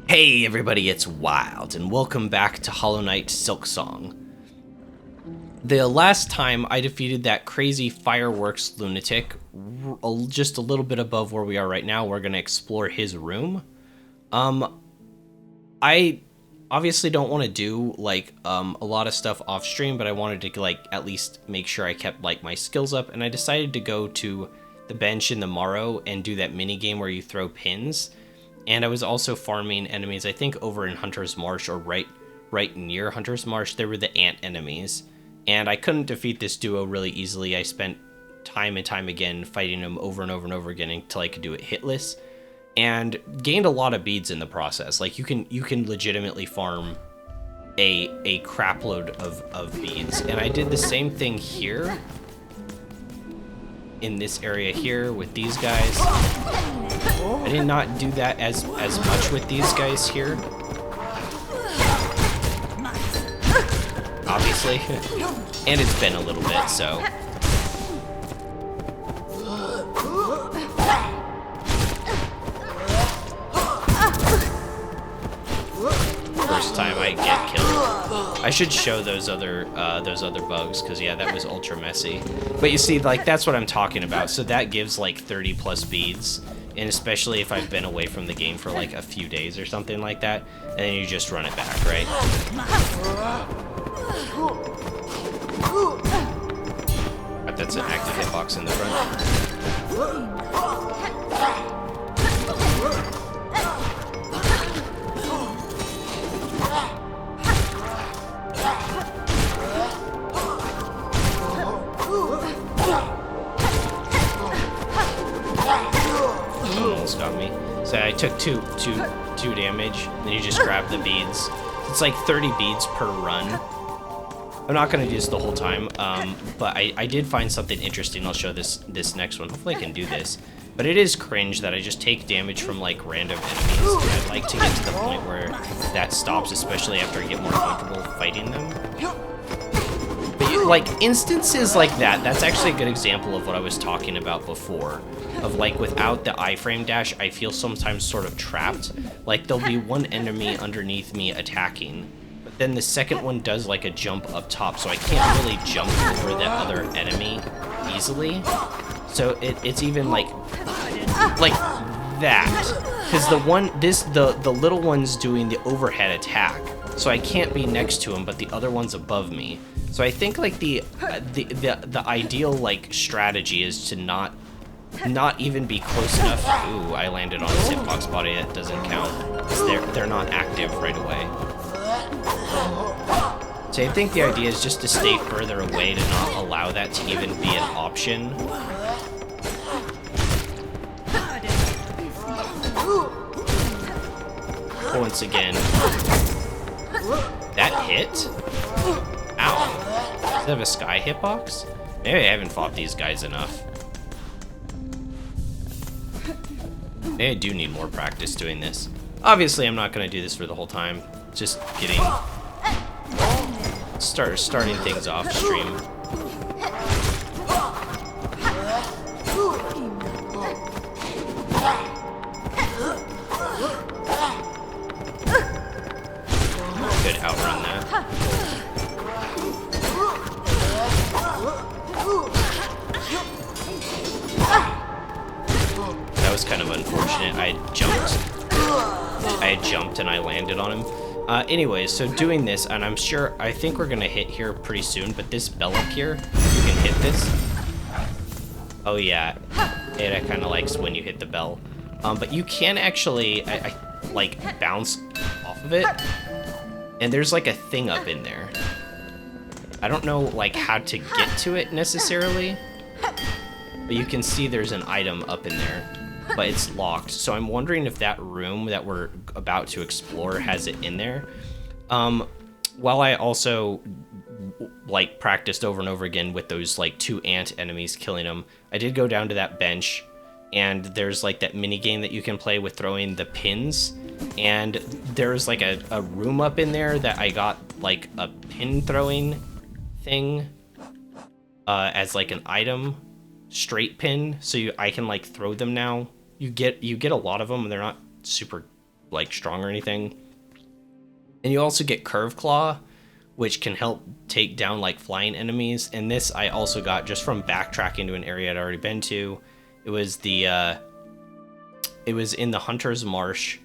Hey everybody, it's Wild, and welcome back to Hollow Knight Silksong. The last time I defeated that crazy fireworks lunatic, just a little bit above where we are right now, we're going to explore his room. I obviously don't want to do, a lot of stuff off stream, but I wanted to, at least make sure I kept, my skills up, and I decided to go to the bench in the Morrow and do that mini game where you throw pins. And I was also farming enemies, I think over in Hunter's Marsh, or right near Hunter's Marsh. There were the ant enemies. And I couldn't defeat this duo really easily. I spent time and time again fighting them over and over and over again until I could do it hitless. And gained a lot of beads in the process. Like, you can legitimately farm a crap load of beads. And I did the same thing here. In this area here with these guys. I did not do that as much with these guys here. Obviously. And it's been a little bit, so. First time I get killed. I should show those other bugs, because yeah, that was ultra messy. But you see, that's what I'm talking about. So that gives 30 plus beads. And especially if I've been away from the game for a few days or something like that, and then you just run it back, right? But that's an active hitbox in the front. Got me. So I took two damage, then you just grab the beads. It's 30 beads per run. I'm not going to do this the whole time, but I did find something interesting. I'll show this next one. Hopefully I can do this. But it is cringe that I just take damage from random enemies. I'd like to get to the point where that stops, especially after I get more comfortable fighting them. But instances like that, that's actually a good example of what I was talking about before. Of without the iframe dash, I feel sometimes sort of trapped. There'll be one enemy underneath me attacking, but then the second one does a jump up top, so I can't really jump over the other enemy easily. So it's even like that, because the little one's doing the overhead attack, so I can't be next to him, but the other one's above me. So I think the ideal strategy is to not even be close enough. Ooh, I landed on his hitbox body. That doesn't count. They're not active right away. So I think the idea is just to stay further away to not allow that to even be an option. Once again, that hit? Ow. Does it have a sky hitbox? Maybe I haven't fought these guys enough. Maybe I do need more practice doing this. Obviously, I'm not going to do this for the whole time. Just getting... starting things off stream. Could outrun that. That was kind of unfortunate. I had jumped and I landed on him. Anyways, so doing this, and I think we're gonna hit here pretty soon, but this bell up here, you can hit this. Oh yeah, it kind of likes when you hit the bell. But you can actually, bounce off of it, and there's a thing up in there. I don't know how to get to it necessarily, but you can see there's an item up in there. But it's locked, so I'm wondering if that room that we're about to explore has it in there. While I also practiced over and over again with those two ant enemies, killing them, I did go down to that bench, and there's that mini game that you can play with throwing the pins, and there's a room up in there that I got a pin throwing thing as an item, straight pin, so I can throw them now. You get a lot of them, and they're not super like strong or anything. And you also get Curve Claw, which can help take down like flying enemies. And this I also got just from backtracking to an area I'd already been to. It was the it was in the Hunter's Marsh.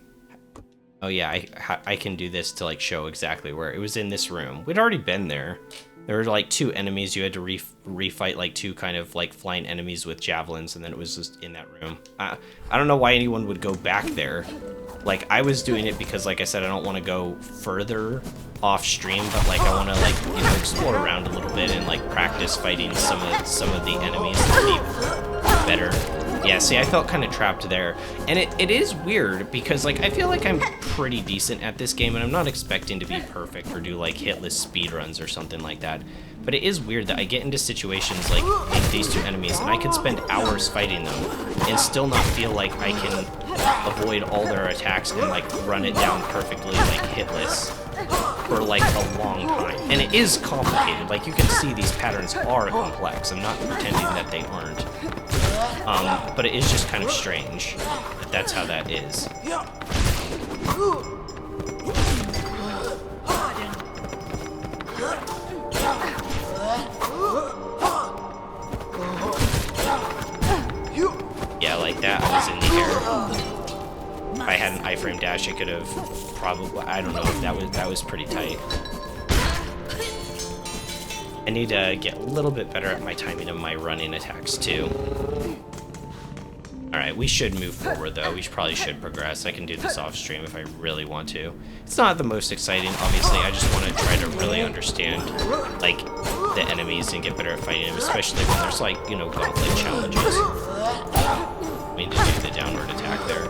Oh yeah, I can do this to like show exactly where. It was in this room. We'd already been there. There were like 2 enemies. You had to refight like 2 kind of like flying enemies with javelins, and then it was just in that room. I don't know why anyone would go back there. Like, I was doing it because, like I said, I don't want to go further off stream, but like I want to like, you know, explore around a little bit and like practice fighting some of the enemies to be better. Yeah, see, I felt kind of trapped there. And it is weird because, like, I feel like I'm pretty decent at this game, and I'm not expecting to be perfect or do, like, hitless speedruns or something like that. But it is weird that I get into situations like these 2 enemies, and I could spend hours fighting them and still not feel like I can avoid all their attacks and, like, run it down perfectly, like, hitless for, like, a long time. And it is complicated. Like, you can see these patterns are complex. I'm not pretending that they aren't. But it is just kind of strange that that's how that is. Yeah, like that, I was in the air. If I had an iframe dash, I could have probably, I don't know, that was pretty tight. I need to get a little bit better at my timing of my running attacks too. Alright, we should move forward though. We probably should progress. I can do this off stream if I really want to. It's not the most exciting, obviously. I just want to try to really understand, like, the enemies and get better at fighting them, especially when there's, like, you know, gauntlet challenges. I mean, to do the downward attack there.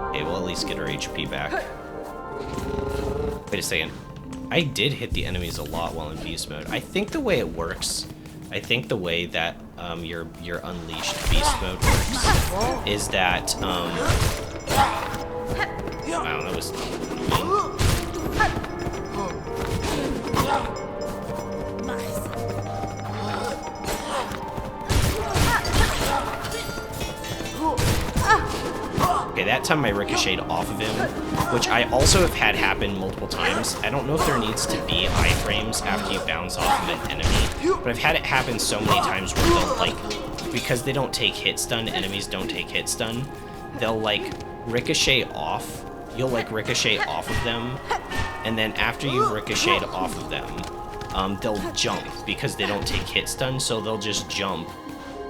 Okay, we'll at least get our HP back. Wait a second. I did hit the enemies a lot while in beast mode. I think the way it works, I think the way that your unleashed beast mode works is that wow, that was mean. Okay, that time I ricocheted off of him, which I also have had happen multiple times. I don't know if there needs to be iframes after you bounce off of an enemy, but I've had it happen so many times where they'll, like, because they don't take hit stun, enemies don't take hit stun, they'll, like, ricochet off. You'll, like, ricochet off of them, and then after you've ricocheted off of them, they'll jump because they don't take hit stun, so they'll just jump.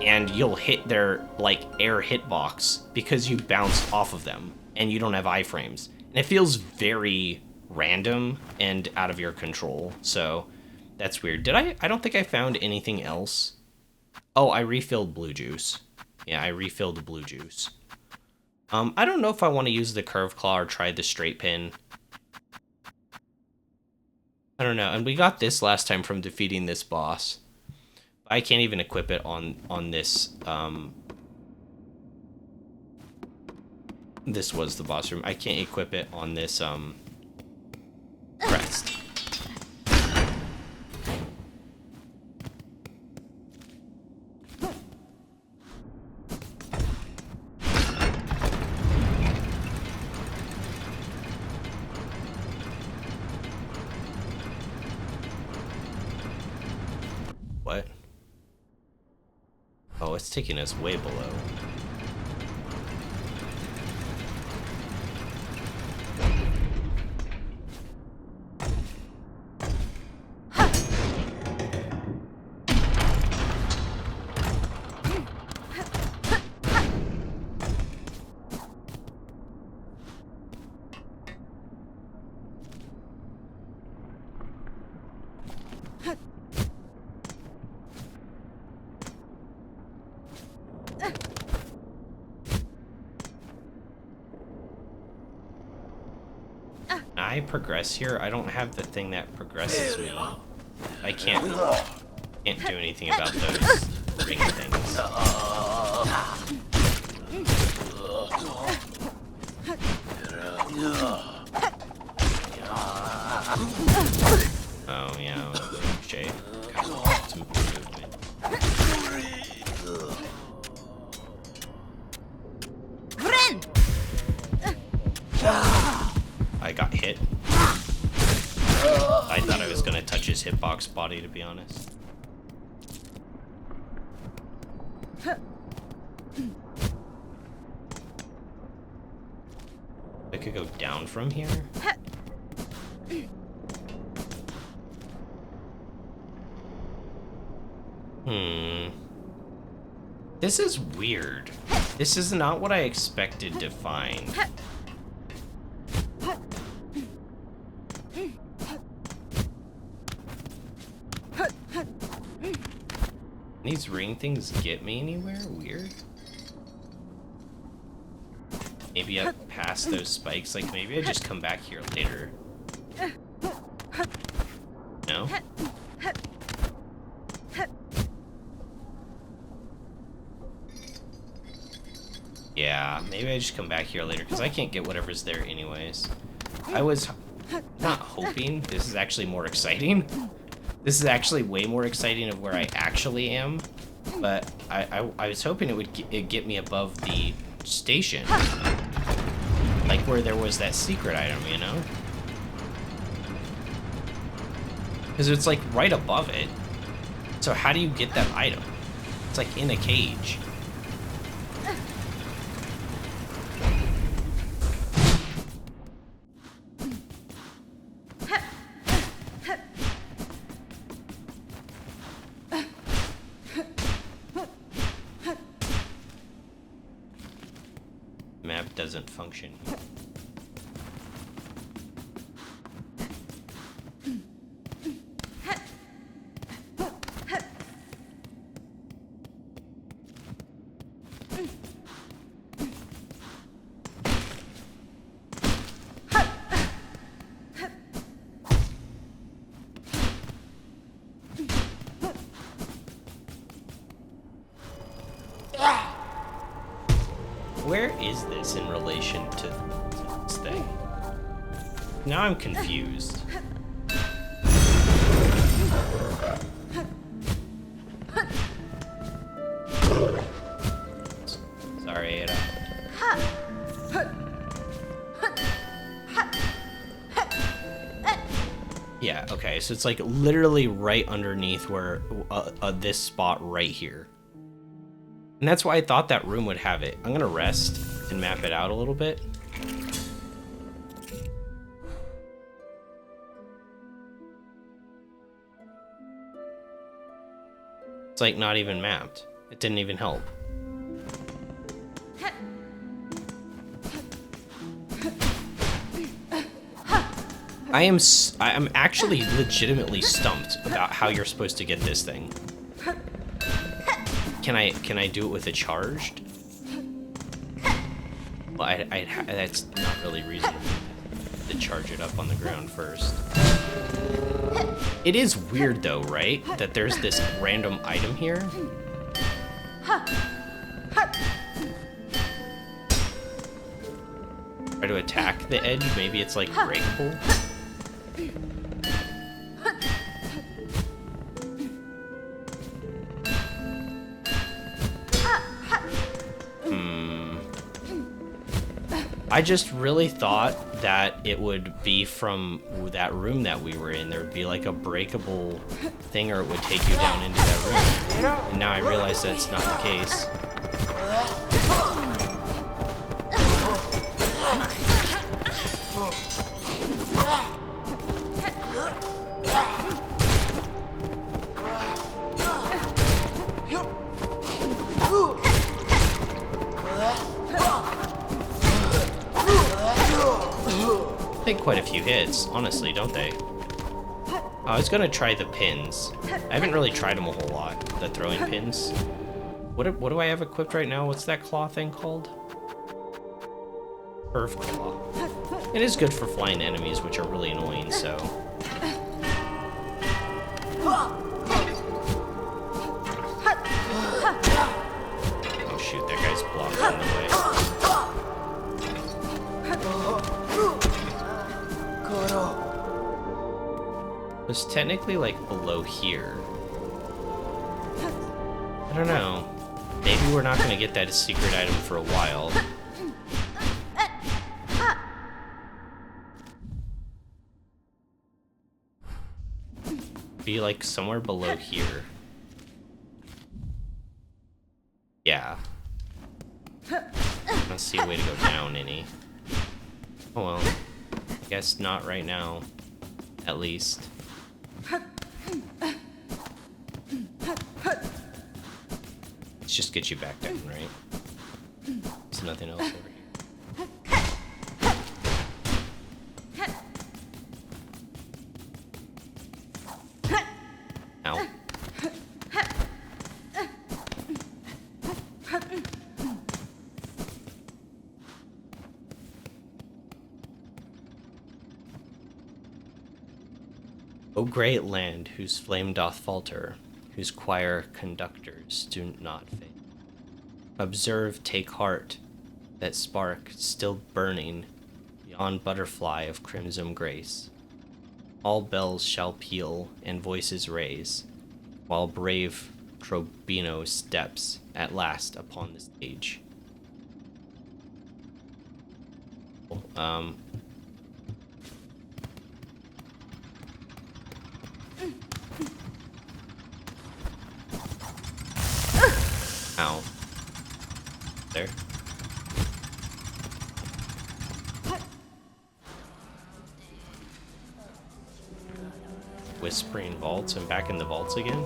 And you'll hit their, like, air hitbox because you bounce off of them and you don't have iframes. And it feels very random and out of your control, so that's weird. Did I don't think I found anything else. Oh, I refilled blue juice. Yeah, I refilled blue juice. I don't know if I want to use the curve claw or try the straight pin. I don't know, and we got this last time from defeating this boss. I can't even equip it on this, this was the boss room. I can't equip it on this, crest. What? Oh, it's taking us way below. I progress here. I don't have the thing that progresses me. I can't do anything about those ring things. Oh, yeah. Okay. Some movement. I got hit. I thought I was gonna touch his hitbox body, to be honest. I could go down from here. This is weird. This is not what I expected to find. These ring things get me anywhere? Weird. Maybe up past those spikes, like maybe I just come back here later. No? Yeah, maybe I just come back here later, because I can't get whatever's there anyways. I was not hoping. This is actually more exciting. This is actually way more exciting of where I actually am. But I was hoping it would get me above the station. Like where there was that secret item, you know? Because it's like right above it. So how do you get that item? It's like in a cage. Map doesn't function here. Where is this in relation to this thing? Now I'm confused. Sorry, Ada. Yeah, okay, so it's like literally right underneath where this spot right here. And that's why I thought that room would have it. I'm gonna rest and map it out a little bit. It's like not even mapped. It didn't even help. I'm actually legitimately stumped about how you're supposed to get this thing. Can I do it with a charged? Well, that's not really reasonable to charge it up on the ground first. It is weird though, right? That there's this random item here. Try to attack the edge, maybe it's like breakable. I just really thought that it would be from that room that we were in. There would be like a breakable thing, or it would take you down into that room. And now I realize that's not the case. Take quite a few hits, honestly, don't they? I was gonna try the pins. I haven't really tried them a whole lot, the throwing pins. What do I have equipped right now? What's that claw thing called? Earth claw. It is good for flying enemies, which are really annoying, so... Oh shoot, that guy's blocking the way. was technically like below here. I don't know. Maybe we're not gonna get that secret item for a while. Be like somewhere below here. Yeah. I don't see a way to go down any. Oh well. Guess not right now. At least. Let's just get you back down, right? There's nothing else over here. Ow. O great land, whose flame doth falter, whose choir conductors do not fade. Observe, take heart, that spark still burning beyond butterfly of crimson grace. All bells shall peal and voices raise, while brave Trobino steps at last upon the stage. Ow. There. Whispering vaults. I'm back in the vaults again.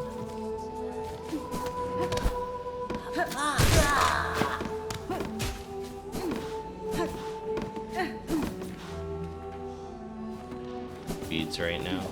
Beads right now.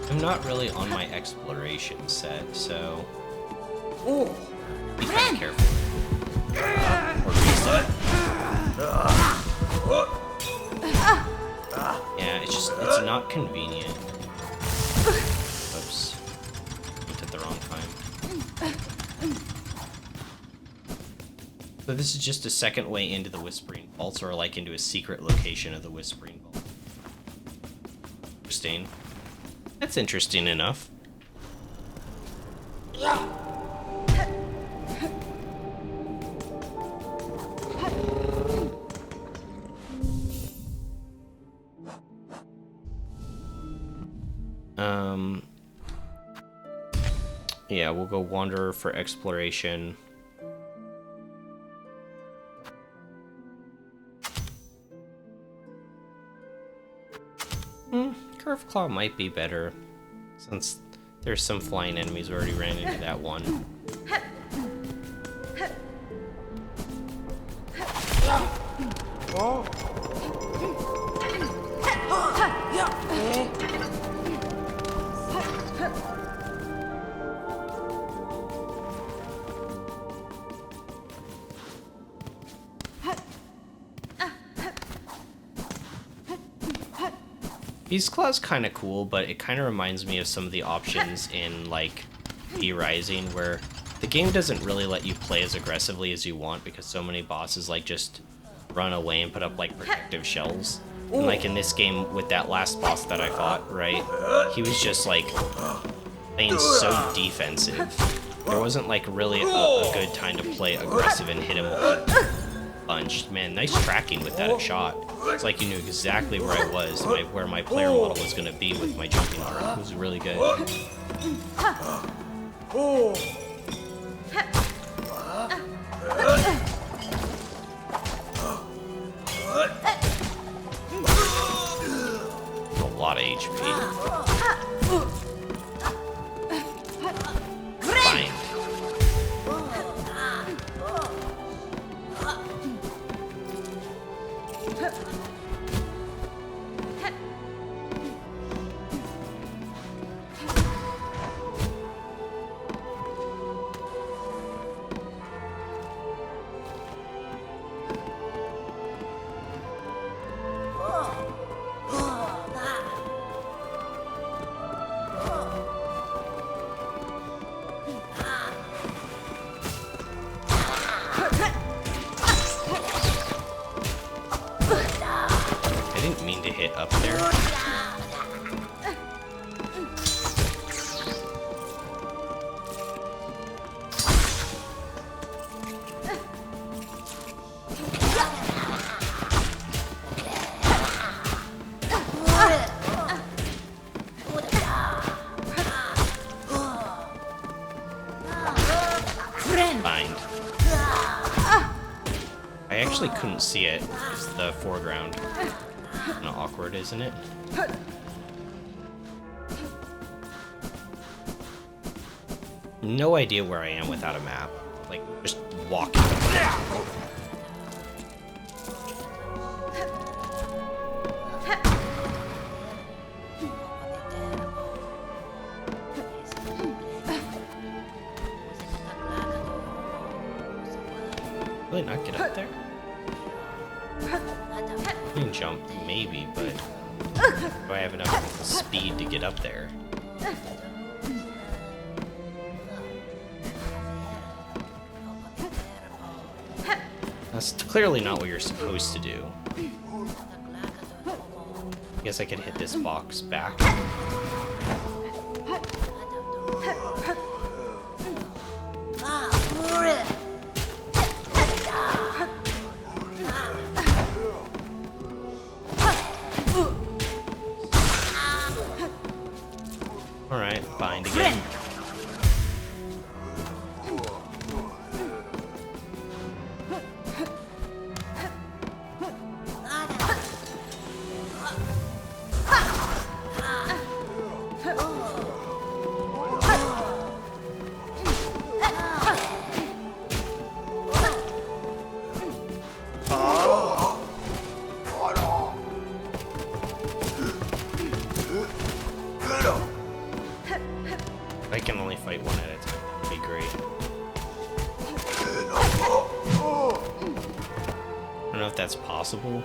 I'm not really on my exploration set, so be kind of careful. Or reset. Yeah, it's not convenient. Oops. Went at the wrong time. So this is just a second way into the Whispering Vaults, or like into a secret location of the Whispering Vault. Interesting. That's interesting enough. Yeah, we'll go Wanderer for exploration. Curved Claw might be better, since there's some flying enemies. We already ran into that one. Beast Claw's kind of cool, but it kind of reminds me of some of the options in, like, V-Rising, where the game doesn't really let you play as aggressively as you want because so many bosses, like, just run away and put up, like, protective shells. And, like, in this game, with that last boss that I fought, right, he was just, like, playing so defensive. There wasn't, like, really a good time to play aggressive and hit him with a bunch. Man, nice tracking with that shot. It's like you knew exactly where I was, where my player model was going to be with my jumping arm. It was really good. A lot of HP. Fine. up there. Bind. I actually couldn't see it. It's the foreground. Kind of awkward, isn't it? No idea where I am without a map. Like, just walking. Really not get up there? I can jump, maybe, but do I have enough speed to get up there? That's clearly not what you're supposed to do. I guess I could hit this box back. Alright, bind again. I can only fight one at a time. That'd be great. I don't know if that's possible.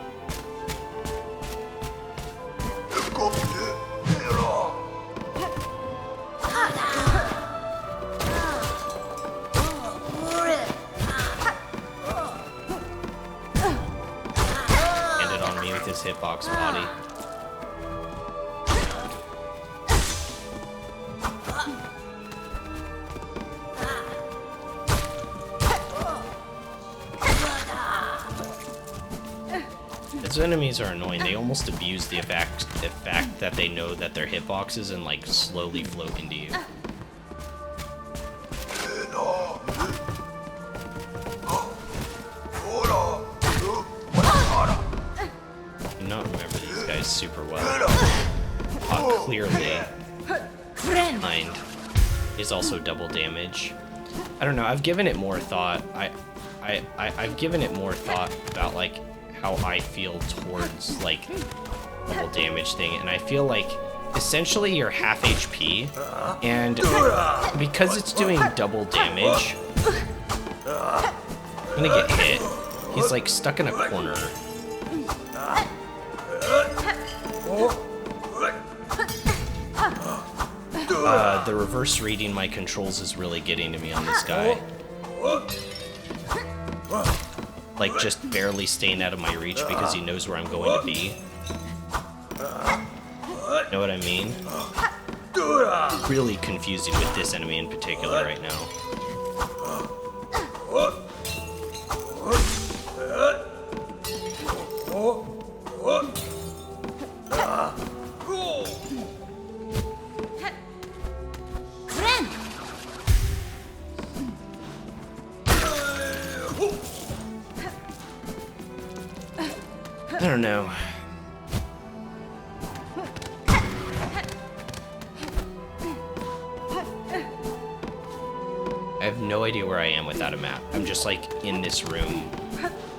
Ended on me with his hitbox body. Those enemies are annoying. They almost abuse the fact that they know that they're hitboxes and like slowly float into you. I do not remember these guys super well. Clearly, mind is also double damage. I don't know. I've given it more thought. I've given it more thought about like how I feel towards like double damage thing, and I feel like essentially you're half HP, and because it's doing double damage, I'm gonna get hit. He's like stuck in a corner. The reverse reading my controls is really getting to me on this guy. Like, just barely staying out of my reach because he knows where I'm going to be. Know what I mean? Really confusing with this enemy in particular right now. I don't know. I have no idea where I am without a map. I'm just like in this room,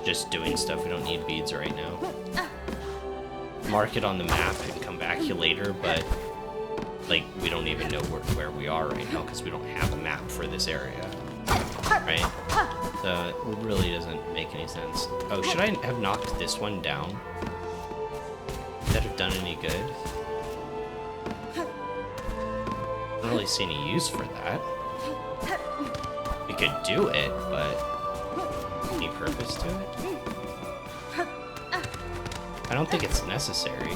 just doing stuff. We don't need beads right now. Mark it on the map and come back here later, but like we don't even know where we are right now because we don't have a map for this area. Right? So it really doesn't make any sense. Oh, should I have knocked this one down? Would that have done any good? I don't really see any use for that. We could do it, but any purpose to it? I don't think it's necessary.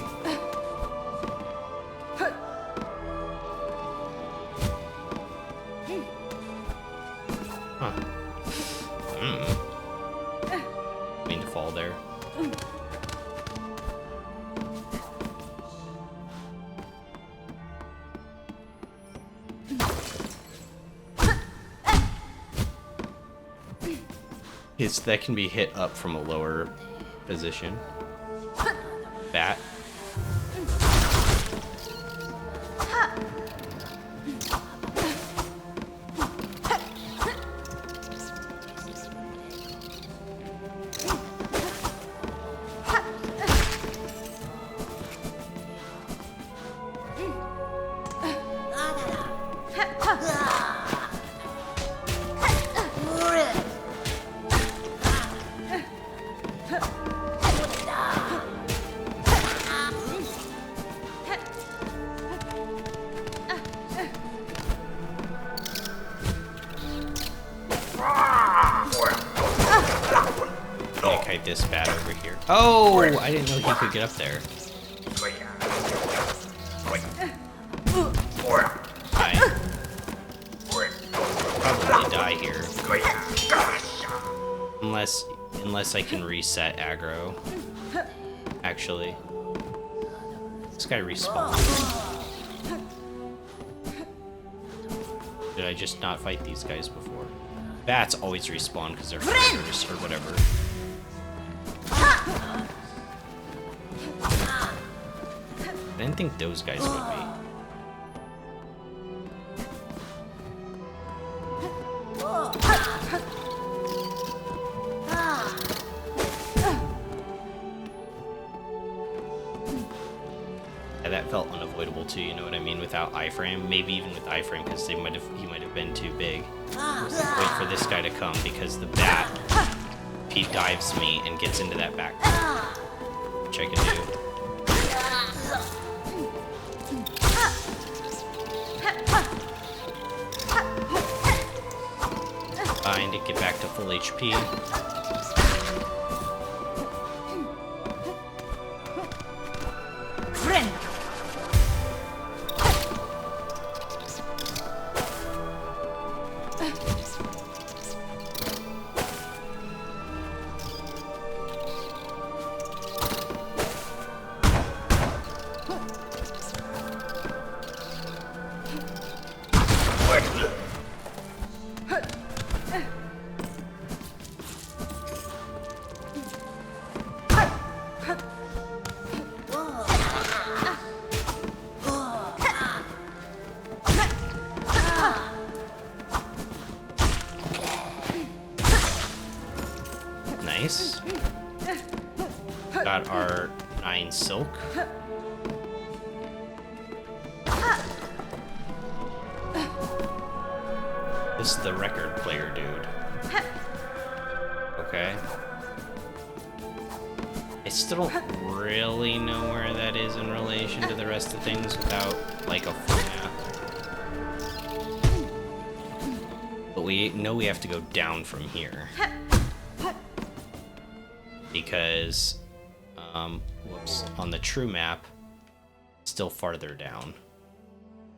Huh. Mean to fall there. That can be hit up from a lower position. Bat. This bat over here. Oh, I didn't know he could get up there. Die. Probably die here. Unless I can reset aggro. Actually. This guy respawned. Did I just not fight these guys before? Bats always respawn because they're predators or whatever. I didn't think those guys would be. Yeah, that felt unavoidable too, you know what I mean? Without iframe, maybe even with iframe, because he might have been too big. Wait for this guy to come because the bat, he dives me and gets into that back, which I can do. Find it, get back to full HP. Friend. Nice. Got our 9 silk. This is the record player dude. Okay. I still don't really know where that is in relation to the rest of things without, like, a full map. But we know we have to go down from here. Because, whoops, on the true map, still farther down.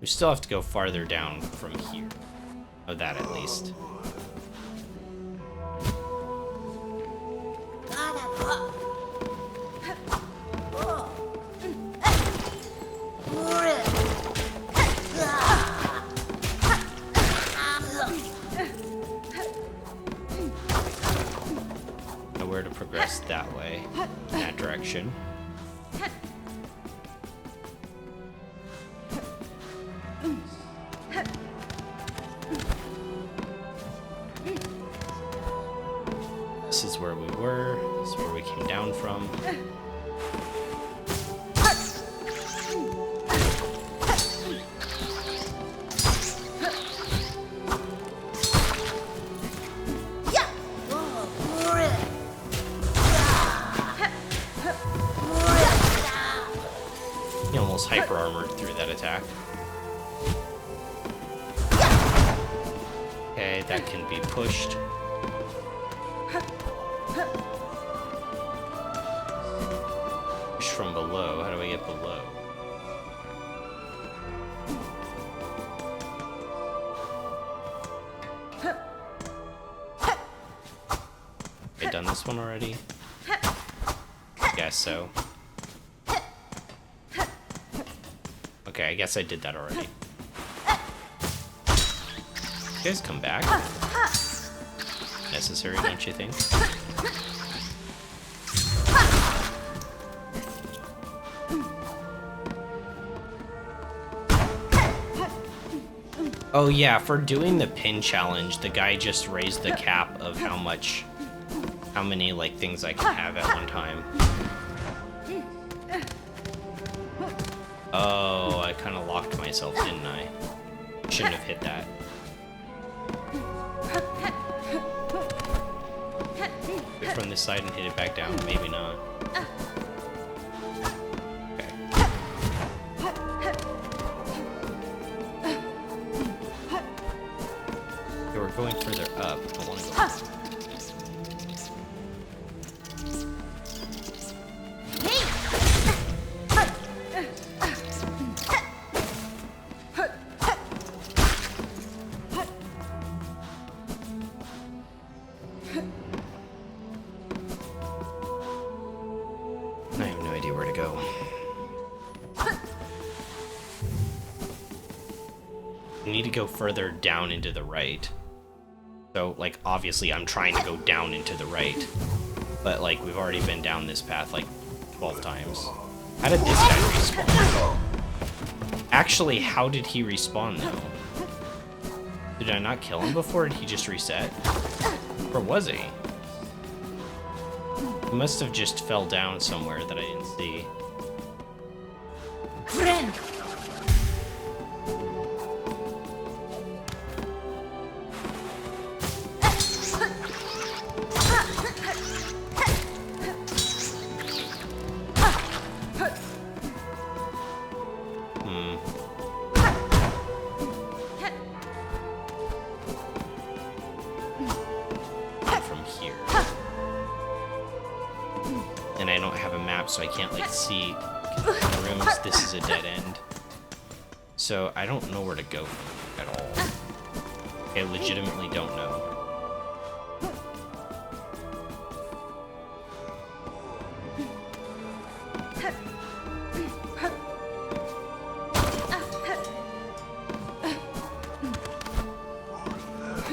We still have to go farther down from here. Of that, at least. Where to progress that way, in that direction. This is where we were, this is where we came down from. He almost hyper armored through that attack. Okay, that can be pushed. from below. How do I get below? Have I done this one already? I guess so. Okay, I guess I did that already. You guys come back. Necessary, don't you think? Oh yeah, for doing the pin challenge, the guy just raised the cap of how many like things I can have at one time. Oh, I kind of locked myself, didn't I? Shouldn't have hit that. Wait from this side and hit it back down, maybe not. We're going further up. I want to go. I have no idea where to go. You need to go further down into the right. So, like, obviously I'm trying to go down into the right. But, like, we've already been down this path, like, 12 times. How did this guy respawn? Actually, how did he respawn, though? Did I not kill him before? Did he just reset? Or was he? He must have just fell down somewhere that I didn't see. Friend! And I don't have a map, so I can't, like, see the rooms. This is a dead end. So I don't know where to go at all. I legitimately don't know.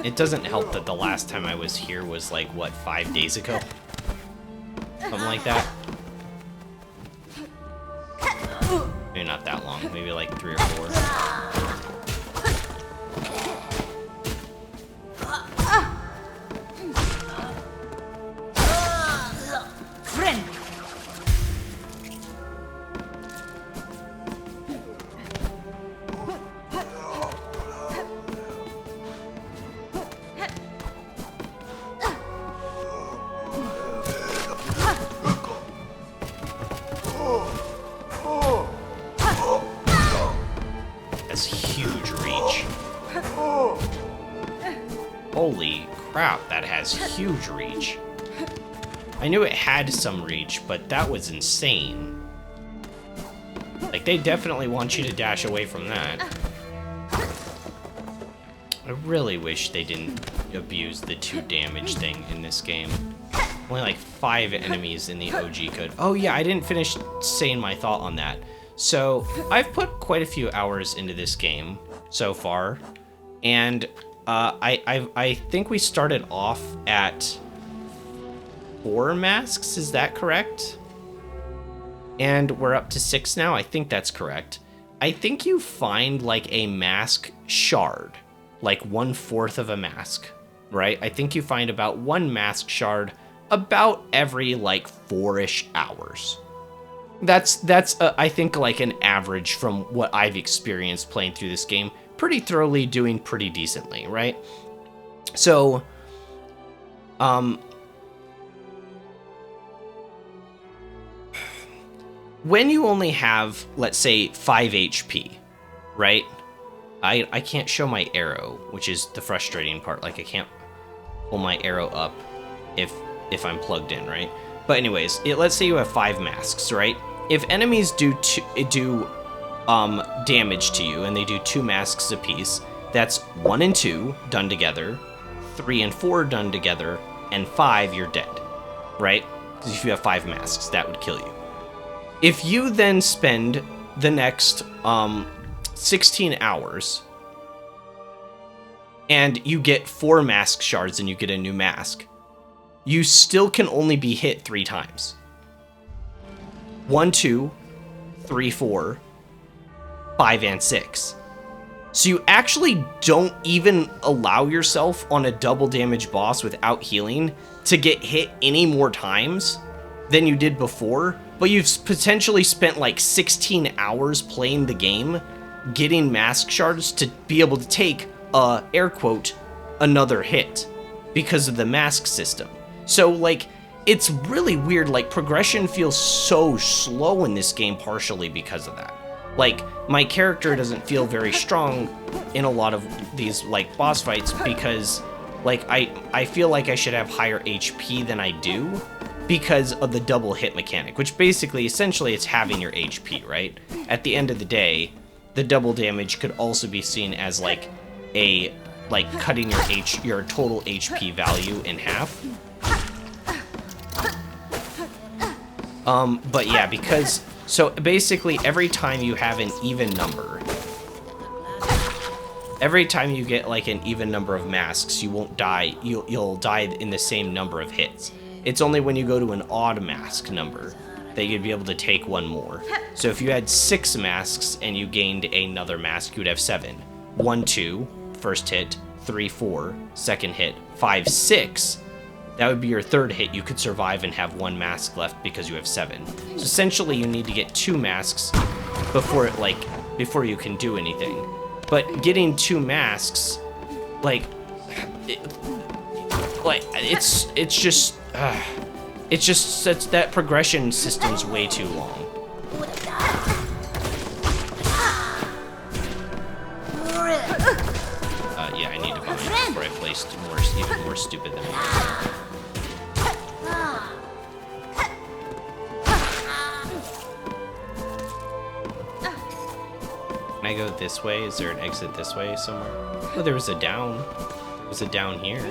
It doesn't help that the last time I was here was, like, what, 5 days ago? Something like that. Maybe not that long. Maybe like 3 or 4. Friend! That's huge reach. Holy crap, that has huge reach. I knew it had some reach, but that was insane. Like, they definitely want you to dash away from that. I really wish they didn't abuse the 2 damage thing in this game. Only like 5 enemies in the OG could. Oh yeah, I didn't finish saying my thought on that. So, I've put quite a few hours into this game so far, and I think we started off at 4 masks, is that correct? And we're up to 6 now, I think that's correct. I think you find like a mask shard, like 1/4 of a mask, right? I think you find about 1 mask shard about every like 4-ish hours. That's I think like an average from what I've experienced playing through this game pretty thoroughly, doing pretty decently, right? So, when you only have, let's say, 5 HP, right? I can't show my arrow, which is the frustrating part. Like, I can't pull my arrow up if I'm plugged in, right? But anyways, let's say you have 5 masks, right? if enemies do damage to you and they do 2 masks apiece, that's 1 and 2 done together, 3 and 4 done together, and 5 you're dead, right? Because if you have 5 masks, that would kill you. If you then spend the next 16 hours and you get 4 mask shards and you get a new mask, you still can only be hit 3 times. 1, 2, 3, 4, 5, and 6. So you actually don't even allow yourself on a double damage boss without healing to get hit any more times than you did before, but you've potentially spent like 16 hours playing the game, getting mask shards to be able to take air quote, another hit because of the mask system. So like, it's really weird, like progression feels so slow in this game partially because of that. Like, my character doesn't feel very strong in a lot of these like boss fights because like I feel like I should have higher HP than I do because of the double hit mechanic, which basically essentially it's having your HP, right? At the end of the day, the double damage could also be seen as like cutting your total HP value in half. But yeah, because so basically every time you have an even number, every time you get like an even number of masks, you won't die. You'll die in the same number of hits. It's only when you go to an odd mask number that you'd be able to take 1 more. So if you had 6 masks and you gained another mask, you'd have 7. 1, 2, first hit, 3, 4, second hit, 5, 6. That would be your 3rd hit. You could survive and have 1 mask left because you have 7. So essentially you need to get 2 masks before you can do anything. But getting 2 masks, it's just that progression system's way too long. Yeah, I need to bind before I place even more stupid than that. Can I go this way? Is there an exit this way somewhere? Oh, there was a down. There was a down here.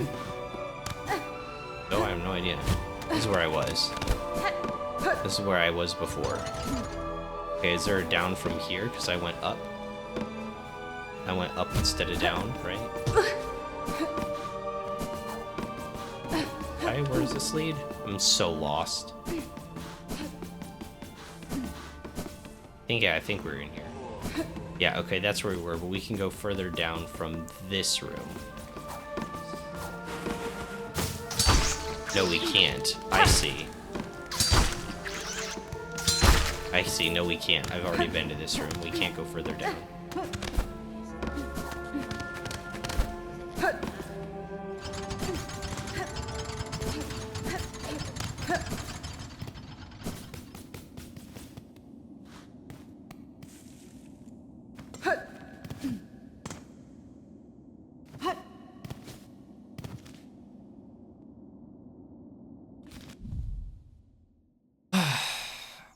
Oh, I have no idea. This is where I was. This is where I was before. Okay, is there a down from here? Because I went up. I went up instead of down, right? Okay, where does this lead? I'm so lost. I think we're in here. Yeah, okay, that's where we were, but we can go further down from this room. No, we can't. I see. I see. No, we can't. I've already been to this room. We can't go further down.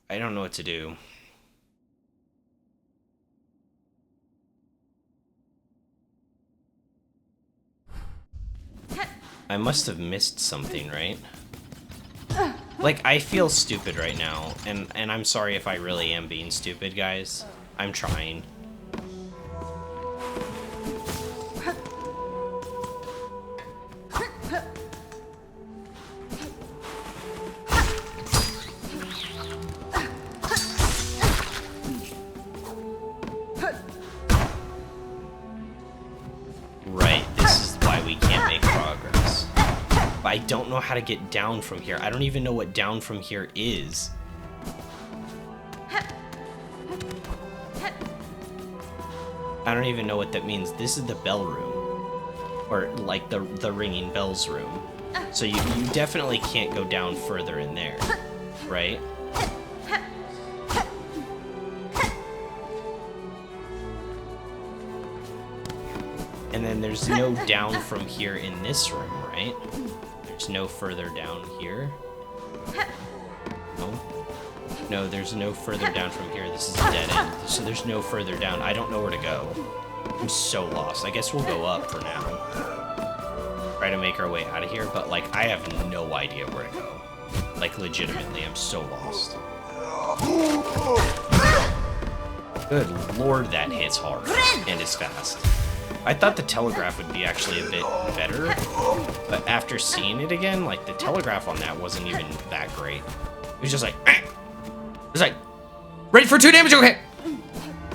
I don't know what to do. I must have missed something, right? Like, I feel stupid right now, and I'm sorry if I really am being stupid, guys. I'm trying. I don't know how to get down from here. I don't even know what down from here is. I don't even know what that means. This is the bell room. Or, like, the ringing bells room. So you definitely can't go down further in there. Right? And then there's no down from here in this room, right? There's no further down here. No. No, there's no further down from here. This is a dead end. So there's no further down. I don't know where to go. I'm so lost. I guess we'll go up for now. Try to make our way out of here, but like I have no idea where to go. Like legitimately, I'm so lost. Good lord, that hits hard and is fast. I thought the telegraph would be actually a bit better, but after seeing it again, like the telegraph on that wasn't even that great. It was just like, eh. It was like, ready for 2 damage, okay.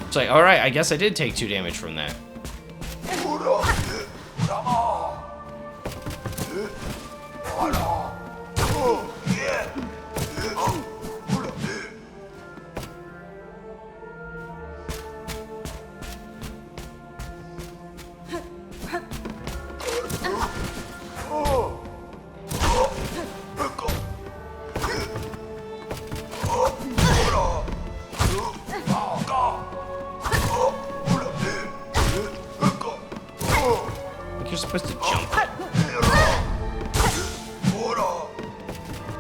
It's like, all right, I guess I did take 2 damage from that. You're supposed to jump.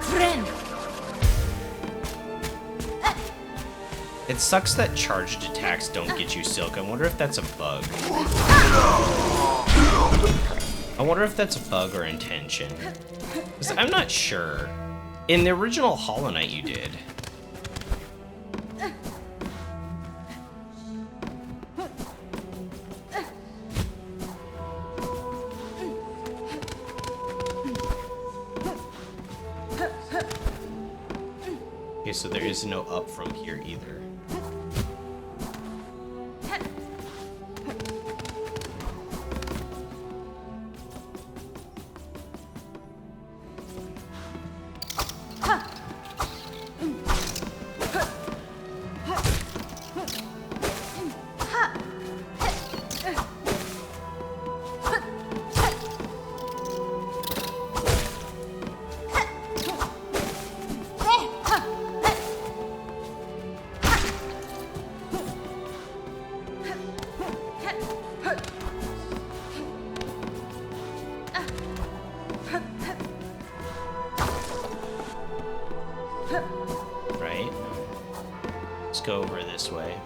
Friend. It sucks that charged attacks don't get you Silk. I wonder if that's a bug. I wonder if that's a bug or intention. 'Cause I'm not sure. In the original Hollow Knight you did. Okay, so there is no up from here either. Right? Let's go over this way.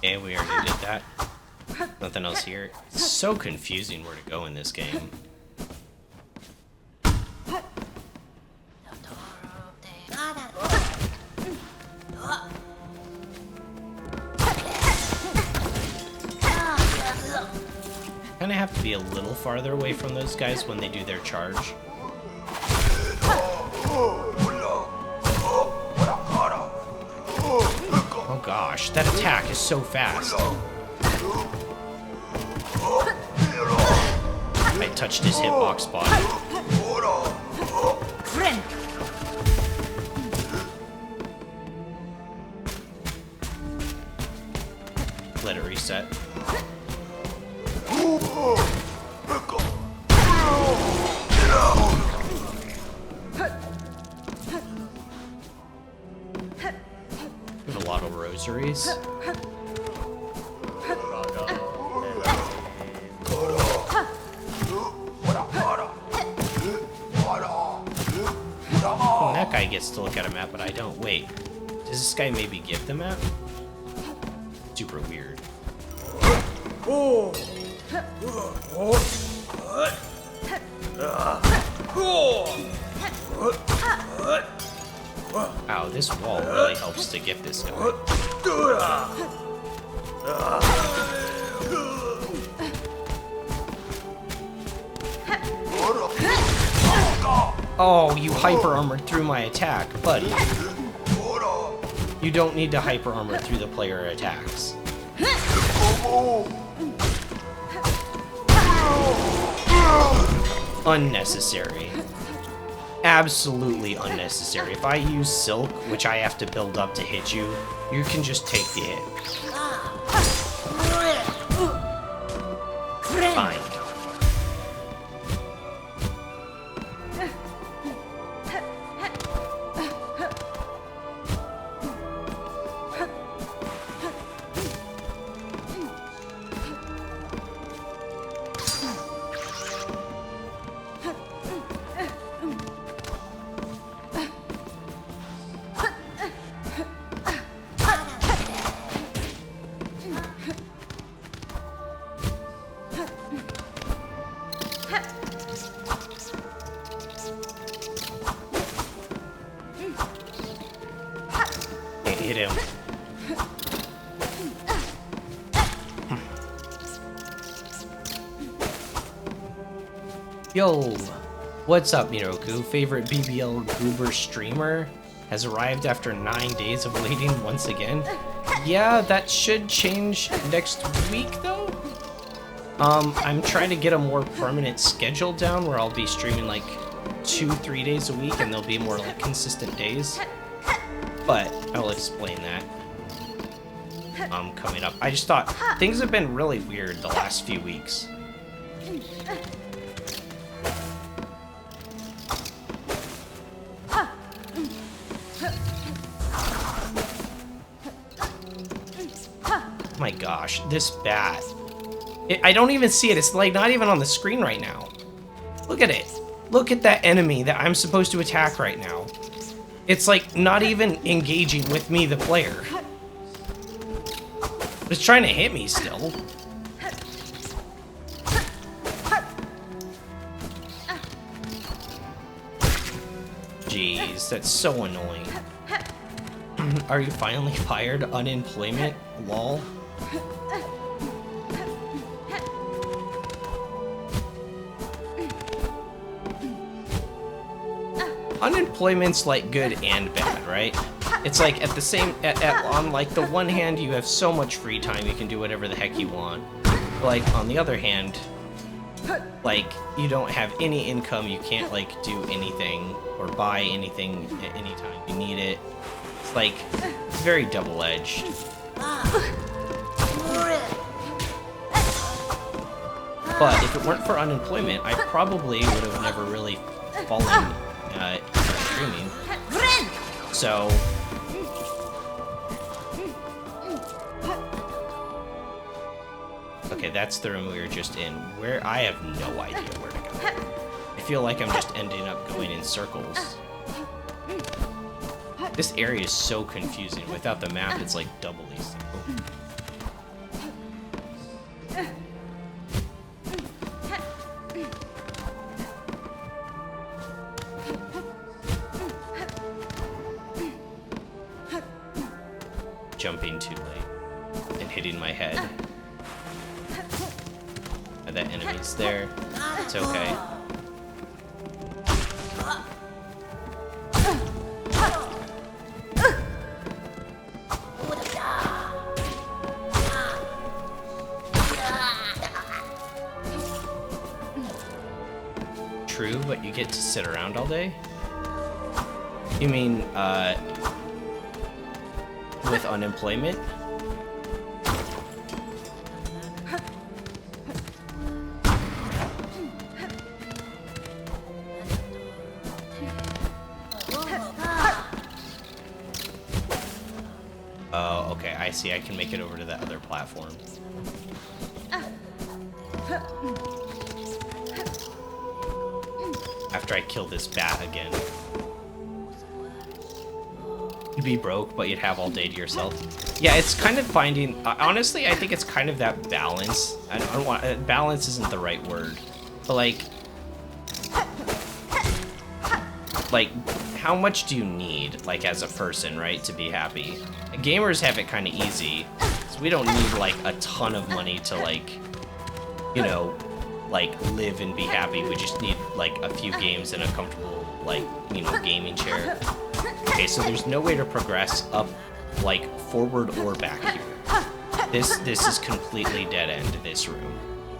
Okay, we already did that. Nothing else here. It's so confusing where to go in this game. Kind of have to be a little farther away from those guys when they do their charge. Oh gosh, that attack is so fast. I touched his hitbox spot. Friend. Let it reset. We have a lot of rosaries. Oh, that guy gets to look at a map, but I don't. Wait, does this guy maybe give the map? Super weird. Wow, this wall really helps to get this guy. Oh, you hyper armored through my attack, buddy. You don't need to hyper armor through the player attacks. Unnecessary. Absolutely unnecessary. If I use Silk, which I have to build up to hit you, you can just take the hit. Fine. Hit him. Yo, what's up, Miroku? Favorite BBL Goober streamer has arrived after 9 days of waiting once again. Yeah, that should change next week though. I'm trying to get a more permanent schedule down where I'll be streaming like 2-3 days a week and there'll be more like consistent days. But I'll explain that coming up. I just thought things have been really weird the last few weeks. Oh my gosh, this bat. I don't even see it. It's like not even on the screen right now. Look at it. Look at that enemy that I'm supposed to attack right now. It's like not even engaging with me, the player. It's trying to hit me still. Jeez, that's so annoying. Are you finally fired? Unemployment? Lol. Unemployment's like good and bad, right? It's like at the same, on like the one hand, you have so much free time, you can do whatever the heck you want. But like on the other hand, like you don't have any income, you can't like do anything or buy anything at any time you need it. It's like, it's very double-edged. But if it weren't for unemployment, I probably would have never really fallen streaming. So okay, that's the room we were just in. Where I have no idea where to go. I feel like I'm just ending up going in circles. This area is so confusing. Without the map, it's like doubly so. Jumping too late and hitting my head. And that enemy's there. It's okay. True, but you get to sit around all day? You mean, with unemployment? Oh, okay, I see. I can make it over to that other platform. After I kill this bat again. You'd be broke, but you'd have all day to yourself. Yeah, it's kind of finding... honestly, I think it's kind of that balance. I don't want... balance isn't the right word. But, like, how much do you need, like, as a person, right, to be happy? Gamers have it kind of easy. So we don't need, like, a ton of money to, like, you know, like, live and be happy. We just need, like, a few games and a comfortable, like, you know, gaming chair. Okay, so there's no way to progress up, like, forward or back here. This is completely dead end, this room.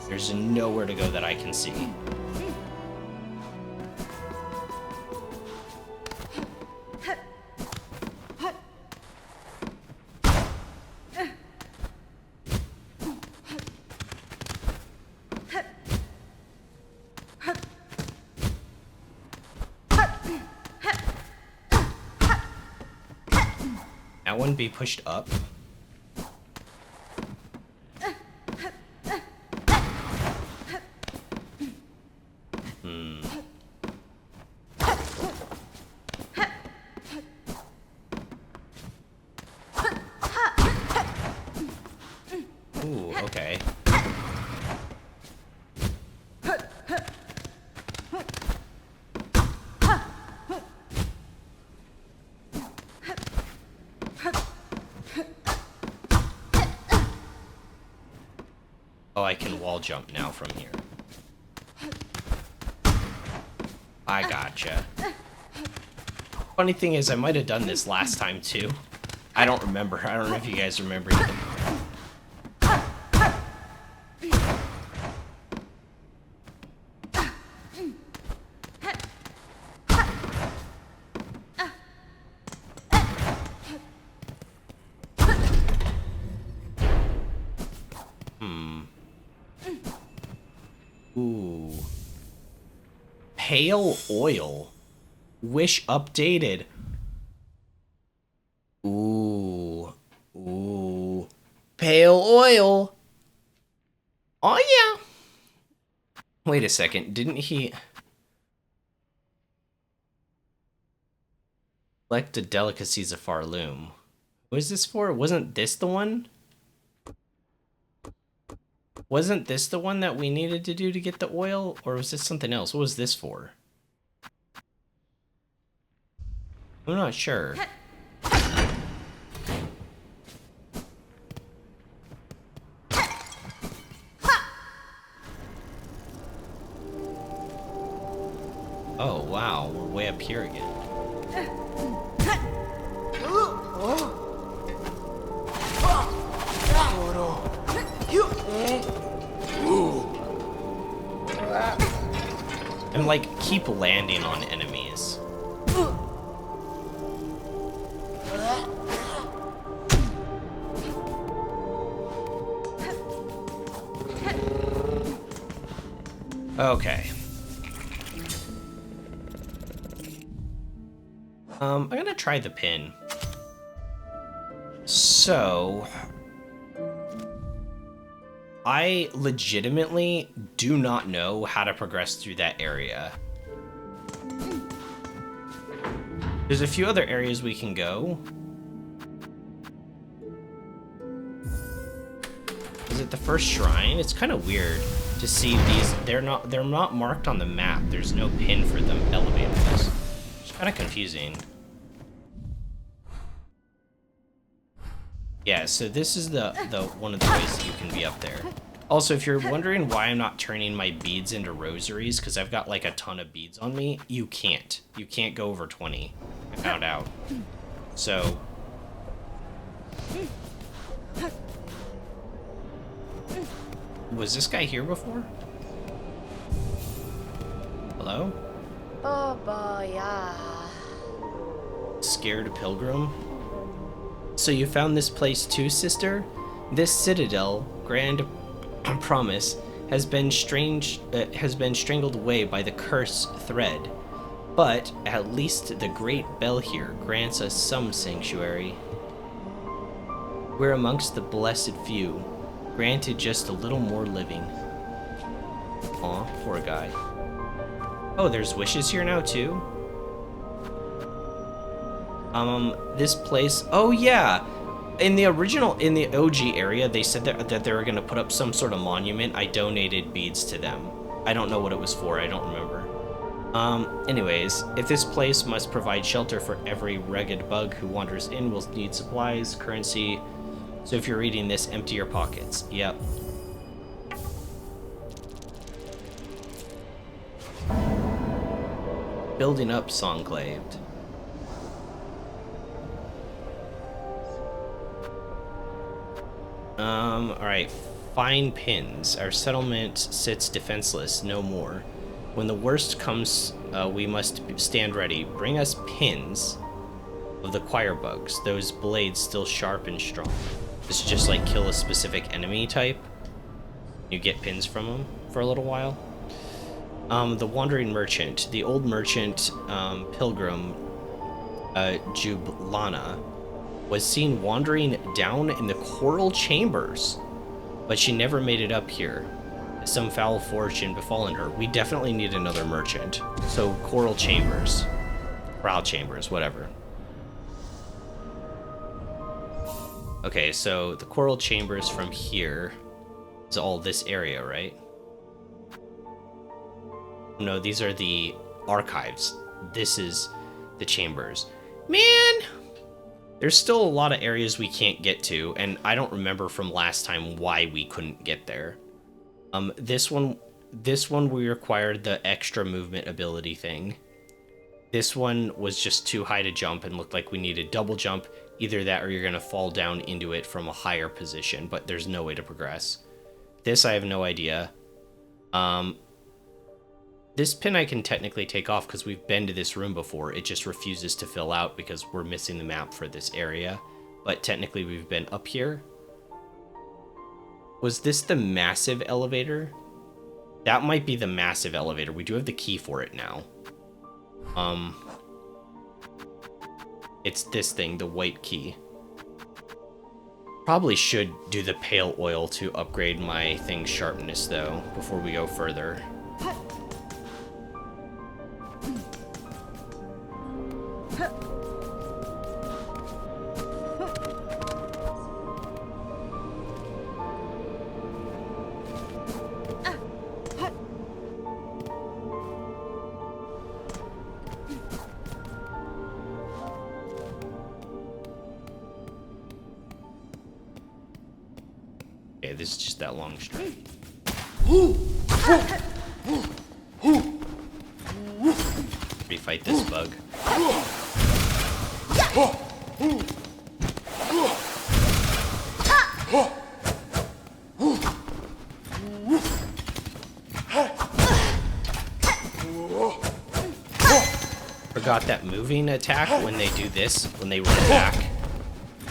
There's nowhere to go that I can see. one be pushed up? Ooh, okay. Oh, I can wall jump now from here. I gotcha. Funny thing is, I might have done this last time too. I don't remember. I don't know if you guys remember either. Ooh. Pale oil. Wish updated. Ooh. Ooh. Pale oil. Oh, yeah. Wait a second. Didn't he... Select the delicacies of Farloom. What is this for? Wasn't this the one? Wasn't this the one that we needed to do to get the oil? Or was this something else? What was this for? I'm not sure. Oh, wow. We're way up here again. And, like, keep landing on enemies. Okay. I'm gonna try the pin. So... I legitimately do not know how to progress through that area. There's a few other areas we can go. Is it the first shrine? It's kind of weird to see these. They're not marked on the map. There's no pin for them elevators. It's kind of confusing. Yeah, so this is the one of the ways that you can be up there. Also, if you're wondering why I'm not turning my beads into rosaries, because I've got like a ton of beads on me, you can't. You can't go over 20. I found out. So... Was this guy here before? Hello? Oh boy, yeah. Scared pilgrim? So you found this place too, sister? This citadel, Grand Promise, has been strangled away by the curse thread. But at least the great bell here grants us some sanctuary. We're amongst the blessed few, granted just a little more living. Aw, poor guy. Oh, there's wishes here now too? This place, oh yeah, in the OG area, they said that they were gonna put up some sort of monument. I donated beads to them. I don't know what it was for, I don't remember. Anyways, if this place must provide shelter for every ragged bug who wanders in, will need supplies, currency. So if you're reading this, empty your pockets. Yep. Building up Songclaved. Alright. Find pins. Our settlement sits defenseless, no more. When the worst comes, we must stand ready. Bring us pins of the choir bugs, those blades still sharp and strong. This is just like kill a specific enemy type. You get pins from them for a little while. The wandering merchant, the old merchant, pilgrim, Jublana. was seen wandering down in the coral chambers, but she never made it up here. Some foul fortune befallen her. We definitely need another merchant. So coral chambers, prowl chambers, whatever. Okay, so the coral chambers from here is all this area, right? No, these are the archives. This is the chambers. Man, there's still a lot of areas we can't get to, and I don't remember from last time why we couldn't get there. This one we required the extra movement ability thing. This one was just too high to jump and looked like we needed double jump. Either that or you're gonna fall down into it from a higher position, but there's no way to progress. This I have no idea. This pin I can technically take off because we've been to this room before. It just refuses to fill out because we're missing the map for this area. But technically we've been up here. Was this the massive elevator? That might be the massive elevator. We do have the key for it now. It's this thing, the white key. Probably should do the pale oil to upgrade my thing's sharpness though, before we go further. Okay, this is just that long stretch. Refight this bug. Forgot that moving attack when they do this, when they run back.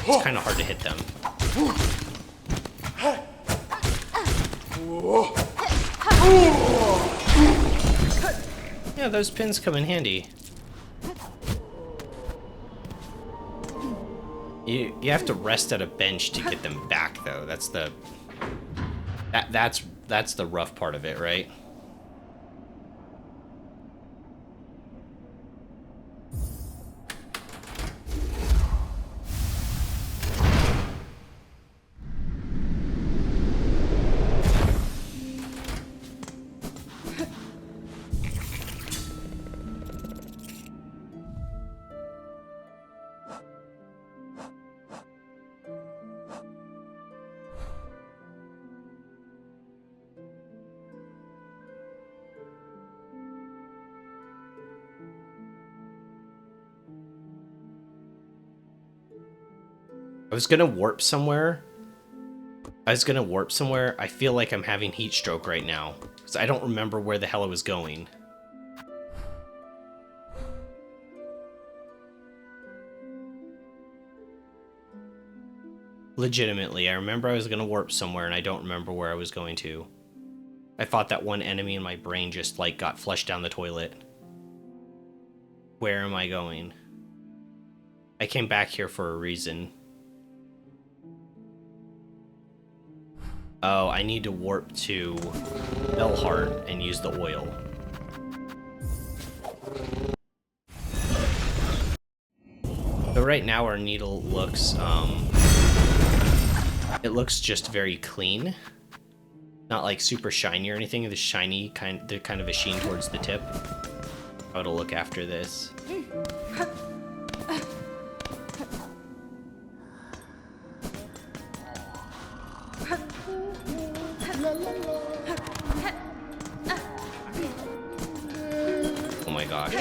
It's kind of hard to hit them. Yeah, those pins come in handy. You have to rest at a bench to get them back though. That's the that's the rough part of it, right? I was gonna warp somewhere. I feel like I'm having heat stroke right now because I don't remember where the hell I was going. Legitimately, I remember I was gonna warp somewhere and I don't remember where I was going to. I thought that one enemy in my brain just like got flushed down the toilet. Where am I going? I came back here for a reason. Oh, I need to warp to Belheart and use the oil. So right now our needle looks, it looks just very clean. Not like super shiny or anything. The shiny kind of a sheen towards the tip. How to look after this. Oh my gosh.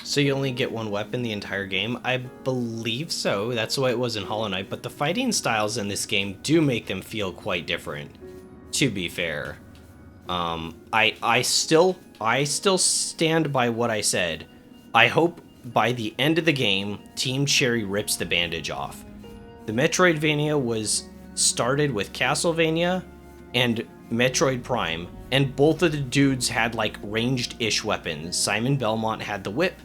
So you only get one weapon the entire game? I believe so. That's the way it was in Hollow Knight, but the fighting styles in this game do make them feel quite different, to be fair. I still stand by what I said. I hope by the end of the game, Team Cherry rips the bandage off. The Metroidvania was started with Castlevania, and Metroid Prime, and both of the dudes had like ranged-ish weapons. Simon Belmont had the whip,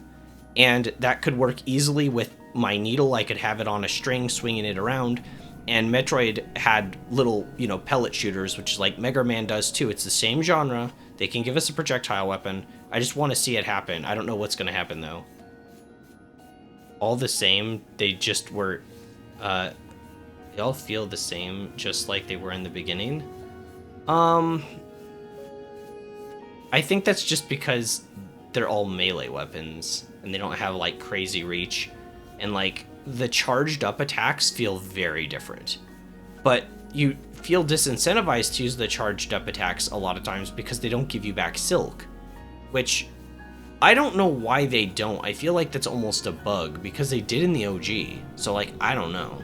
and that could work easily with my needle. I could have it on a string, swinging it around. And Metroid had little, you know, pellet shooters, which is like Mega Man does too. It's the same genre. They can give us a projectile weapon. I just want to see it happen. I don't know what's going to happen though. All the same, they just were, they all feel the same, just like they were in the beginning. I think that's just because they're all melee weapons and they don't have like crazy reach, and like the charged up attacks feel very different. But you feel disincentivized to use the charged up attacks a lot of times because they don't give you back Silk, which I don't know why they don't. I feel like that's almost a bug because they did in the OG. So like, I don't know.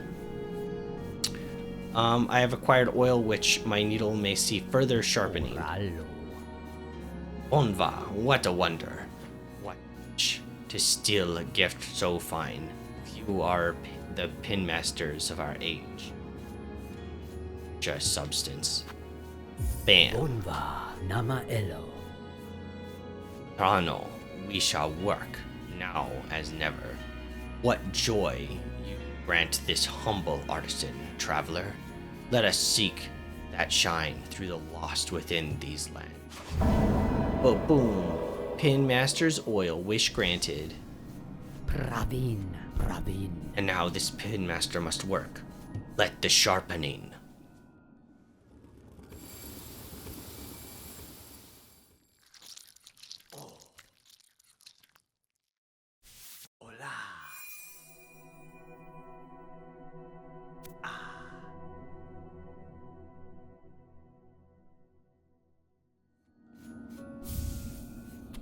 I have acquired oil which my needle may see further sharpening. Onva, what a wonder. What to steal a gift so fine. You are the pin masters of our age. Just substance. Bam. Onva nama elo. Rano, we shall work, now as never. What joy you grant this humble artisan, traveler. Let us seek that shine through the lost within these lands. Oh, boom. Pin Master's oil, wish granted. Praveen. And now this Pin Master must work. Let the sharpening.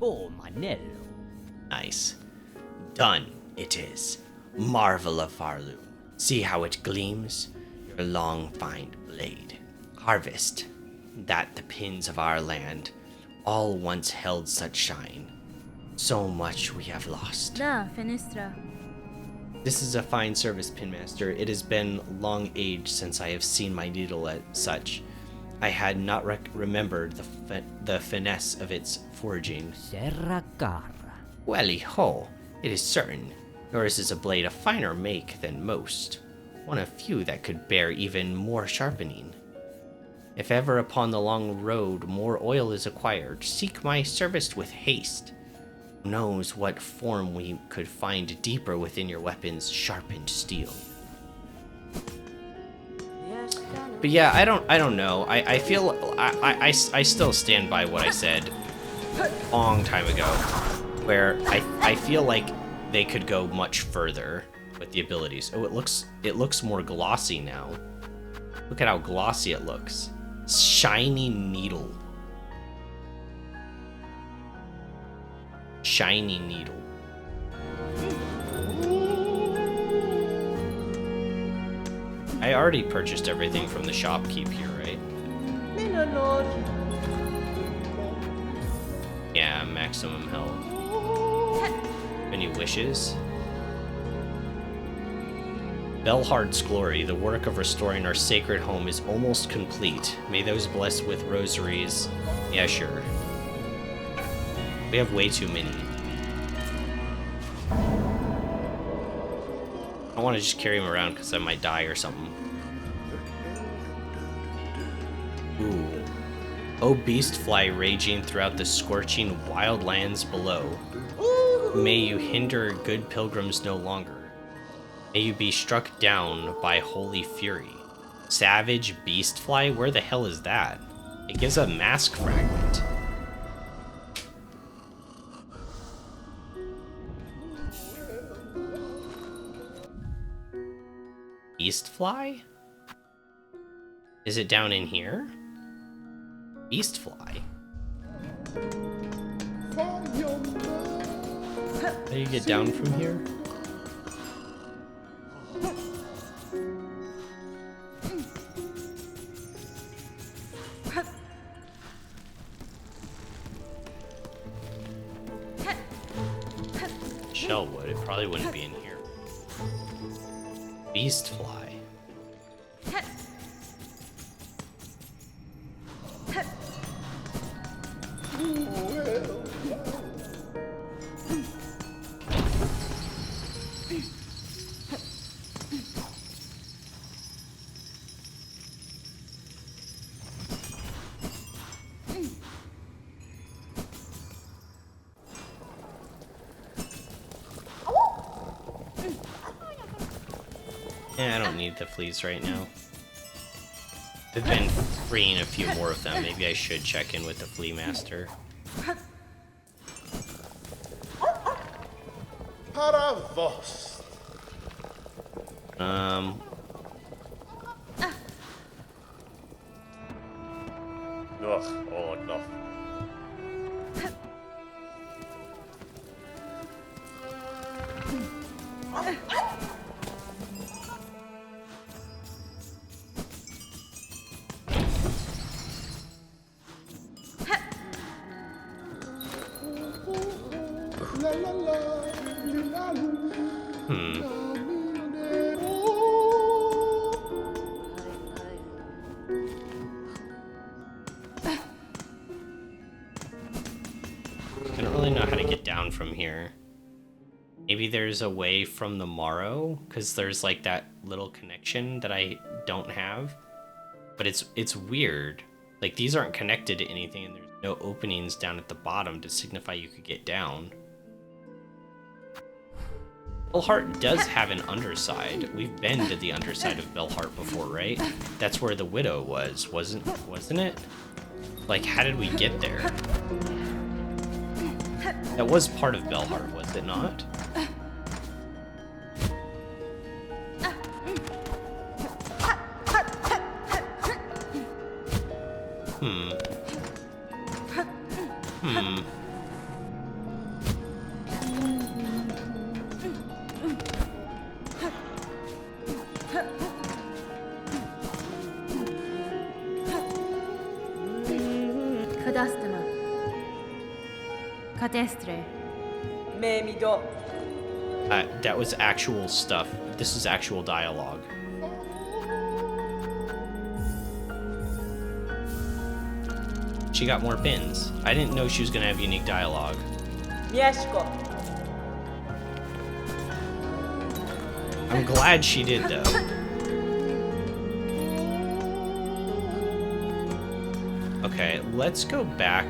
Oh, Manello. Nice. Done it is. Marvel of Farlu. See how it gleams? Your long fine blade. Harvest. That the pins of our land all once held such shine. So much we have lost. Da, Fenestra. This is a fine service, Pinmaster. It has been long age since I have seen my needle as such. I had not remembered the finesse of its forging. Serracara. Welly ho, it is certain. Yours is a blade of finer make than most. One of few that could bear even more sharpening. If ever upon the long road more oil is acquired, seek my service with haste. Who knows what form we could find deeper within your weapon's sharpened steel. But yeah, I don't know. I feel I still stand by what I said a long time ago, where I feel like they could go much further with the abilities. Oh, it looks more glossy now. Look at how glossy it looks. Shiny needle. Shiny needle. I already purchased everything from the shopkeep here, right? Yeah, maximum health. Any wishes? Belhard's glory, the work of restoring our sacred home is almost complete. May those blessed with rosaries. Yeah, sure. We have way too many. I want to just carry him around because I might die or something. Ooh. O beastfly raging throughout the scorching wild lands below. May you hinder good pilgrims no longer. May you be struck down by holy fury. Savage beastfly? Where the hell is that? It gives a mask fragment. Beastfly? Is it down in here? Beastfly? How do you get down from here? Shellwood, it probably wouldn't be in here. Beastfly. I don't need the fleas right now. I've been freeing a few more of them. Maybe I should check in with the flea master. Para vos. Ugh, oh no. I don't really know how to get down from here. Maybe there's a way from the Morrow, because there's like that little connection that I don't have. But it's weird. Like, these aren't connected to anything, and there's no openings down at the bottom to signify you could get down. Bellheart does have an underside. We've been to the underside of Bellheart before, right? That's where the Widow was, wasn't it? Like, how did we get there? That was part of Bellheart, was it not? That was actual stuff. This is actual dialogue. She got more pins. I didn't know she was gonna have unique dialogue. I'm glad she did, though. Okay, let's go back.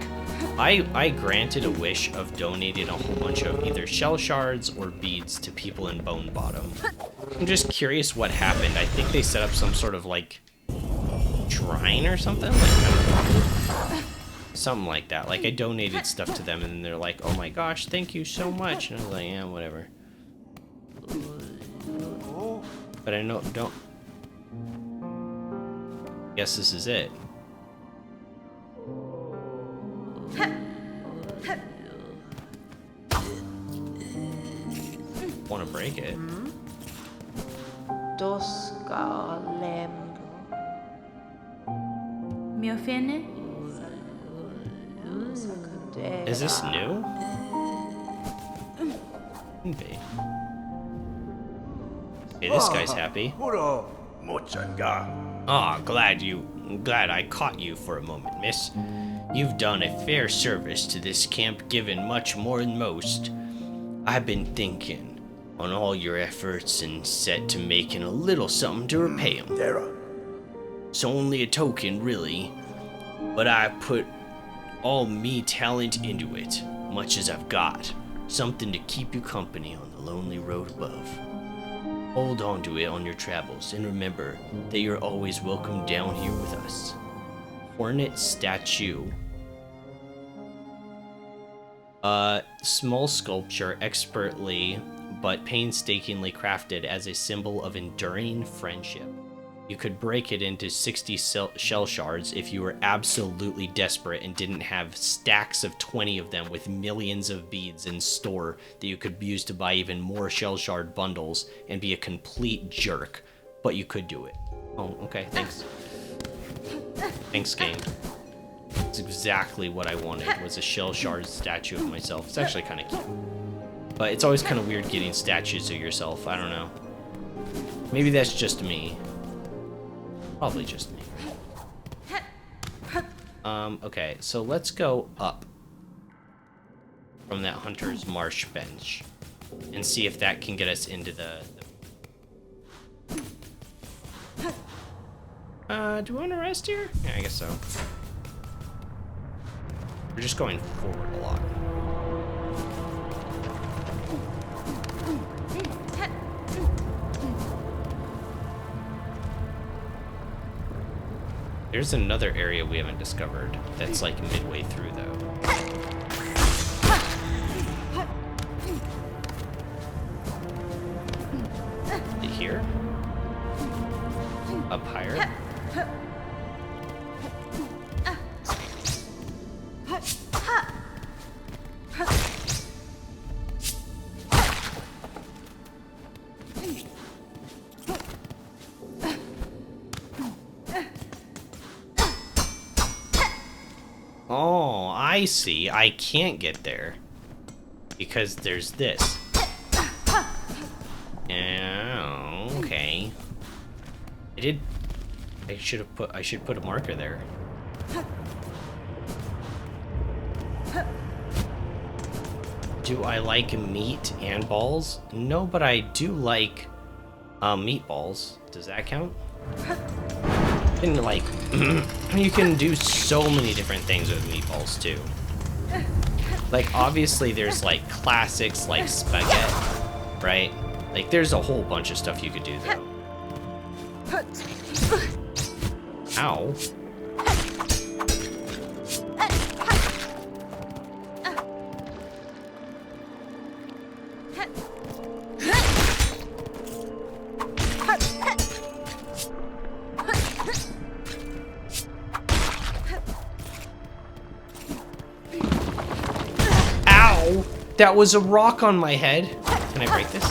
I granted a wish of donating a whole bunch of either shell shards or beads to people in Bone Bottom. I'm just curious what happened. I think they set up some sort of, like, shrine or something? Like, I don't know. Something like that. Like, I donated stuff to them, and then they're like, oh my gosh, thank you so much. And I was like, yeah, whatever. But I don't... Guess this is it. Want to break it. Is this new? Couldn't be. Okay, this guy's happy. Ah, glad I caught you for a moment, miss. You've done a fair service to this camp, given much more than most. I've been thinking on all your efforts and set to making a little something to repay 'em. It's only a token, really, but I put all me talent into it, much as I've got. Something to keep you company on the lonely road above. Hold on to it on your travels, and remember that you're always welcome down here with us. Hornet statue. Small sculpture, expertly but painstakingly crafted as a symbol of enduring friendship. You could break it into 60 shell shards if you were absolutely desperate and didn't have stacks of 20 of them with millions of beads in store that you could use to buy even more shell shard bundles and be a complete jerk. But you could do it. Oh, okay, thanks. Thanks, game. It's exactly what I wanted, was a shell shard statue of myself. It's actually kind of cute. But it's always kind of weird getting statues of yourself. I don't know. Maybe that's just me. Probably just me. Okay, so let's go up. from that Hunter's Marsh bench and see if that can get us into the... do we want to rest here? Yeah, I guess so. We're just going forward a lot. There's another area we haven't discovered that's like midway through though. Here? Up higher? Oh, I see. I can't get there because there's this. Oh, okay. I should put a marker there. Do I like meat and balls? No, but I do like meatballs. Does that count? And like, you can do so many different things with meatballs too. Like, obviously there's like classics like spaghetti, right? Like, there's a whole bunch of stuff you could do though. Ow. Ow! That was a rock on my head. Can I break this?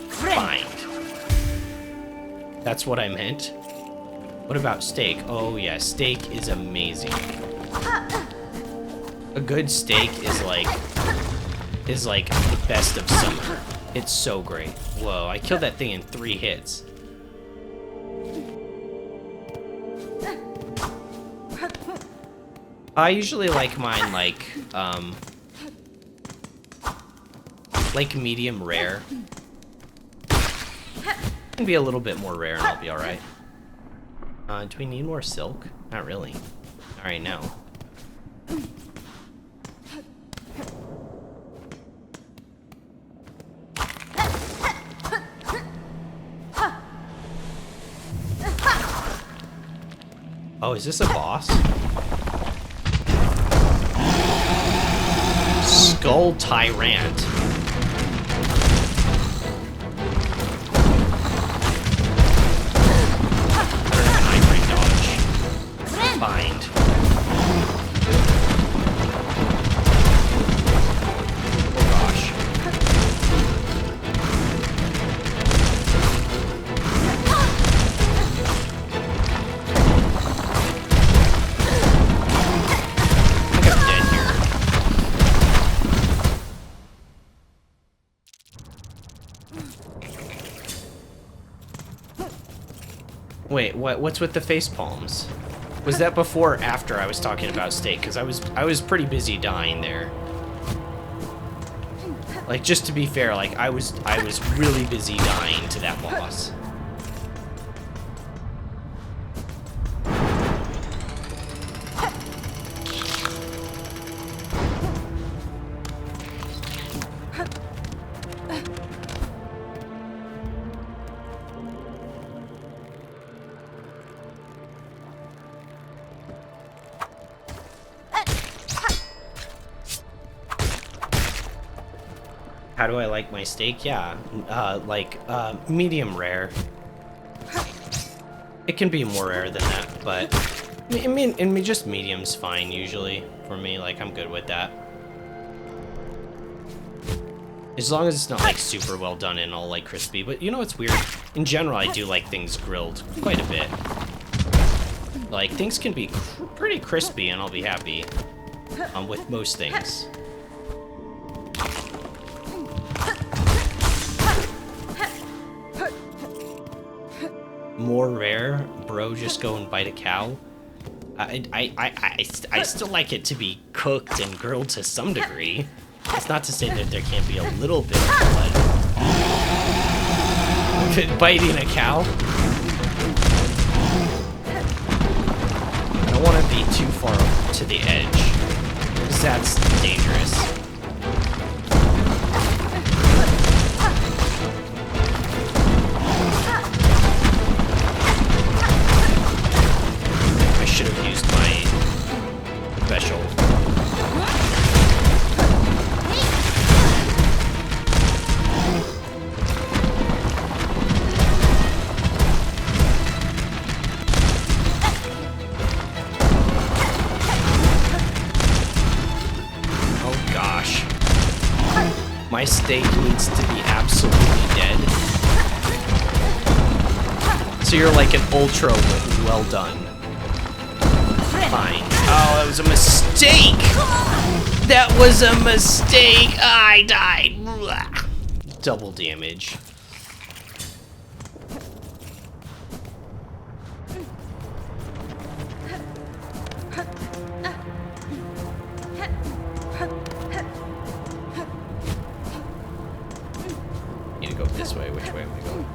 Fine. That's what I meant. What about steak? Oh yeah, steak is amazing. A good steak is like the best of summer. It's so great. Whoa, I killed that thing in 3 hits. I usually like mine like medium rare. Can be a little bit more rare and I'll be alright. Do we need more silk? Not really. Alright, now. Oh, is this a boss? Skull Tyrant. Bind. Oh gosh. I think I'm dead here. Wait, what's with the face palms? Was that before or after I was talking about steak? Because I was pretty busy dying there. Like, just to be fair, like I was really busy dying to that boss. How do I like my steak? Yeah, medium rare. It can be more rare than that, but I mean, just medium's fine usually for me. Like, I'm good with that. As long as it's not like super well done and all like crispy. But you know what's weird? In general, I do like things grilled quite a bit. Like, things can be pretty crispy and I'll be happy with most things. More rare, bro, just go and bite a cow. I still like it to be cooked and grilled to some degree. It's not to say that there can't be a little bit of blood. Biting a cow? I don't want to be too far to the edge, because that's dangerous. I should have used my special. My steak needs to be absolutely dead. So you're like an ultra well done. Fine. Oh, that was a mistake! That was a mistake! I died! Double damage. Need to go this way. Which way am I going?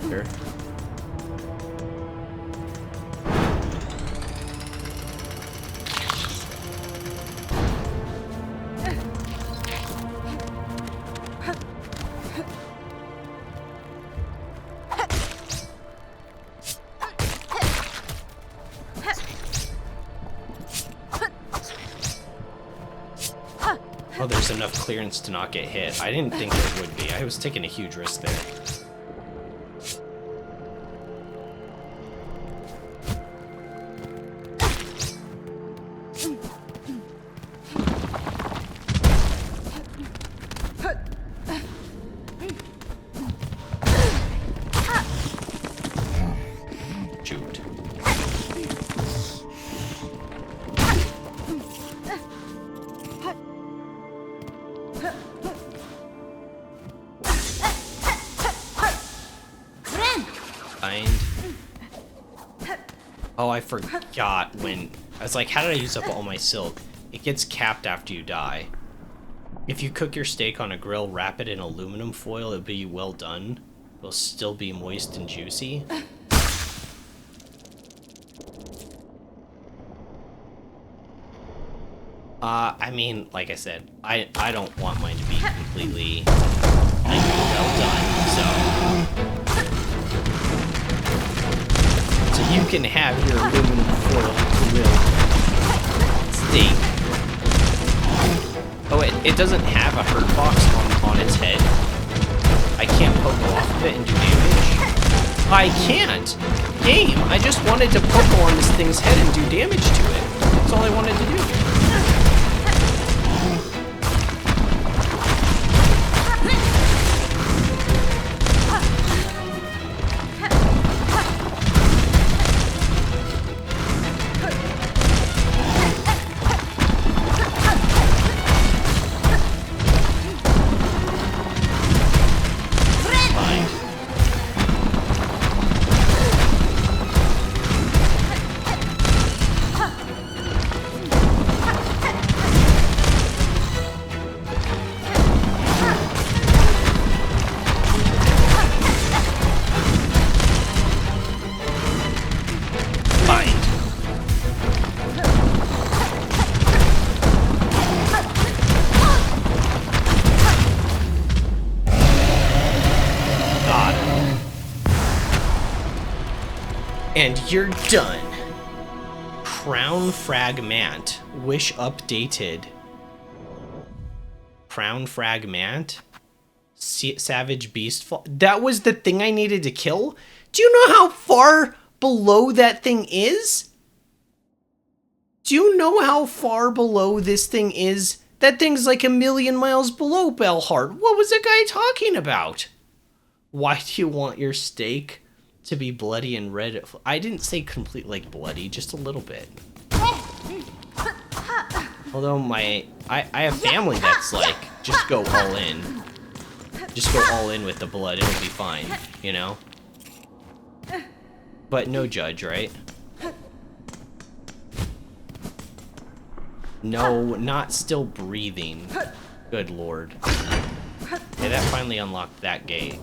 Here. Oh, there's enough clearance to not get hit. I didn't think there would be. I was taking a huge risk there. Shoot. Oh, I forgot when... I was like, how did I use up all my silk? It gets capped after you die. If you cook your steak on a grill, wrap it in aluminum foil, it'll be well done. It'll still be moist and juicy. I mean, like I said, I don't want mine to be completely, like, well done, so you can have your aluminum foil grilled steak. Oh, it doesn't have a hurt box on its head. I can't poke off of it and do damage. I can't! Game! I just wanted to poke on this thing's head and do damage to it. That's all I wanted to do. And you're done. Crown Fragment. Wish updated. Crown Fragment. Savage Beast Fall. That was the thing I needed to kill? Do you know how far below that thing is? Do you know how far below this thing is? That thing's like 1,000,000 miles below Belhart. What was the guy talking about? Why do you want your steak to be bloody and red? I didn't say complete like bloody, just a little bit. Although I have family that's like, just go all in. Just go all in with the blood, it'll be fine, you know? But no judge, right? No, not still breathing. Good lord. Yeah, that finally unlocked that gate.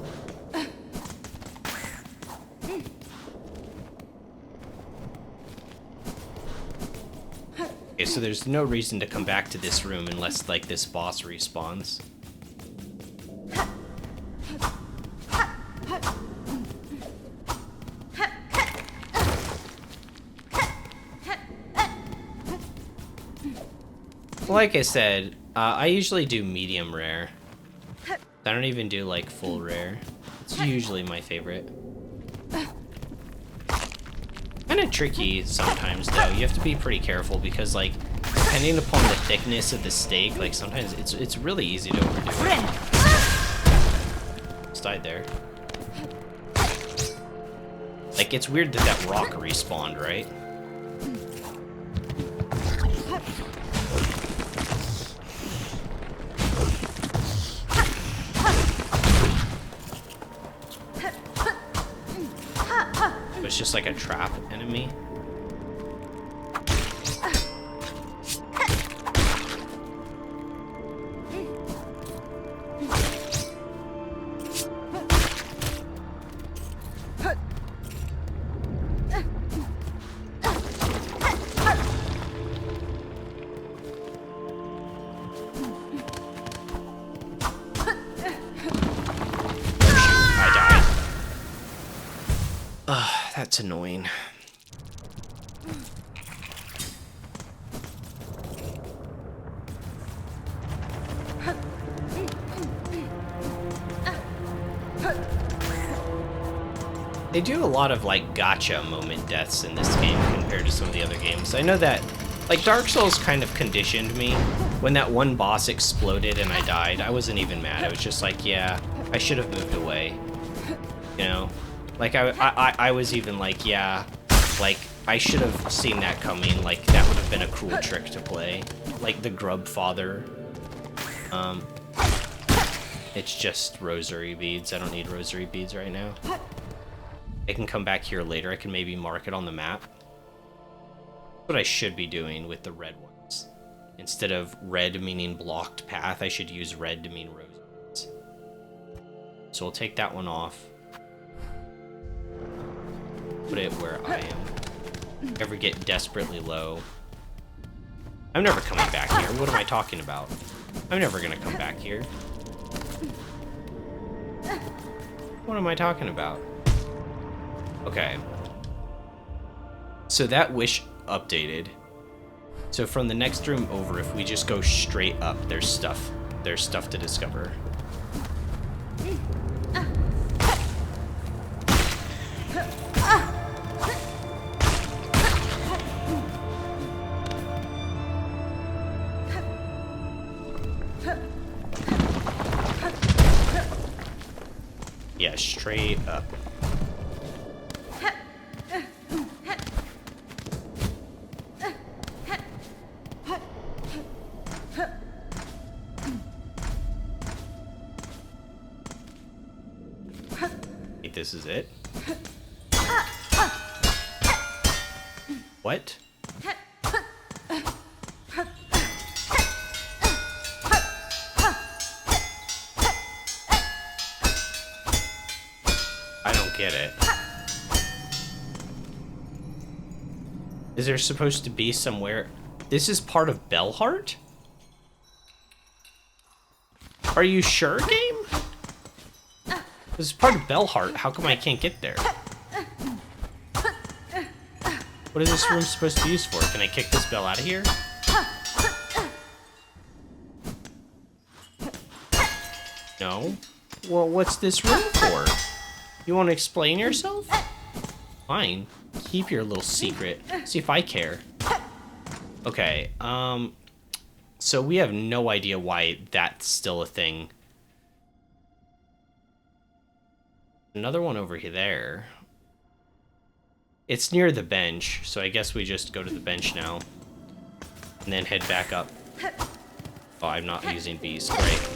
Okay, so there's no reason to come back to this room unless, like, this boss respawns. Like I said, I usually do medium rare. I don't even do, like, full rare. It's usually my favorite. Kind of tricky sometimes, though. You have to be pretty careful because, like, depending upon the thickness of the steak, like, sometimes it's really easy to overdo it. Just died there. Like, it's weird that that rock respawned, right? It's just like a trap enemy. That's annoying. They do a lot of, like, gotcha moment deaths in this game compared to some of the other games. I know that, like, Dark Souls kind of conditioned me. When that one boss exploded and I died, I wasn't even mad. I was just like, yeah, I should have moved away. You know? Like, I was even like, yeah, like, I should have seen that coming. Like, that would have been a cool trick to play. Like, the Grub Father. It's just rosary beads. I don't need rosary beads right now. I can come back here later. I can maybe mark it on the map. That's what I should be doing with the red ones. Instead of red meaning blocked path, I should use red to mean rosary beads. So we'll take that one off. Put it where I am. Ever get desperately low. I'm never coming back here. What am I talking about? I'm never gonna come back here. What am I talking about? Okay. So that wish updated. So from the next room over, if we just go straight up, there's stuff to discover. Yeah, straight up. Wait, this is it? What? Get it. Is there supposed to be somewhere? This is part of Bellheart? Are you sure, game? This is part of Bellheart. How come I can't get there? What is this room supposed to be used for? Can I kick this bell out of here? No? Well, what's this room for? You want to explain yourself? Fine. Keep your little secret. See if I care. Okay, so we have no idea why that's still a thing. Another one over here there. It's near the bench, so I guess we just go to the bench now. And then head back up. Oh, I'm not using bees. Great.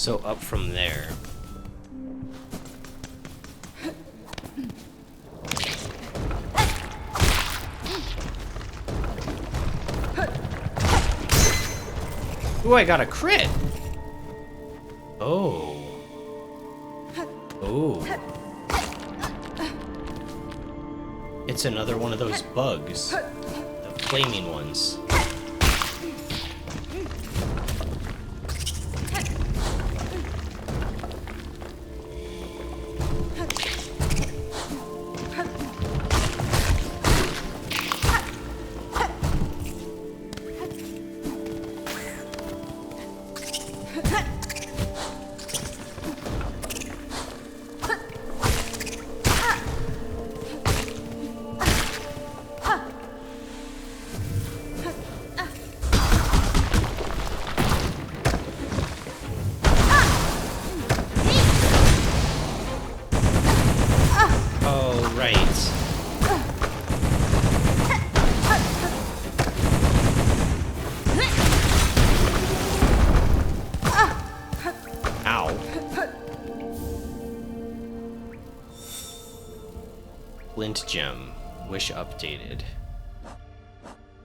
So up from there. Ooh, I got a crit! Oh. Oh. It's another one of those bugs. The flaming ones. Oh, right. Ow. Flint gem. Wish updated.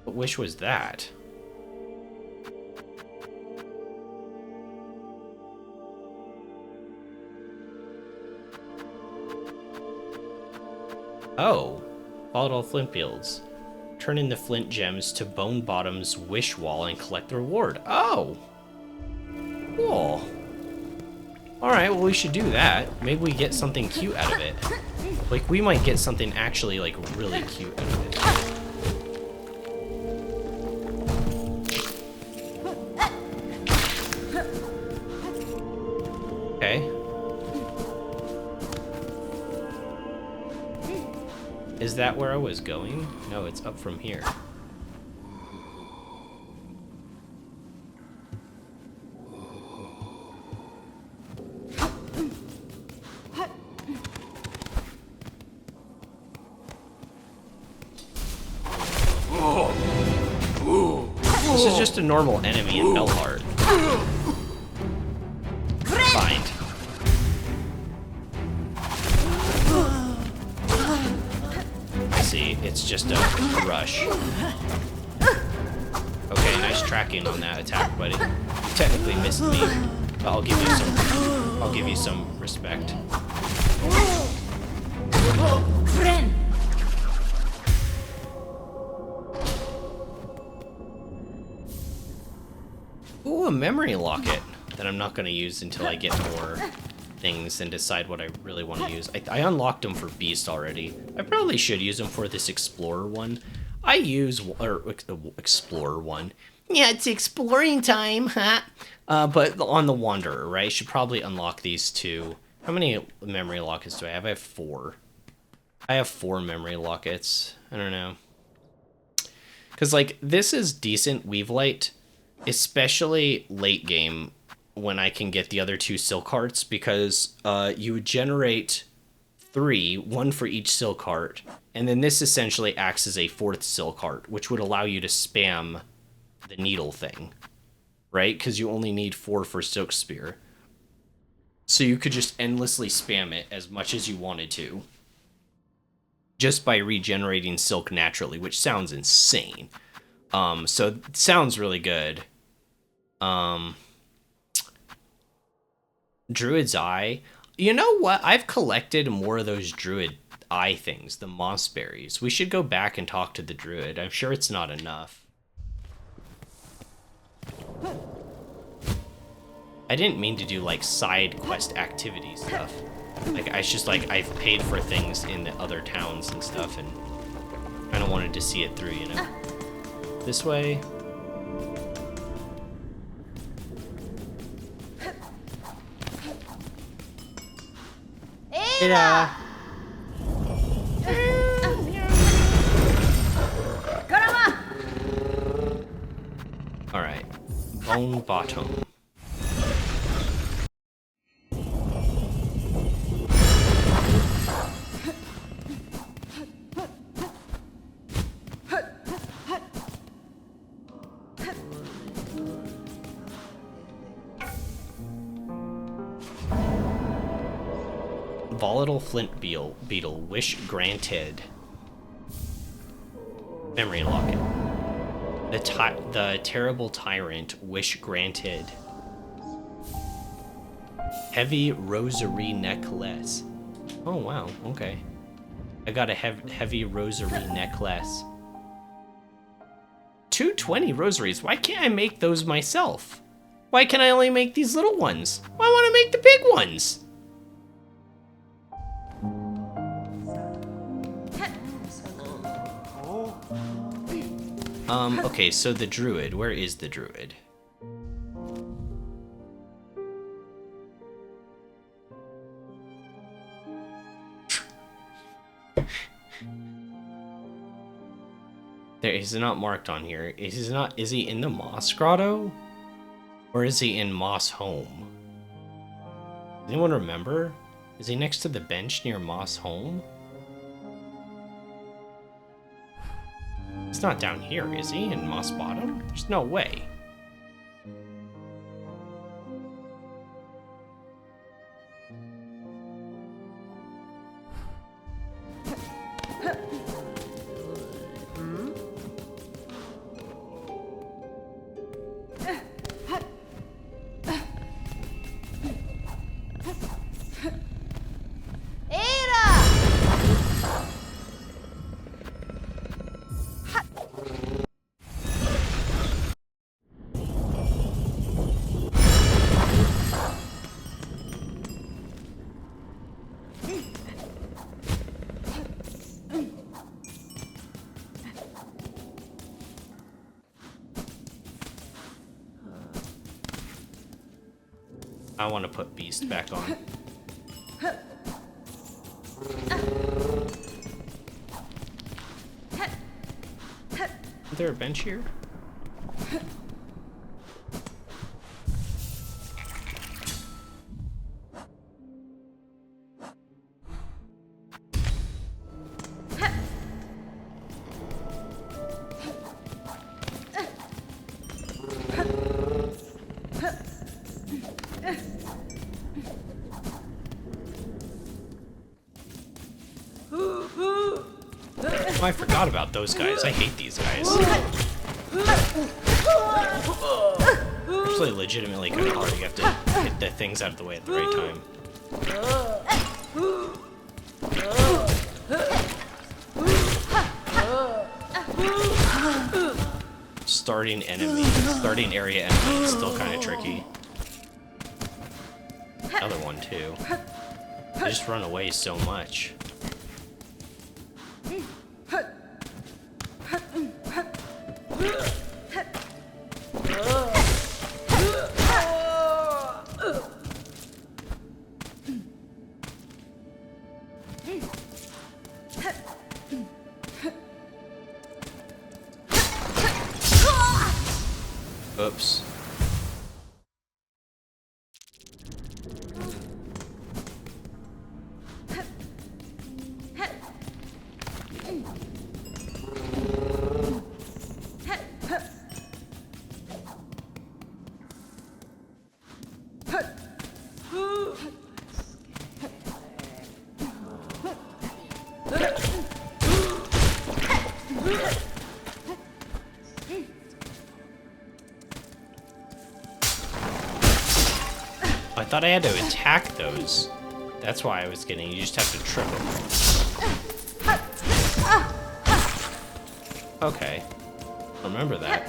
What wish was that? Oh, volatile flint fields. Turn in the flint gems to Bone Bottom's wish wall and collect the reward. Oh! Cool. Alright, well we should do that. Maybe we get something cute out of it. Like, we might get something actually, like, really cute out of it. Okay. Is that where I was going? No, it's up from here. This is just a normal enemy in Belhard. Find. See, it's just a rush. Okay, nice tracking on that attack, buddy. You technically missed me, but I'll give you some respect. Friend. Ooh, a memory locket that I'm not going to use until I get more things and decide what I really want to use. I unlocked them for Beast already. I probably should use them for this Explorer one. I use, or Explorer one. Yeah, it's exploring time, huh? But on the Wanderer, right? Should probably unlock these two. How many memory lockets do I have? I have 4. I have 4 memory lockets. I don't know. Because, like, this is decent Weavelight, especially late game when I can get the other 2 silk hearts, because you would generate 3, 1 for each silk heart, and then this essentially acts as a 4th silk heart, which would allow you to spam the needle thing, right? Because you only need 4 for Silk Spear. So you could just endlessly spam it as much as you wanted to, just by regenerating silk naturally, which sounds insane. So it sounds really good. Druid's Eye. You know what? I've collected more of those Druid Eye things, the moss berries. We should go back and talk to the Druid. I'm sure it's not enough. I didn't mean to do, like, side quest activity stuff. Like, it's just, like, I've paid for things in the other towns and stuff, and kind of wanted to see it through, you know? This way. Ada! Alright. Bone Bottom. Volatile flint beetle. Wish granted. Memory locket. The terrible tyrant. Wish granted. Heavy rosary necklace. Oh wow, okay. I got a heavy rosary necklace. 220 rosaries. Why can't I make those myself? Why can I only make these little ones? Why want to make the big ones? Okay, so the druid. Where is the druid? There, he's not marked on here. Is he in the Moss Grotto? Or is he in Moss Home? Does anyone remember? Is he next to the bench near Moss Home? It's not down here, is he? In Moss Bottom? There's no way. I want to put Beast back on. Is there a bench here? I forgot about those guys. I hate these guys. Actually, legitimately kind of hard. You have to hit the things out of the way at the right time. Starting area enemy is still kind of tricky. Another one too. They just run away so much. Oops. I thought I had to attack those. That's why I was getting. You just have to trip them. Okay. Remember that.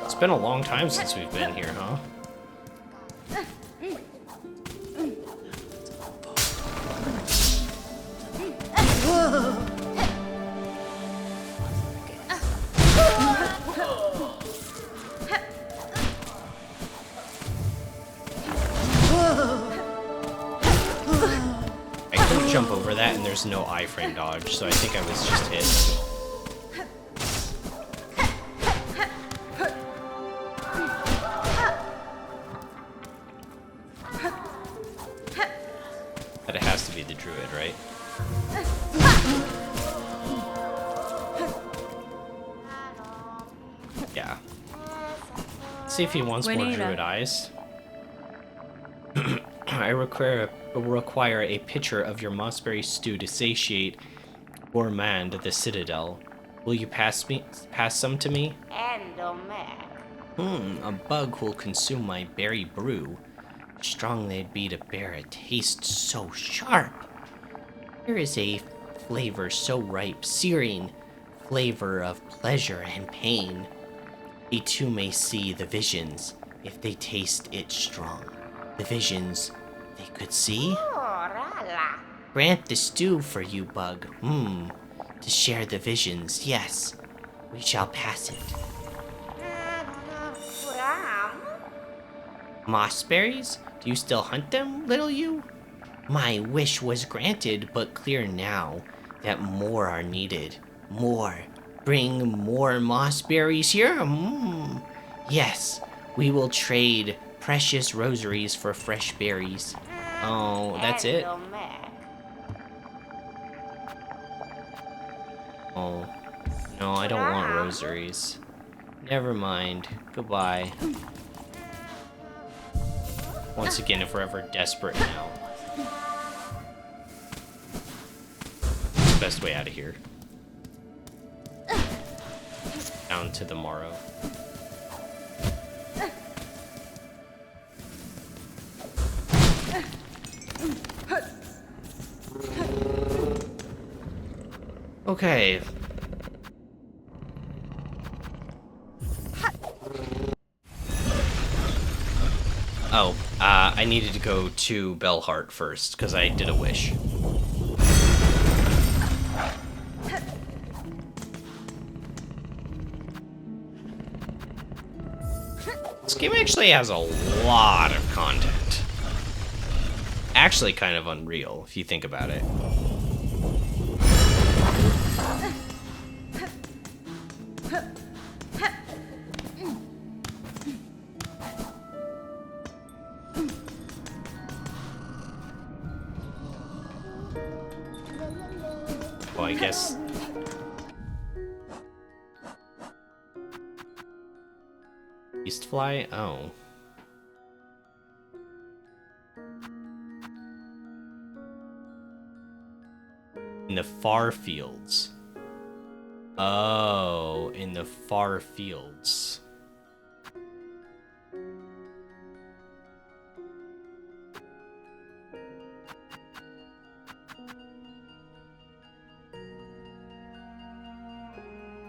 It's been a long time since we've been here, huh? Jump over that and there's no iframe dodge, so I think I was just hit. But it has to be the druid, right? Yeah. Let's see if he wants more druid eyes. I require a It will require a pitcher of your mossberry stew to satiate gourmand the citadel. Will you pass some to me? A bug will consume my berry brew. Strong they'd be to bear a taste so sharp. Here is a flavor so ripe, searing flavor of pleasure and pain. They too may see the visions if they taste it strong. The visions they could see? Grant the stew for you, bug. To share the visions, yes. We shall pass it. Mossberries? Do you still hunt them, little you? My wish was granted, but clear now that more are needed. More. Bring more mossberries here? Yes, we will trade precious rosaries for fresh berries. Oh, that's it? Oh, no, I don't want rosaries. Never mind. Goodbye. Once again, if we're ever desperate now. Best way out of here. Down to the morrow. Okay. Oh, I needed to go to Bellheart first, because I did a wish. This game actually has a lot of content. Actually kind of unreal, if you think about it. Well, I guess... Eastfly? Oh. In the far fields. Oh, in the far fields.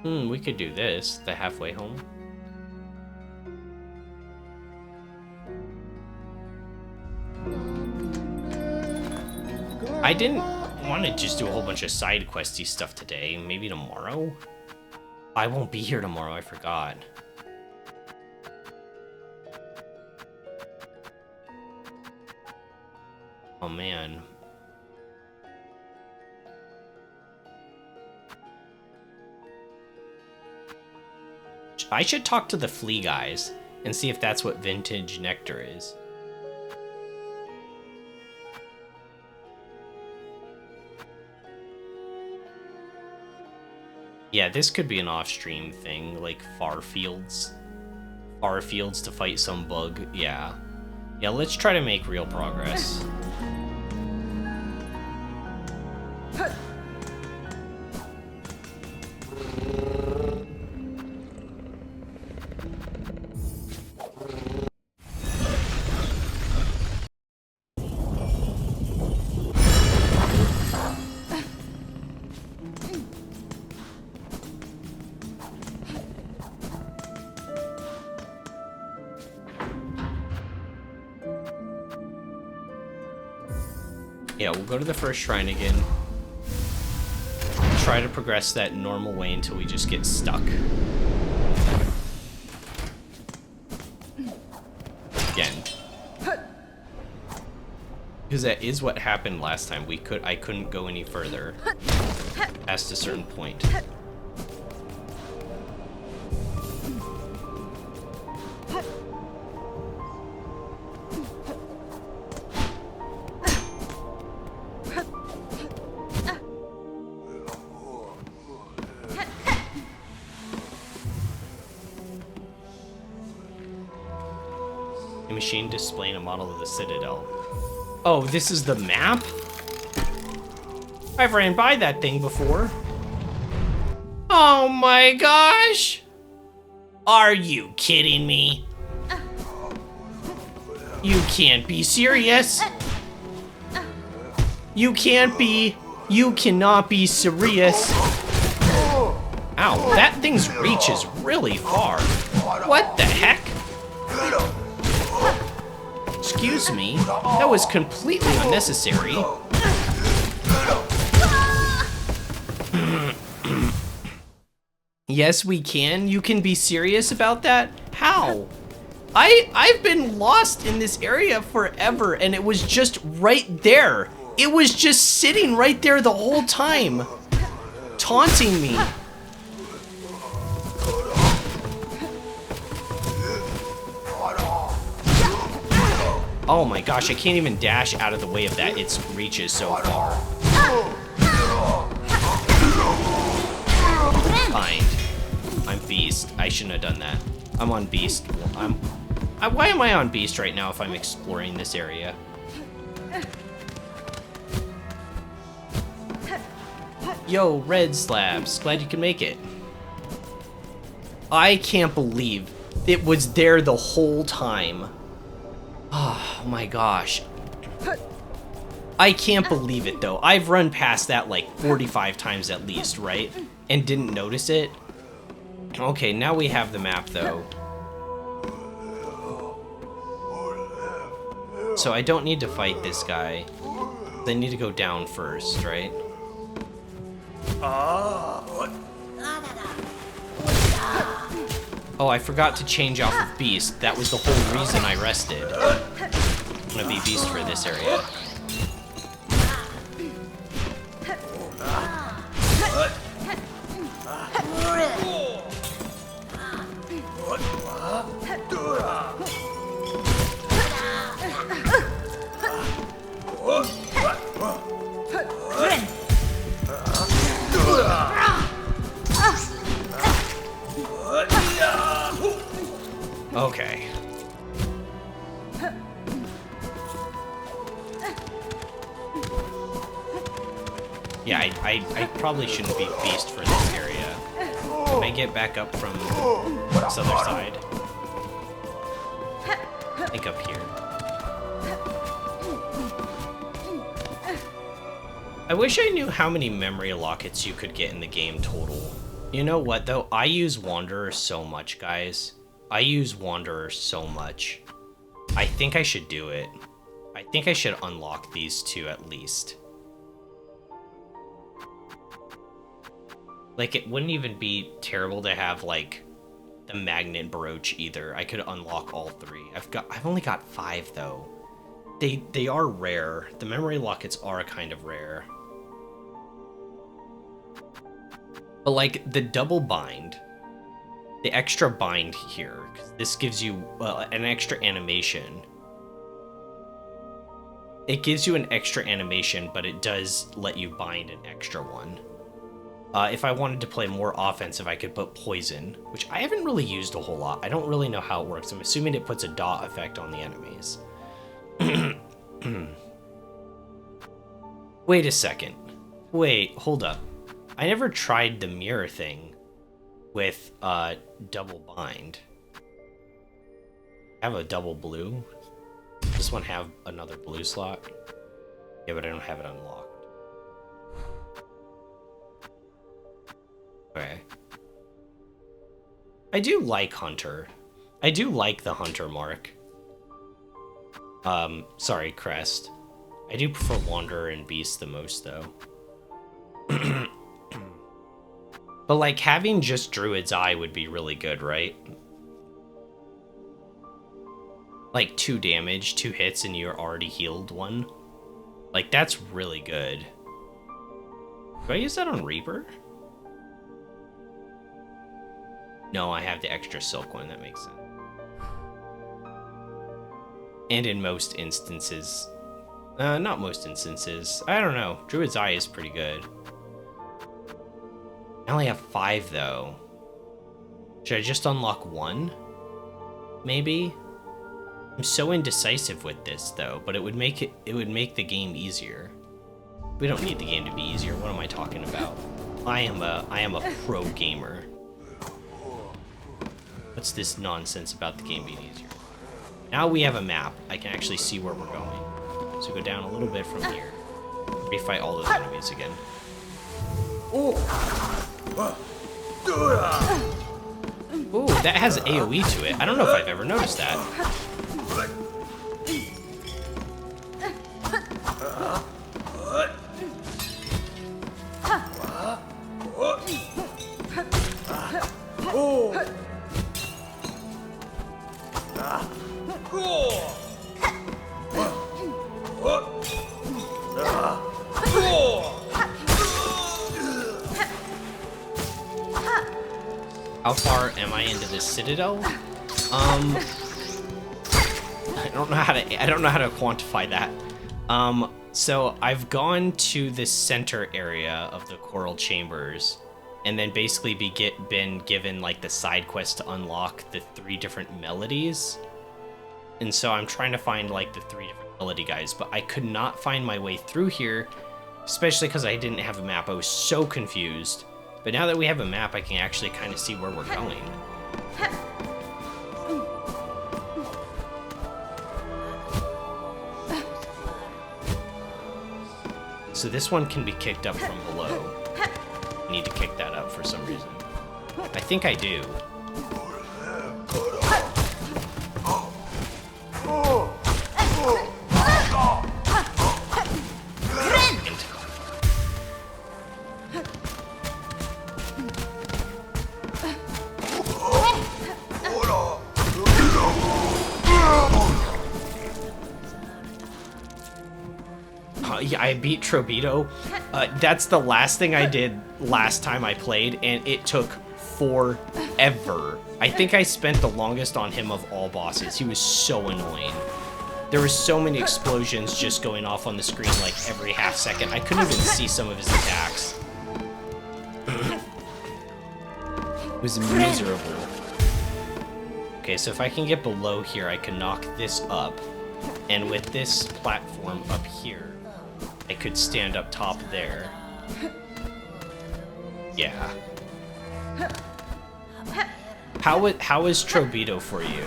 We could do this, the halfway home. I didn't want to just do a whole bunch of side questy stuff today. Maybe tomorrow? I won't be here tomorrow, I forgot. Oh man. I should talk to the flea guys and see if that's what vintage nectar is. Yeah, this could be an off-stream thing, like far fields. Far fields to fight some bug, yeah. Yeah, let's try to make real progress. Yeah, we'll go to the first shrine again. Try to progress that normal way until we just get stuck. Again. Because that is what happened last time. I couldn't go any further past a certain point. Machine displaying a model of the Citadel. Oh, this is the map? I've ran by that thing before. Oh my gosh! Are you kidding me? You can't be serious. You can't be. You cannot be serious. Ow, that thing's reach is really far. What the heck? Excuse me, that was completely unnecessary. Yes, we can. You can be serious about that? How? I've been lost in this area forever, and it was just right there. It was just sitting right there the whole time, taunting me. Oh my gosh, I can't even dash out of the way of that. Its reach is so far. Fine. I'm Beast. I shouldn't have done that. I'm on Beast. Why am I on Beast right now if I'm exploring this area? Yo, Red Slabs. Glad you can make it. I can't believe it was there the whole time. Oh my gosh. I can't believe it though. I've run past that like 45 times at least, right? And didn't notice it. Okay, now we have the map though. So I don't need to fight this guy. I need to go down first, right? Oh, I forgot to change off of Beast. That was the whole reason I rested. I'm gonna be Beast for this area. Okay. Yeah, I probably shouldn't be Beast for this area. Can I get back up from this other side? I think up here. I wish I knew how many memory lockets you could get in the game total. You know what though? I use Wanderer so much, guys. I use Wanderer so much. I think I should do it. I think I should unlock these two at least. Like, it wouldn't even be terrible to have, like, the magnet brooch either. I could unlock all three. I've only got 5 though. They are rare. The memory lockets are kind of rare. But like the double bind, the extra bind here, 'cause this gives you an extra animation. It gives you an extra animation, but it does let you bind an extra one. If I wanted to play more offensive, I could put poison, which I haven't really used a whole lot. I don't really know how it works. I'm assuming it puts a dot effect on the enemies. Wait a second. Wait, hold up. I never tried the mirror thing with double bind. I have a double blue. Does this one have another blue slot? Yeah, but I don't have it unlocked. Okay. I do like Hunter. I do like the Hunter mark. Sorry, Crest. I do prefer Wanderer and Beast the most, though. But, like, having just Druid's Eye would be really good, right? Like, 2 damage, 2 hits, and you're already healed 1. Like, that's really good. Do I use that on Reaper? No, I have the extra Silk one, that makes sense. And in most instances... not most instances. I don't know. Druid's Eye is pretty good. I only have 5, though. Should I just unlock 1? Maybe? I'm so indecisive with this though, but it would make the game easier. We don't need the game to be easier. What am I talking about? I am a pro gamer. What's this nonsense about the game being easier? Now we have a map. I can actually see where we're going. So go down a little bit from here. Refight all those enemies again. Ooh, that has AoE to it. I don't know if I've ever noticed that. How far am I into this citadel? I don't know how to quantify that. So I've gone to the center area of the Coral Chambers, and then basically been given like the side quest to unlock the 3 different melodies. And so I'm trying to find like the 3 different melody guys, but I could not find my way through here, especially because I didn't have a map. I was so confused. But now that we have a map, I can actually kind of see where we're going. So this one can be kicked up from below. I need to kick that up for some reason. I think I do. Yeah, I beat Trobito. That's the last thing I did last time I played, and it took forever. I think I spent the longest on him of all bosses. He was so annoying. There were so many explosions just going off on the screen like every half second. I couldn't even see some of his attacks. It was miserable. Okay, so if I can get below here, I can knock this up. And with this platform up here, I could stand up top there. Yeah. How is Trobito for you?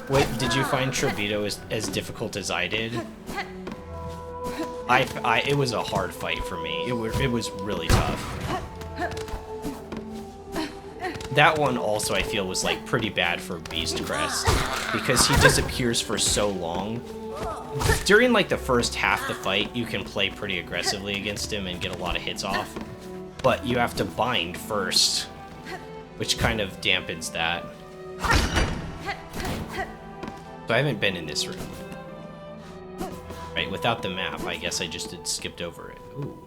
Wait, did you find Trobito as difficult as I did? It was a hard fight for me. It was really tough. That one also I feel was like pretty bad for Beast Crest because he disappears for so long. During like the first half the fight, you can play pretty aggressively against him and get a lot of hits off, but you have to bind first, which kind of dampens that. So I haven't been in this room. Right, without the map, I guess I just had skipped over it. Ooh,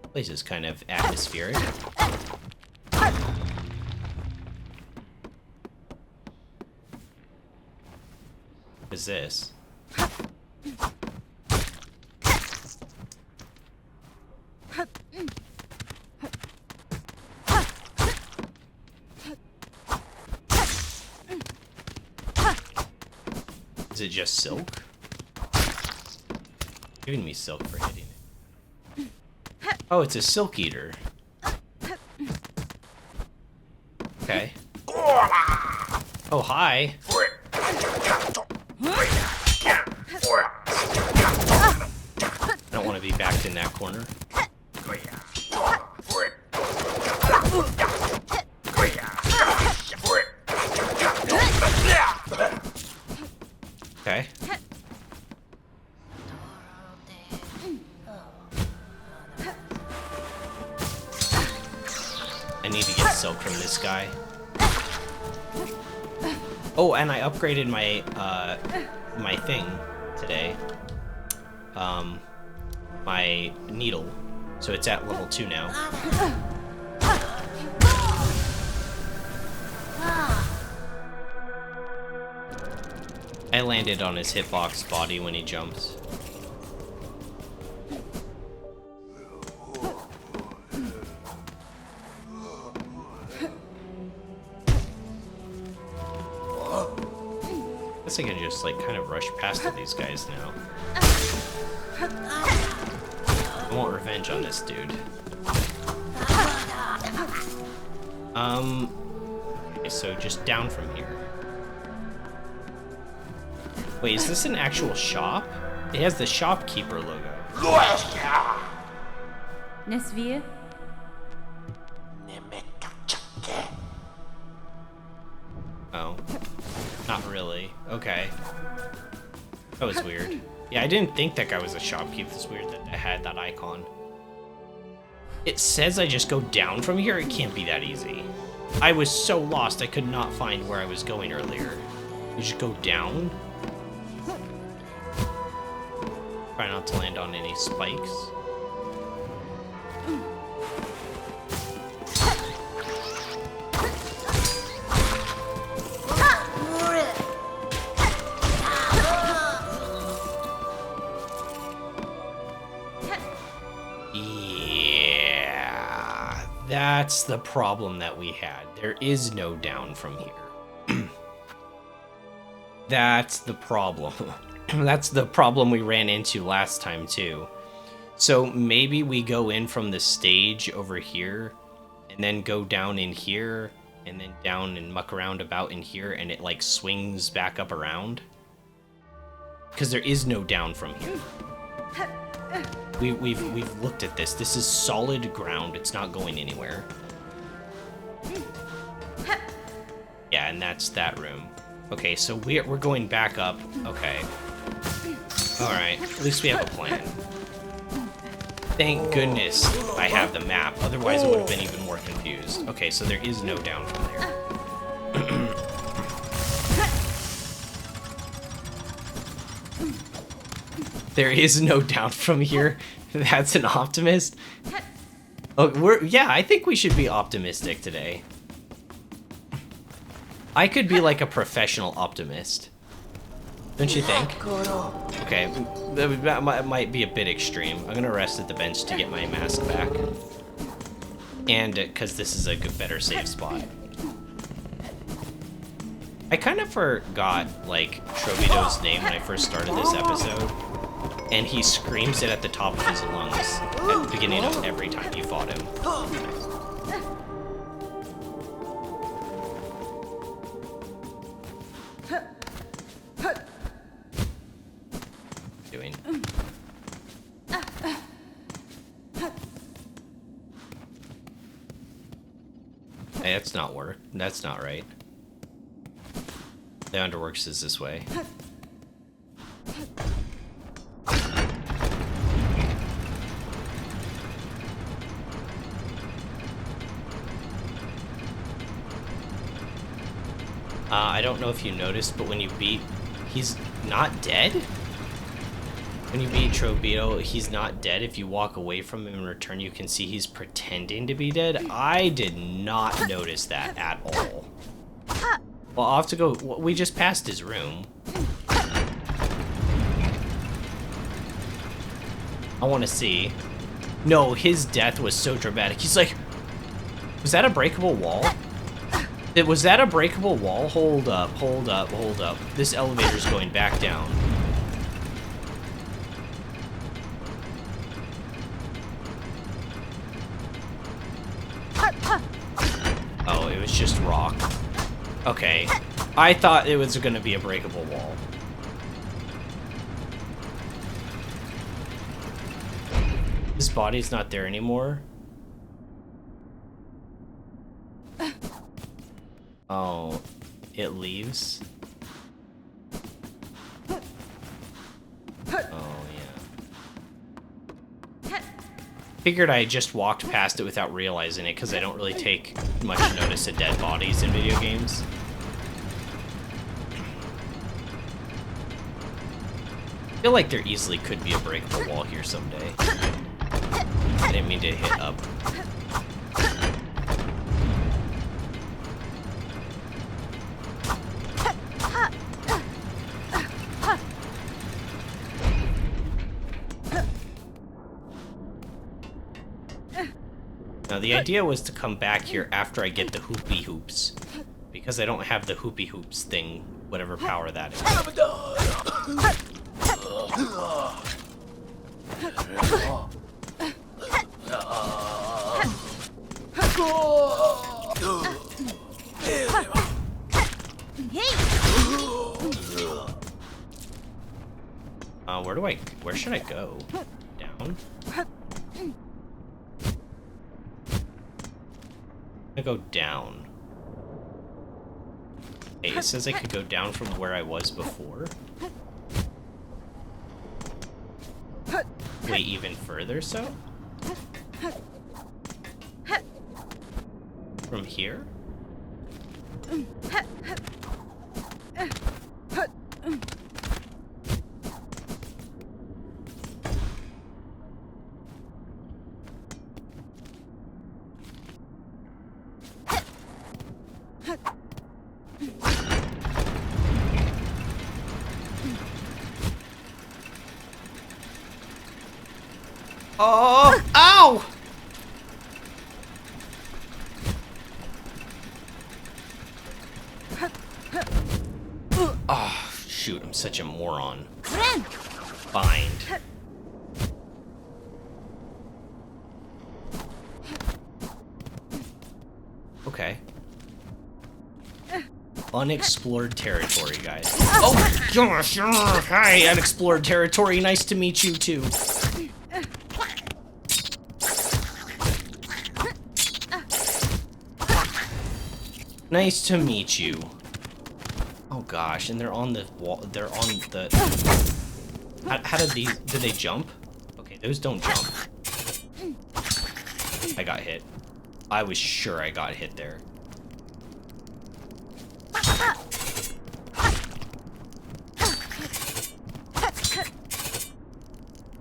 this place is kind of atmospheric. What is this? Is it just silk? Giving me silk for hitting it. Oh, it's a silk eater. Okay. Oh, hi. I don't want to be backed in that corner. Okay. I need to get silk from this guy. Oh, and I upgraded my my thing today. My needle. So it's at level 2 now. I landed on his hitbox body when he jumps. guess I can just, like, kind of rush past all these guys now. I want revenge on this dude. Okay, so just down from here. Wait, is this an actual shop? It has the shopkeeper logo. Nesvir? Oh. Not really. Okay. That was weird. Yeah, I didn't think that guy was a shopkeeper. It's weird that it had that icon. It says I just go down from here? It can't be that easy. I was so lost I could not find where I was going earlier. You just go down? Try not to land on any spikes. Yeah, that's the problem that we had. There is no down from here. That's the problem. That's the problem we ran into last time too. So maybe we go in from the stage over here and then go down in here and then down and muck around about in here and it like swings back up around. Because there is no down from here. We've looked at this. This is solid ground. It's not going anywhere. Yeah, and that's that room. Okay, so we're going back up. Okay. Alright, at least we have a plan. Thank goodness I have the map, otherwise I would have been even more confused. Okay, so there is no down from there. There is no down from here. That's an optimist. Oh, yeah, I think we should be optimistic today. I could be like a professional optimist. Don't you think? Okay, that might be a bit extreme. I'm gonna rest at the bench to get my mask back. And because this is a better safe spot. I kind of forgot, like, Trovido's name when I first started this episode. And he screams it at the top of his lungs at the beginning of every time you fought him. Doing. Hey, that's not work. That's not right. The underworks is this way. I don't know if you noticed, but when you beat... He's not dead? When you beat Trovido, he's not dead. If you walk away from him in return, you can see he's pretending to be dead. I did not notice that at all. Well, I'll have to go... We just passed his room. I want to see. No, his death was so dramatic. He's like... Was that a breakable wall? Was that a breakable wall? Hold up, hold up, hold up. This elevator's going back down. Oh, it was just rock. Okay. I thought it was gonna be a breakable wall. His body's not there anymore. Oh, it leaves? Oh, yeah. Figured I just walked past it without realizing it, because I don't really take much notice of dead bodies in video games. I feel like there easily could be a breakable wall here someday. I didn't mean to hit up. Now, the idea was to come back here after I get the hoopy hoops, because I don't have the hoopy hoops thing whatever power that is. Where should I go? Down? I go down. Hey, it says I could go down from where I was before. Wait, even further so? From here? Oh! Ow! Oh, shoot, I'm such a moron. Friend. Bind. Okay. Unexplored territory, guys. Oh, gosh! Hi, unexplored territory. Nice to meet you, too. Nice to meet you. Oh gosh, and they're on the wall. They're on the. How did these? Did they jump? Okay, those don't jump. I got hit. I was sure I got hit there.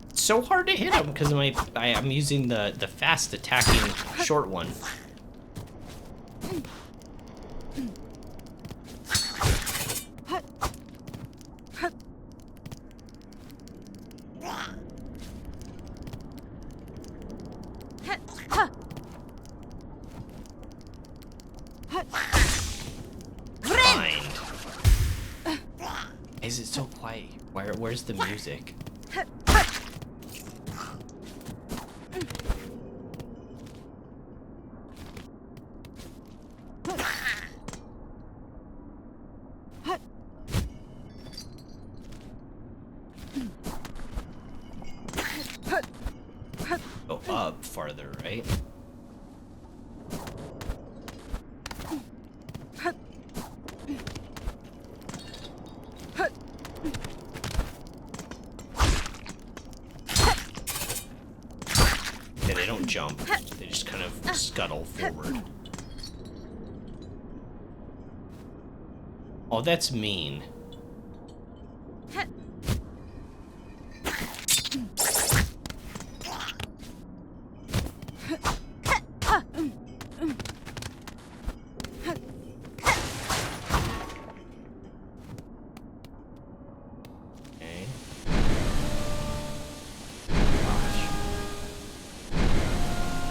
It's so hard to hit him because I'm using the fast attacking short one. Bind. Is it so quiet? Where's the music? Go up farther, right? Yeah, they don't jump. They just kind of scuttle forward. Oh, that's mean.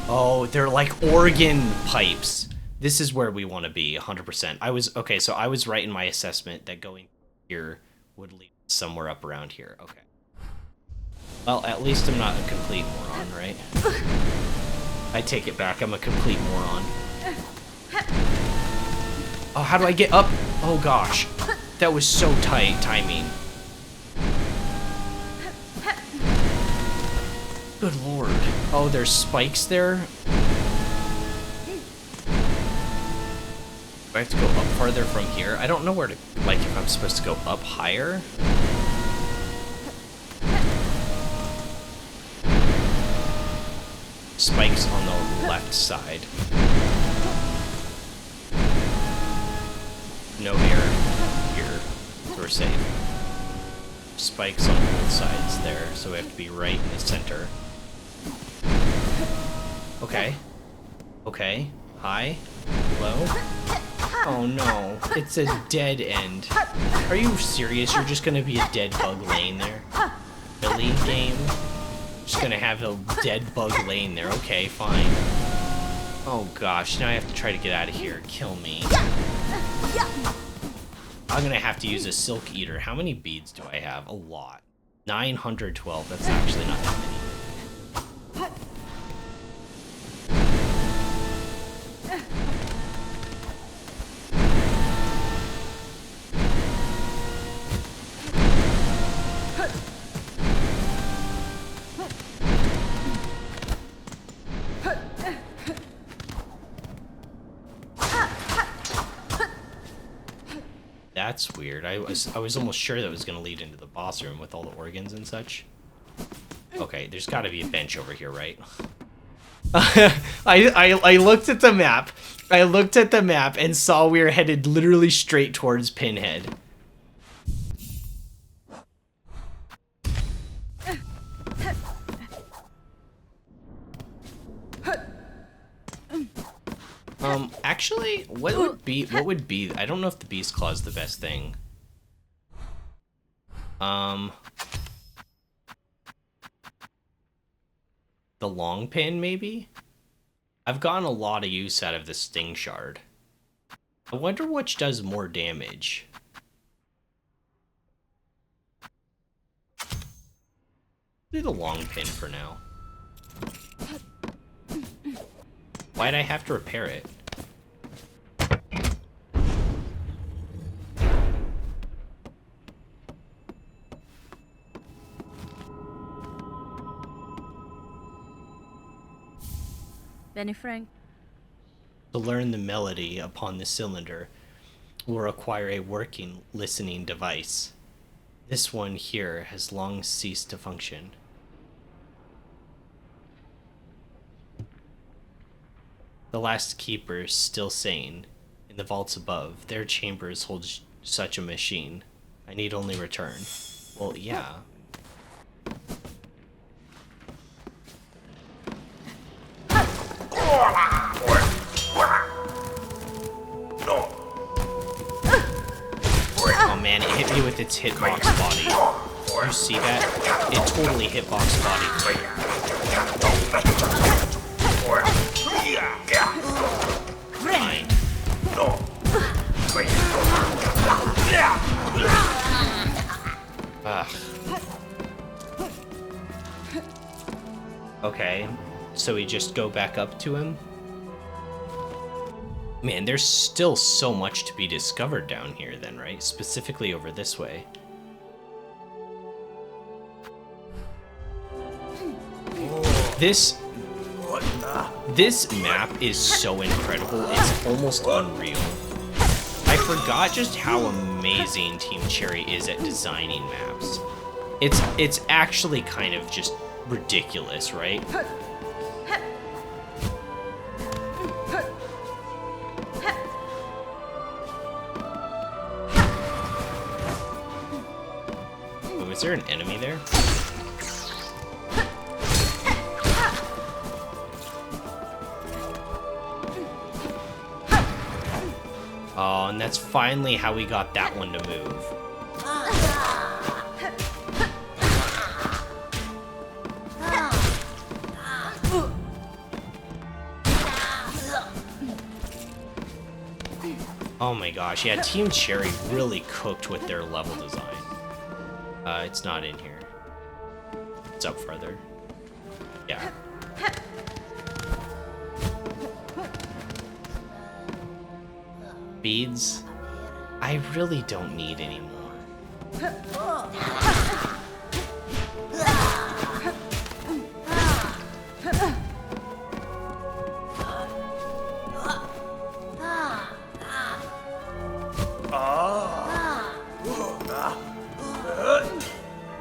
Oh, they're like organ pipes. This is where we want to be, 100%. Okay, so I was right in my assessment that going here would lead somewhere up around here. Okay. Well, at least I'm not a complete moron, right? I take it back, I'm a complete moron. Oh, how do I get up? Oh gosh. That was so tight timing. Good lord. Oh, there's spikes there? Do I have to go up farther from here? I don't know where to, like, if I'm supposed to go up higher. Spikes on the left side. No air here, so we're safe. Spikes on both sides there, so we have to be right in the center. Okay. Okay. Hi. Hello. Oh no, it's a dead end. Are you serious? You're just gonna be a dead bug laying there? Really, game? Just gonna have a dead bug laying there. Okay, fine. Oh gosh, now I have to try to get out of here. Kill me. I'm gonna have to use a Silk Eater. How many beads do I have? A lot. 912. That's actually not that many. That's weird. I was almost sure that was gonna lead into the boss room with all the organs and such. Okay, there's got to be a bench over here, right? I looked at the map. I looked at the map and saw we were headed literally straight towards Pinhead. Actually, what would be, I don't know if the Beast Claw is the best thing. The long pin, maybe? I've gotten a lot of use out of the Sting Shard. I wonder which does more damage. Do the long pin for now. Why'd I have to repair it? Benny Frank. To learn the melody upon the cylinder will require a working listening device. This one here has long ceased to function. The last keeper is still sane. In the vaults above, their chambers hold such a machine. I need only return. Well, yeah. Oh man, it hit me with its hitbox body. You see that? It totally hitbox body. Fine. Ugh. Okay, so we just go back up to him? Man, there's still so much to be discovered down here then, right? Specifically over this way. This map is so incredible, it's almost unreal. I forgot just how amazing Team Cherry is at designing maps. It's actually kind of just ridiculous, right? Oh, is there an enemy there? Oh, and that's finally how we got that one to move. Oh my gosh, yeah, Team Cherry really cooked with their level design. It's not in here. It's up further. Yeah. Beads? I really don't need any more.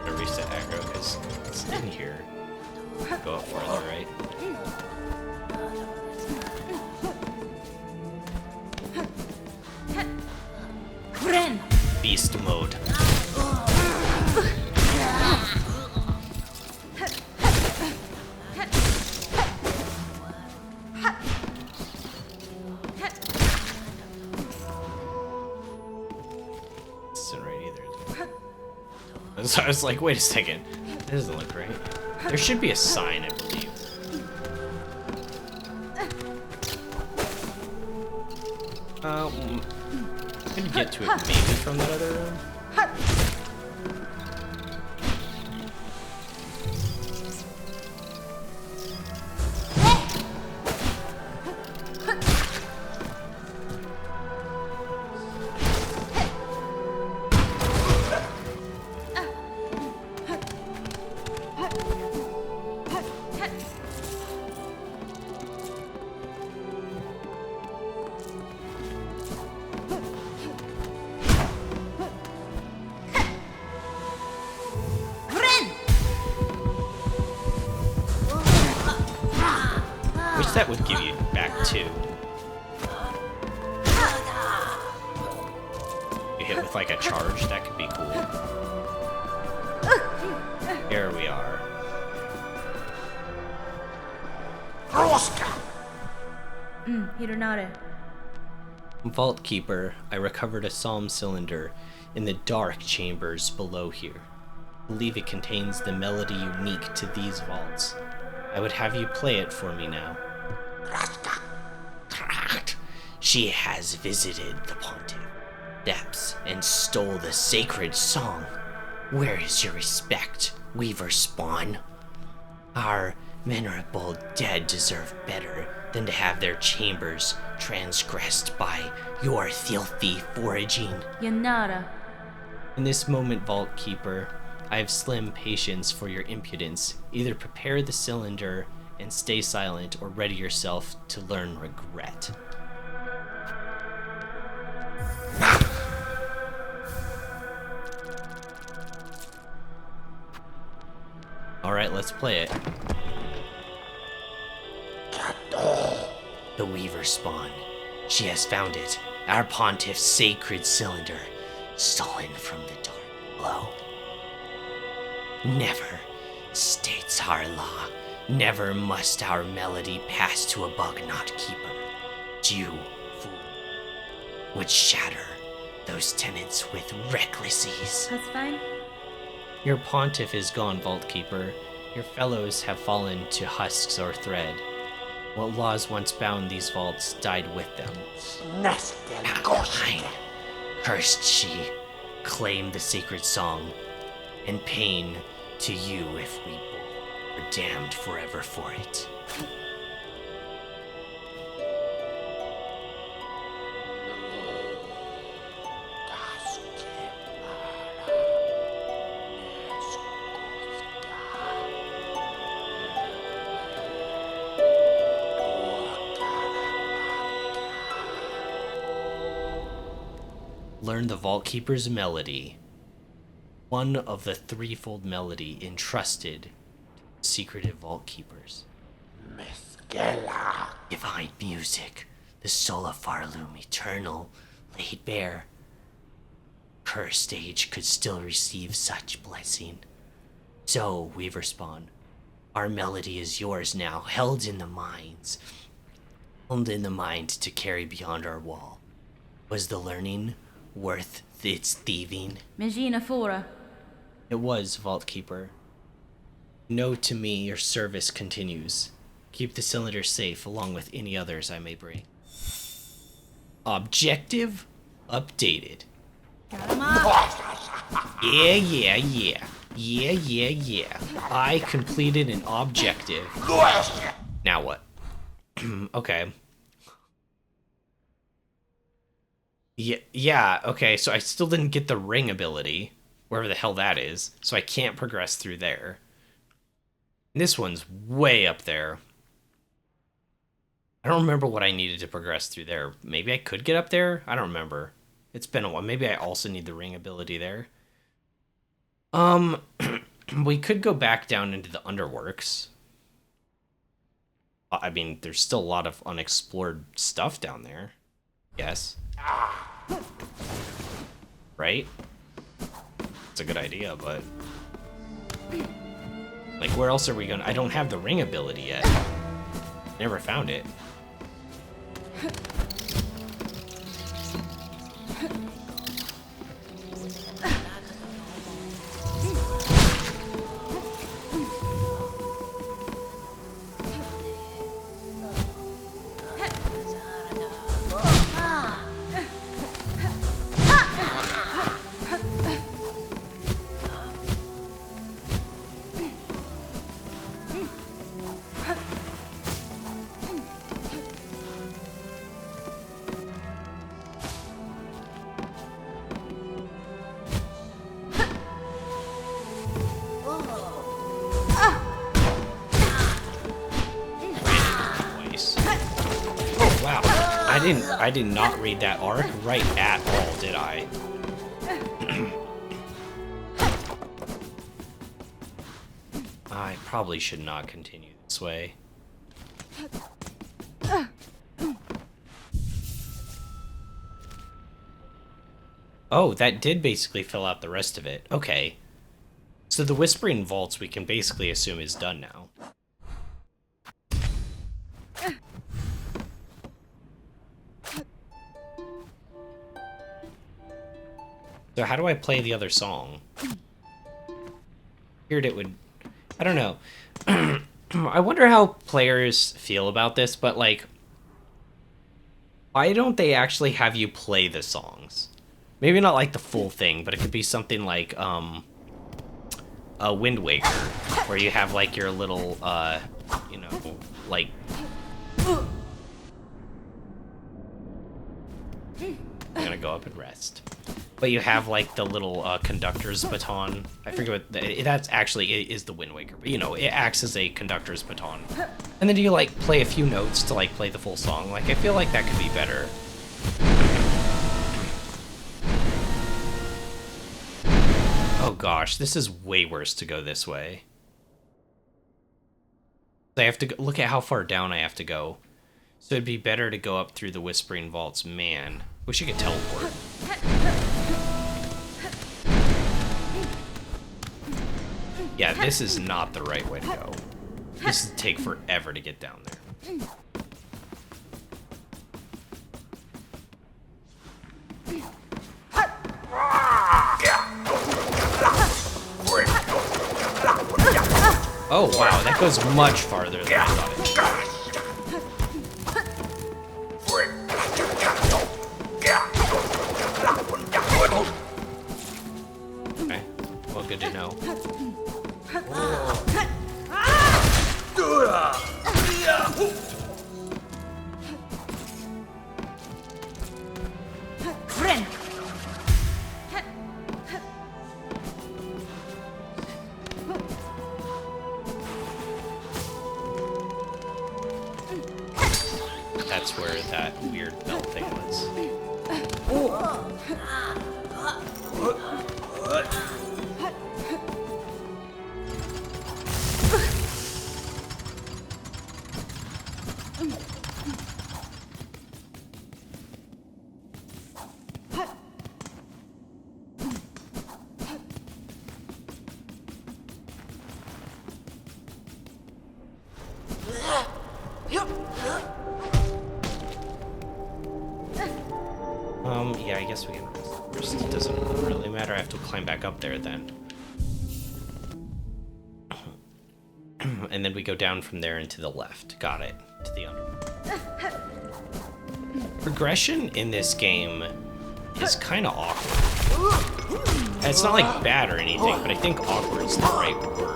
Gonna reset aggro because it's in here. Go up further, right? Beast mode. This isn't right either. So I was like, wait a second. That doesn't look right. There should be a sign, I believe. Can you get to it maybe from that other room? Wish that would give you back too. You hit with like a charge, that could be cool. Here we are. Hironare. Vault Keeper, I recovered a psalm cylinder in the dark chambers below here. I believe it contains the melody unique to these vaults. I would have you play it for me now. She has visited the Pontiff depths and stole the sacred song. Where is your respect, Weaver Spawn? Our venerable dead deserve better than to have their chambers transgressed by your filthy foraging. Yanara. In this moment, Vault Keeper, I have slim patience for your impudence. Either prepare the cylinder and stay silent, or ready yourself to learn regret. Alright, let's play it. The Weaver Spawn. She has found it. Our Pontiff's sacred cylinder, stolen from the dark below. Never, states our law, never must our melody pass to a bug-not keeper. You, fool, would shatter those tenets with reckless ease. That's fine. Your Pontiff is gone, Vault Keeper. Your fellows have fallen to husks or thread. What laws once bound these vaults died with them. Fine. Cursed she, claim the sacred song, and pain to you if we both are damned forever for it. Learn the Vault Keeper's melody, one of the threefold melody entrusted to secretive Vault Keepers. Divine music, the soul of Farloom eternal, laid bare. Cursed age could still receive such blessing. So, Weaver Spawn, our melody is yours now, held in the mind to carry beyond our wall. Was the learning worth its thieving? Megina Fora. It was, Vault Keeper. Know to me your service continues. Keep the cylinder safe along with any others I may bring. Objective updated. Yeah. I completed an objective. Now what? Okay. Yeah, okay, so I still didn't get the ring ability, wherever the hell that is, so I can't progress through there. And this one's way up there. I don't remember what I needed to progress through there. Maybe I could get up there? I don't remember. It's been a while. Maybe I also need the ring ability there. We could go back down into the Underworks. I mean, there's still a lot of unexplored stuff down there. Yes. Right? It's a good idea, but... like, where else are we gonna... I don't have the ring ability yet. Never found it. I did not read that arc right at all, did I? I probably should not continue this way. Oh, that did basically fill out the rest of it. Okay. So the Whispering Vaults we can basically assume is done now. So how do I play the other song? Figured it would... I don't know. I wonder how players feel about this, but like... why don't they actually have you play the songs? Maybe not like the full thing, but it could be something like, a Wind Waker, where you have like your little, you know, like... I'm gonna go up and rest. But you have like the little conductor's baton. I forget what that's actually is the Wind Waker, but you know it acts as a conductor's baton. And then you like play a few notes to like play the full song. Like I feel like that could be better. Oh gosh, this is way worse to go this way. I have to look at how far down I have to go. So it'd be better to go up through the Whispering Vaults. Man, wish you could teleport. Yeah, this is not the right way to go. This would take forever to get down there. Oh wow, that goes much farther than I thought it would. Okay, well, good to know. Friend. That's where that weird bell thing was. Yeah, I guess we can rest first. It doesn't really matter. I have to climb back up there then. And then we go down from there and to the left. Got it. To the under. Progression in this game is kind of awkward. It's not like bad or anything, but I think awkward is the right word.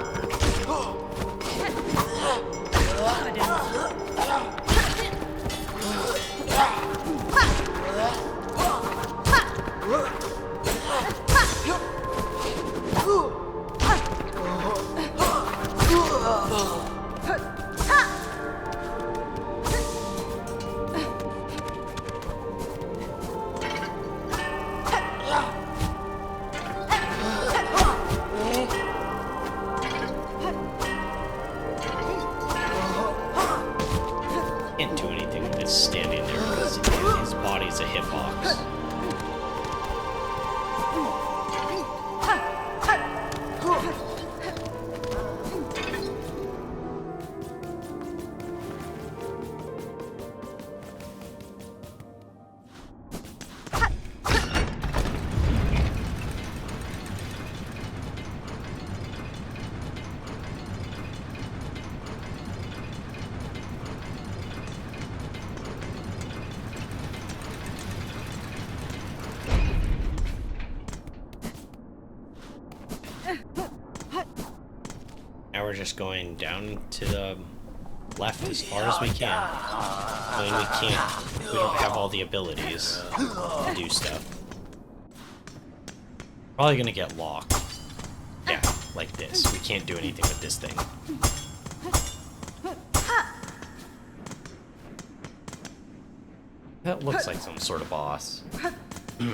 Can't do anything with this standing there because his body's a hitbox. Now we're just going down to the left as far as we can. I mean, we don't have all the abilities to do stuff. Probably gonna get locked. Yeah, like this. We can't do anything with this thing. That looks like some sort of boss. Hmm.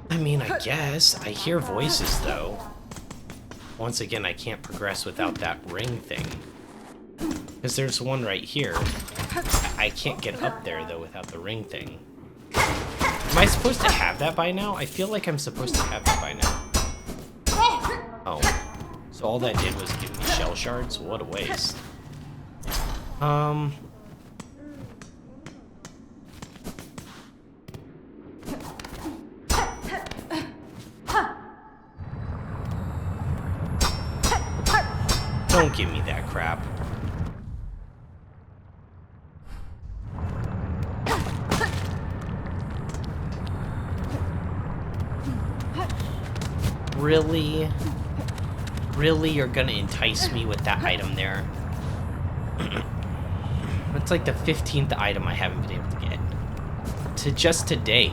I mean, I guess. I hear voices, though. Once again, I can't progress without that ring thing. Because there's one right here. I can't get up there, though, without the ring thing. Am I supposed to have that by now? I feel like I'm supposed to have that by now. Oh. So all that did was give me shell shards? What a waste. Don't give me that crap. Really? Really, you're gonna entice me with that item there? It's like the 15th item I haven't been able to get. To just today.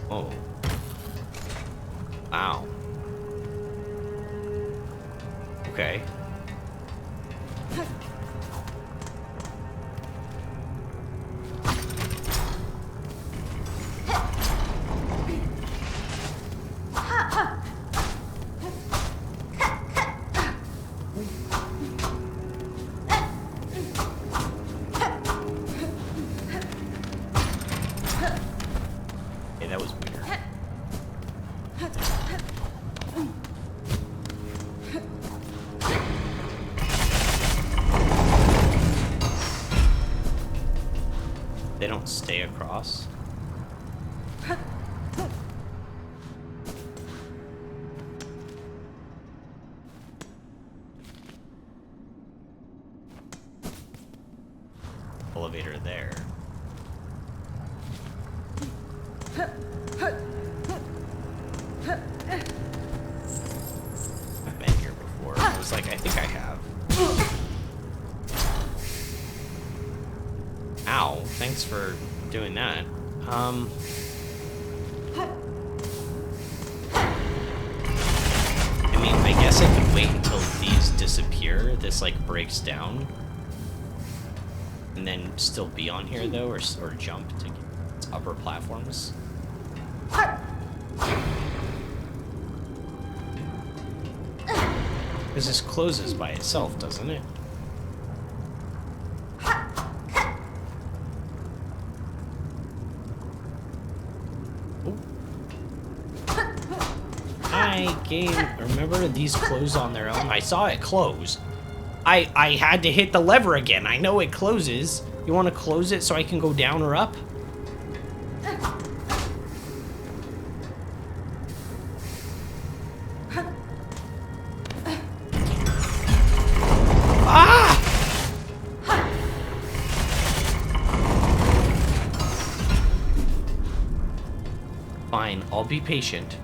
Oh. Wow. Okay. Okay, that was weird. They don't stay across. Elevator there. I've been here before. I was like, I think I have. Ow, thanks for doing that. I mean, I guess I could wait until these disappear. This, like, breaks down. And then still be on here, though, or jump to get upper platforms. Because this closes by itself, doesn't it? Hi, game. Remember, these close on their own? I saw it close. I had to hit the lever again. I know it closes. You want to close it so I can go down or up? Ah! Fine, I'll be patient.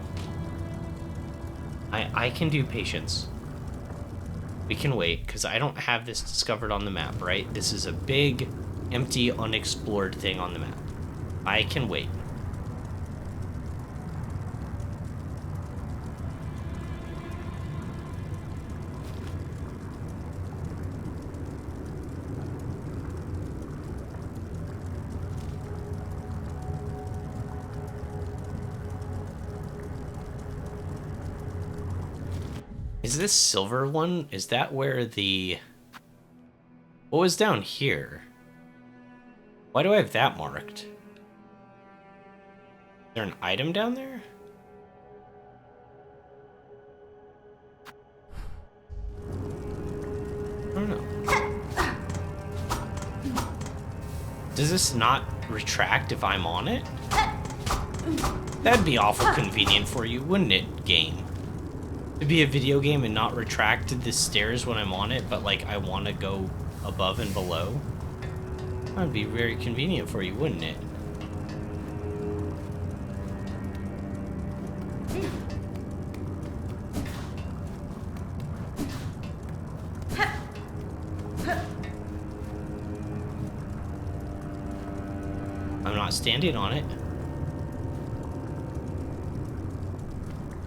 I can do patience. We can wait, because I don't have this discovered on the map, right? This is a big, empty, unexplored thing on the map. I can wait. Is this silver one? Is that where the... What was down here? Why do I have that marked? Is there an item down there? I don't know. Does this not retract if I'm on it? That'd be awful convenient for you, wouldn't it, game? To be a video game and not retract the stairs when I'm on it, but like I want to go above and below. That'd be very convenient for you, wouldn't it? I'm not standing on it.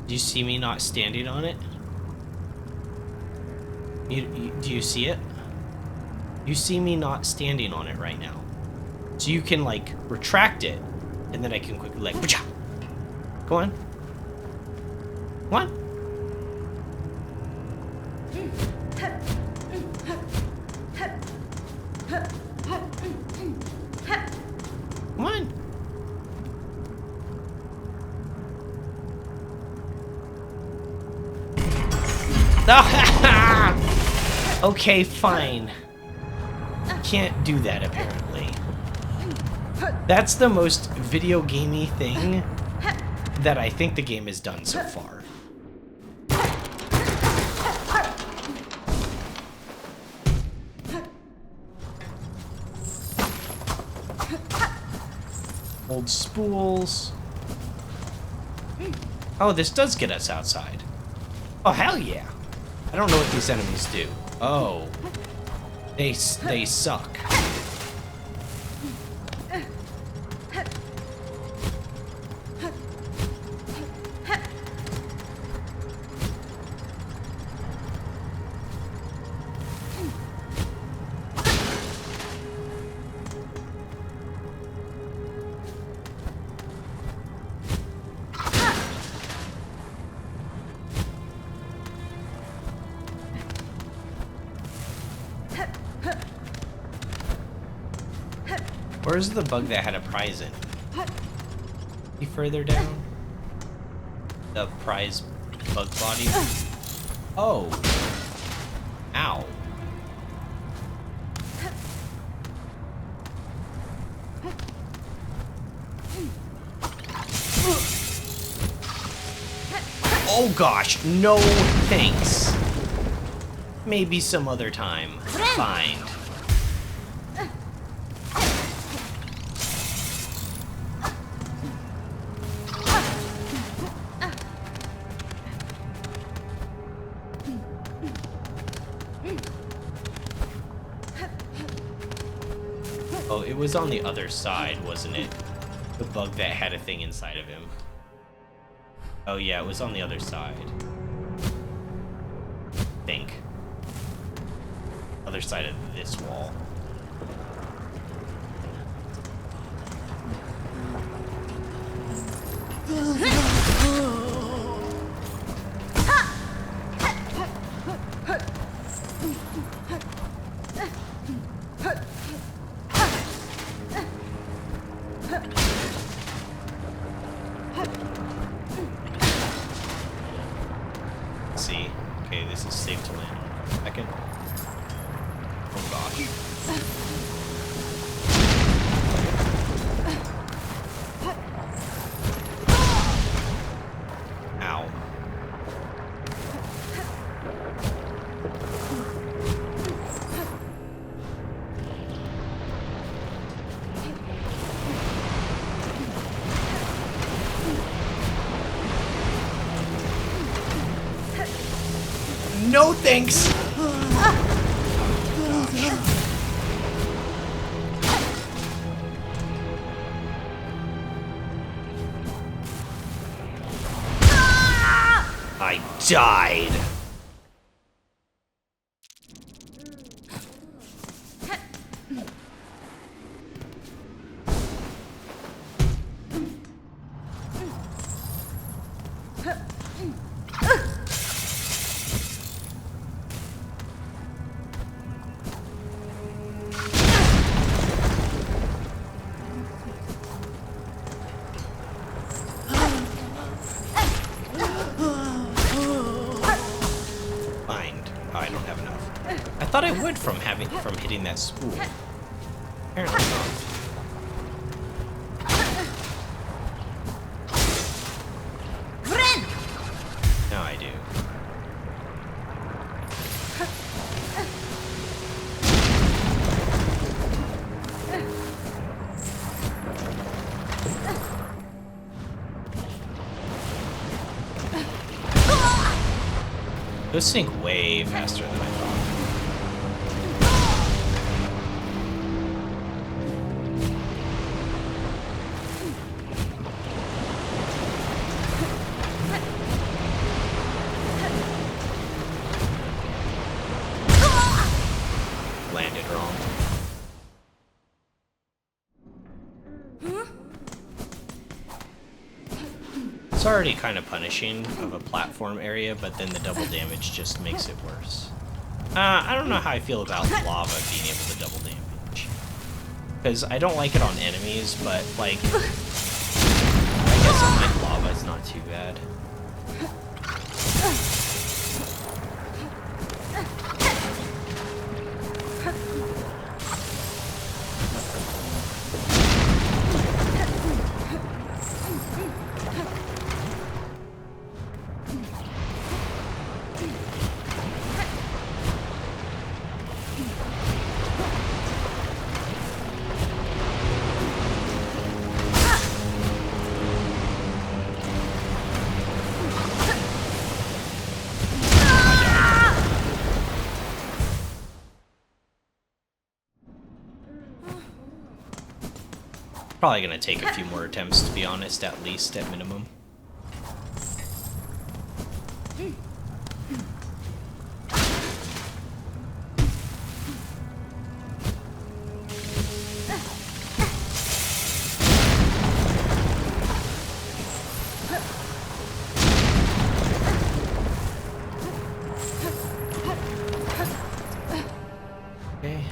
Do you see me not standing on it? Do you see it? You see me not standing on it right now. So you can, like, retract it, and then I can quickly, like, go on. Come on. Come on. Okay, fine. Can't do that, apparently. That's the most video gamey thing that I think the game has done so far. Old spools. Oh, this does get us outside. Oh, hell yeah. I don't know what these enemies do. Oh. They suck. Where's the bug that had a prize in? Be further down? The prize bug body? Oh. Ow. Oh gosh, no thanks. Maybe some other time. Fine. Oh, it was on the other side, wasn't it? The bug that had a thing inside of him. Oh yeah, it was on the other side. I think. Other side of this wall. See. Okay, this is safe to land on. Second. Oh gosh. Ow. No thanks. I died. I don't have enough. I thought I would from hitting that spool. Apparently not. Those sink way faster than I thought. Landed wrong. It's already kind of punishing of a platform area, but then the double damage just makes it worse. I don't know how I feel about lava being able to double damage. Because I don't like it on enemies, but, like, I guess on like lava it's not too bad. Probably gonna take a few more attempts, to be honest, at least, at minimum. Okay.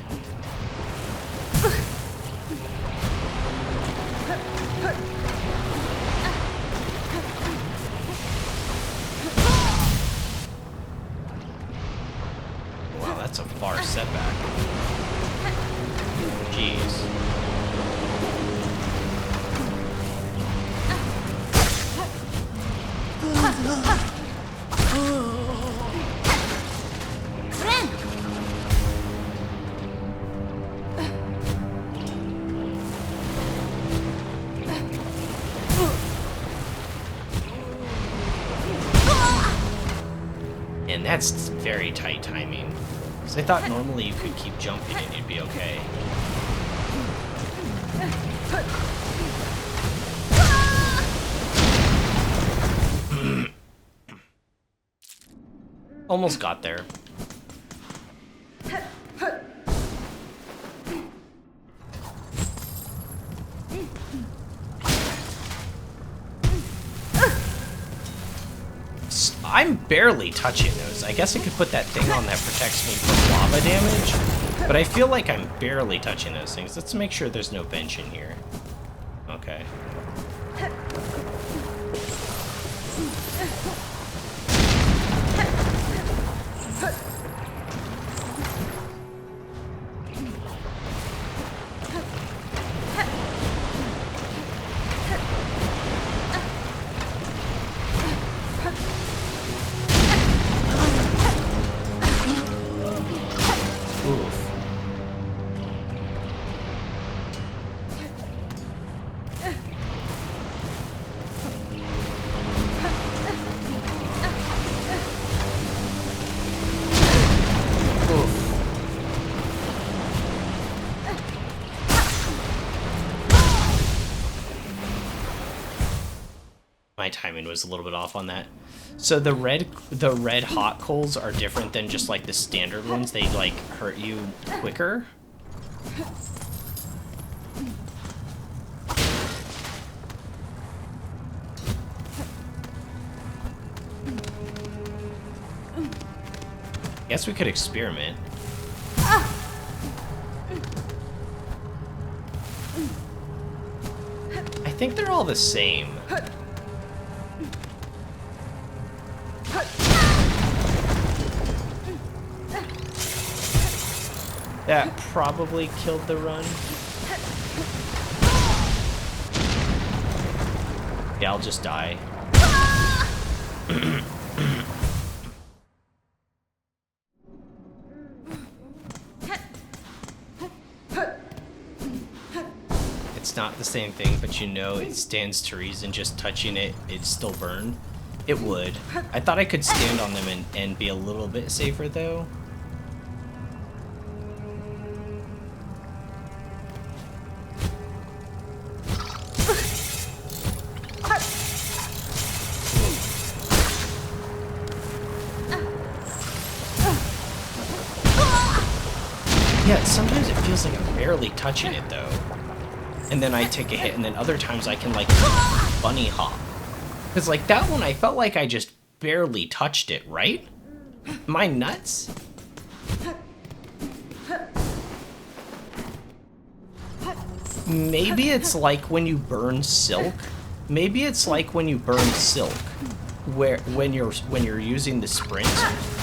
Wow, that's a far setback. Jeez. And that's very tight timing. Because I thought normally you could keep jumping and you'd be okay. Almost got there. I'm barely touching those. I guess I could put that thing on that protects me from lava damage, but I feel like I'm barely touching those things. Let's make sure there's no bench in here. Okay. My timing was a little bit off on that. So the red hot coals are different than just like the standard ones. They like hurt you quicker. Guess we could experiment. I think they're all the same. That probably killed the run. Yeah, I'll just die. It's not the same thing, but you know it stands to reason just touching it, it'd still burn. It would. I thought I could stand on them and be a little bit safer, though. Yeah, sometimes it feels like I'm barely touching it, though. And then I take a hit, and then other times I can, like, bunny hop. Because, like, that one, I felt like I just barely touched it, right? Am I nuts? Maybe it's like when you burn silk. Maybe it's like when you burn silk, where when you're using the sprint,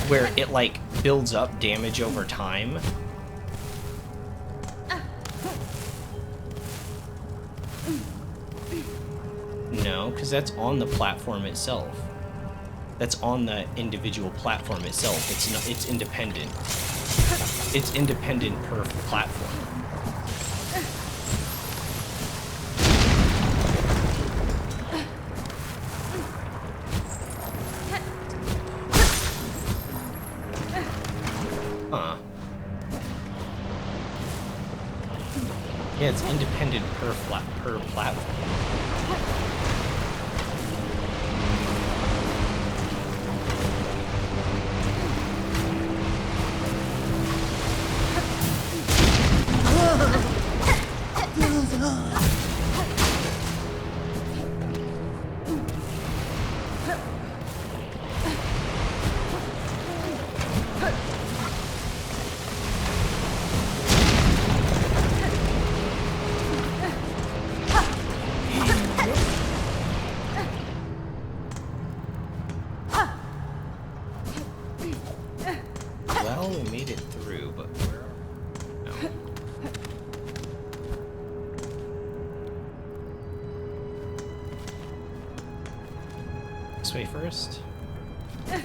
where it, like, builds up damage over time. No, because that's on the platform itself. That's on the individual platform itself. It's not. It's independent. It's independent per platform. Huh. Yeah, it's independent per platform. Well, we made it through, but where? No. This way first. Okay,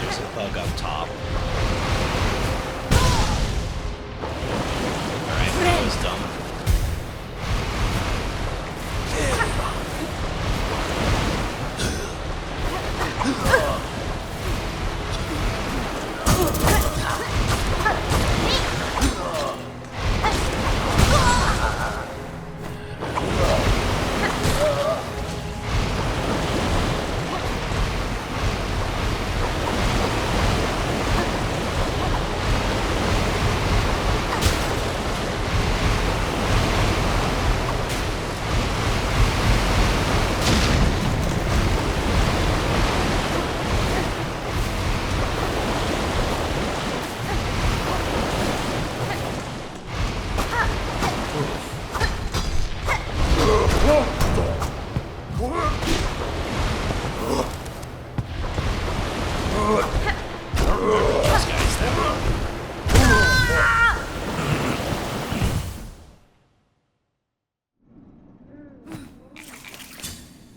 there's a bug up top. Alright, that was dumb.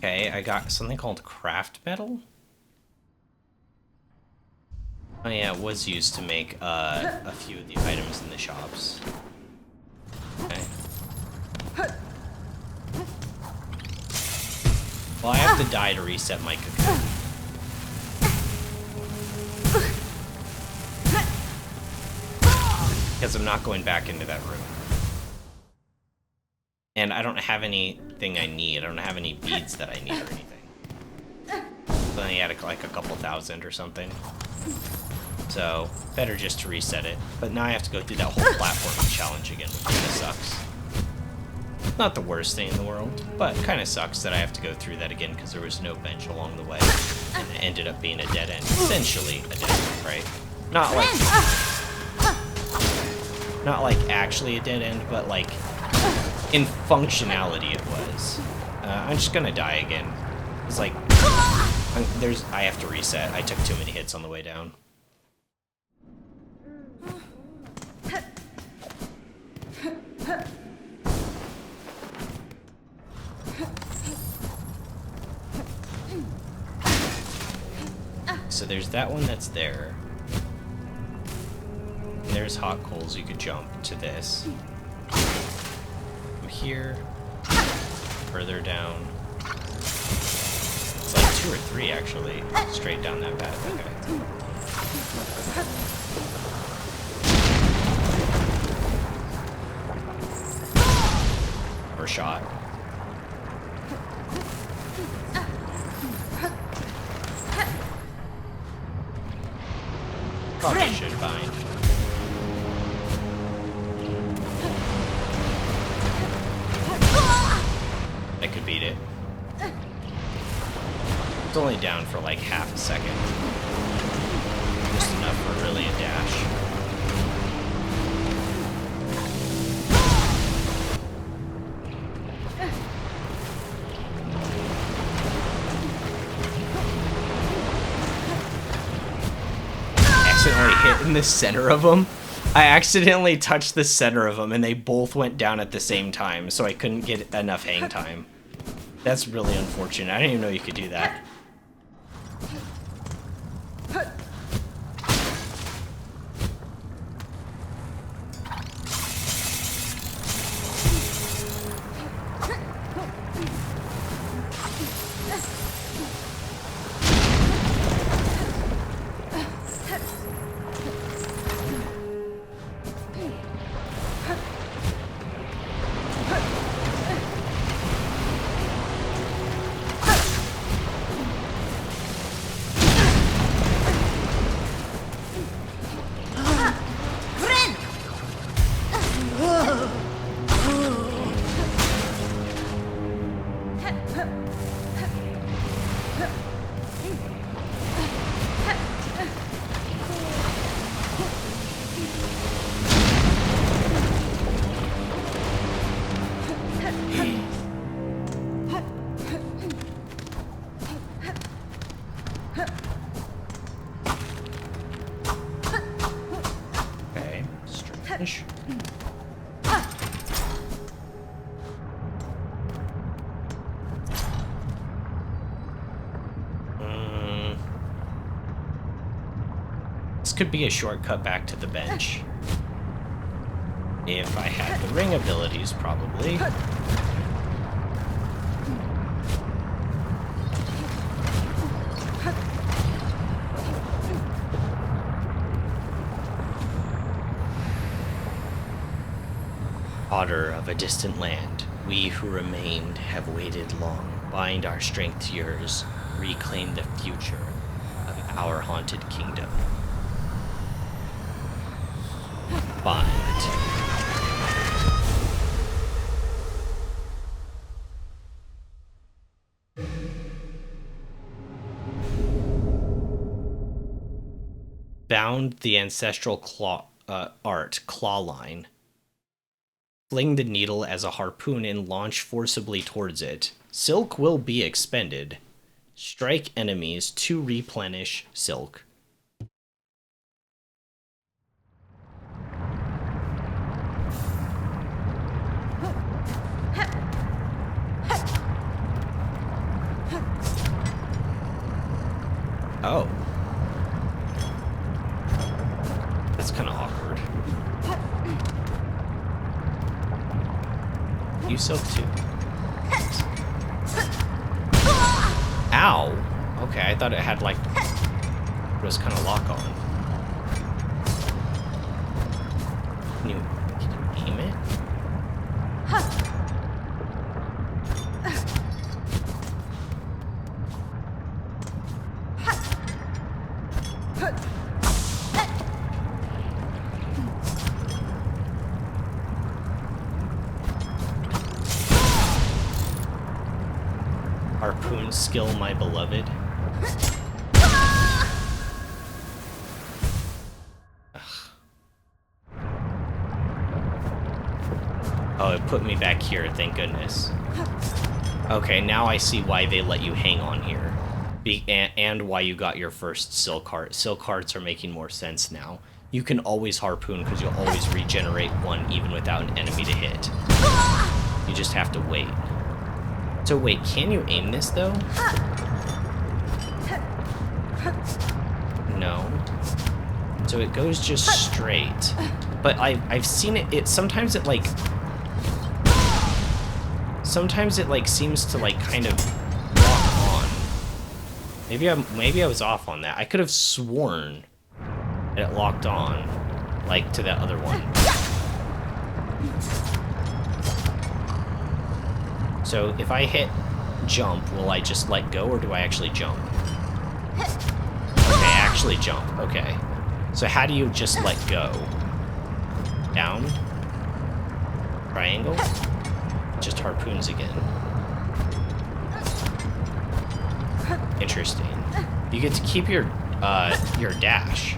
Okay, I got something called craft metal. Oh yeah, it was used to make a few of the items in the shops. Okay. Well, I have to die to reset my cocoon. Because I'm not going back into that room. And I don't have anything I need. I don't have any beads that I need or anything. So I had like a couple thousand or something. So, better just to reset it. But now I have to go through that whole platforming challenge again, which kind of sucks. Not the worst thing in the world, but kind of sucks that I have to go through that again because there was no bench along the way. And it ended up being a dead end. Essentially a dead end, right? Not like actually a dead end, but like in functionality it was. I'm just gonna die again. It's like I have to reset. I took too many hits on the way down. So there's that one that's there. And there's hot coals. You could jump to this. From here. Further down. It's like 2 or 3 actually. Straight down that path. Okay. Or shot. Probably should find. I could beat it. It's only down for like half a second. Just enough for really a dash. Accidentally hit in the center of them. I accidentally touched the center of them and they both went down at the same time, so I couldn't get enough hang time. That's really unfortunate. I didn't even know you could do that. Okay, strange. This could be a shortcut back to the bench. If I had the ring abilities, probably. Otter of a distant land, we who remained have waited long. Bind our strength to yours, reclaim the future of our haunted kingdom. Bind. Bound the ancestral claw line. Fling the needle as a harpoon and launch forcibly towards it. Silk will be expended. Strike enemies to replenish silk. Oh. That's kind of awkward. You silk too. Ow! Okay, I thought it had like... it was kind of lock on. Can you aim it? Harpoon skill, my beloved. Oh, it put me back here, thank goodness. Okay, now I see why they let you hang on here. And why you got your first silk heart. Silk hearts are making more sense now. You can always harpoon because you'll always regenerate one even without an enemy to hit. You just have to wait. So wait, can you aim this though? No. So it goes just straight. But I've seen it, sometimes it like seems to like kind of lock on. Maybe I was off on that. I could have sworn that it locked on, like to that other one. So if I hit jump, will I just let go, or do I actually jump? Okay, actually jump. Okay. So how do you just let go? Down? Triangle? Just harpoons again. Interesting. You get to keep your dash.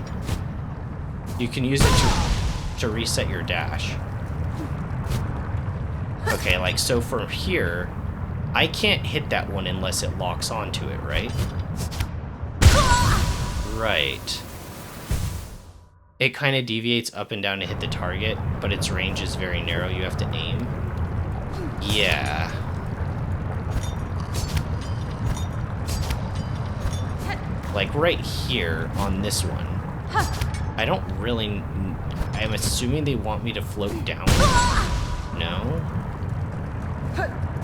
You can use it to reset your dash. Okay, like, so from here, I can't hit that one unless it locks onto it, right? Right. It kind of deviates up and down to hit the target, but its range is very narrow. You have to aim. Yeah. Like right here on this one. I don't really... I'm assuming they want me to float down. No?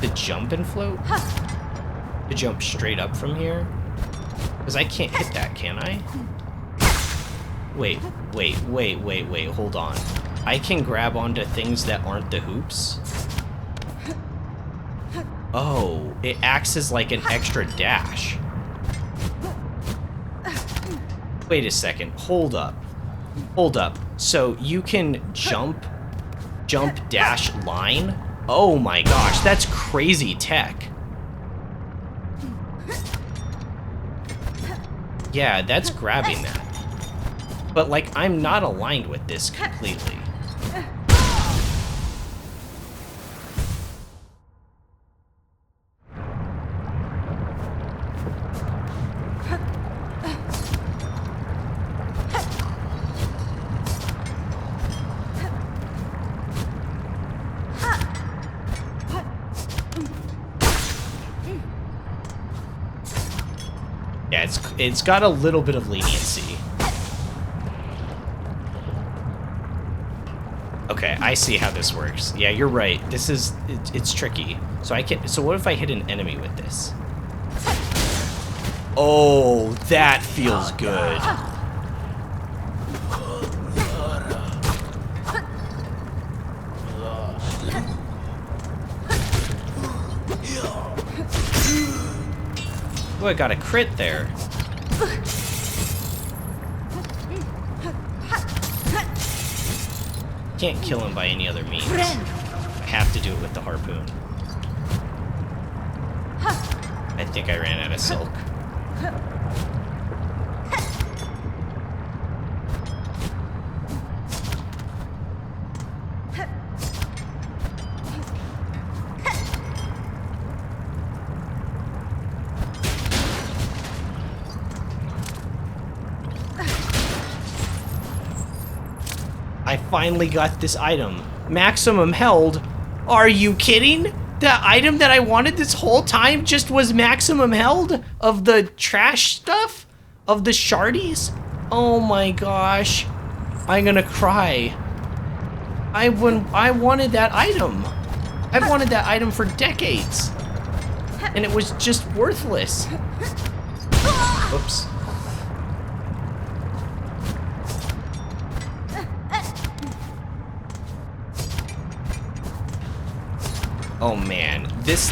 To jump and float? To jump straight up from here? Because I can't hit that, can I? Wait, hold on. I can grab onto things that aren't the hoops? Oh, it acts as like an extra dash. Wait a second, hold up. So you can jump, dash, line? Oh my gosh, that's crazy tech. Yeah, that's grabbing that. But, like, I'm not aligned with this completely. Yeah, it's got a little bit of leniency. Okay, I see how this works. Yeah, you're right. This is it's tricky. So what if I hit an enemy with this? Oh, that feels good. Oh, I got a crit there. Can't kill him by any other means. I have to do it with the harpoon. I think I ran out of silk. I finally got this item. Maximum held? Are you kidding? The item that I wanted this whole time just was maximum held of the trash stuff? Of the shardies? Oh my gosh. I'm gonna cry. I wanted that item. I've wanted that item for decades. And it was just worthless. Oops. Oh man, this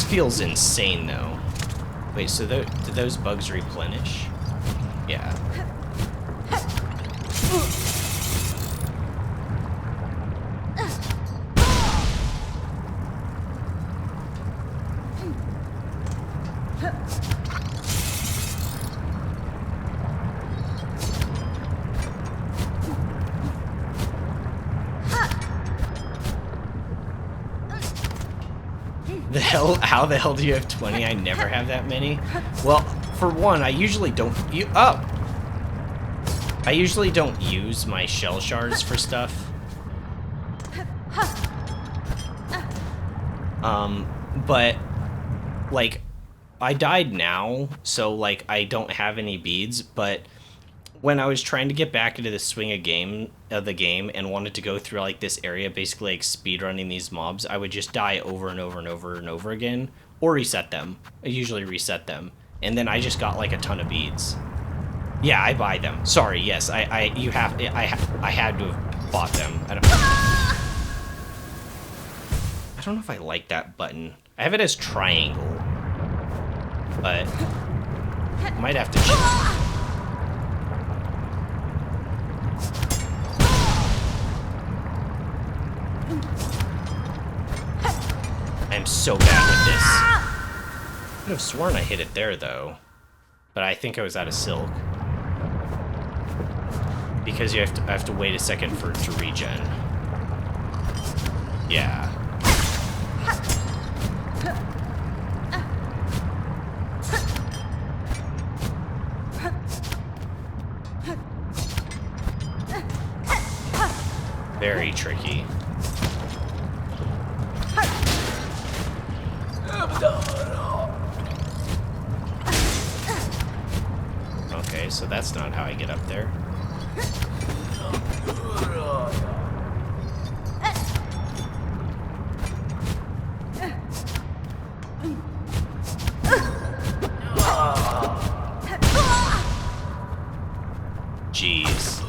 feels insane though. Wait, so do those bugs replenish? Yeah. How the hell do you have 20? I never have that many. Well, for one, I usually don't I usually don't use my shell shards for stuff. But like I died now, so like I don't have any beads, but when I was trying to get back into the swing of the game and wanted to go through like this area, basically like speedrunning these mobs, I would just die over and over and over and over again, or reset them. I usually reset them, and then I just got like a ton of beads. Yeah, I buy them. Sorry, yes, I had to have bought them. I don't know if I like that button. I have it as triangle, but I might have to change. I'm so bad with this. I could have sworn I hit it there, though. But I think I was out of silk. Because I have to wait a second for it to regen. Yeah. Very tricky. Okay, so that's not how I get up there. Jeez.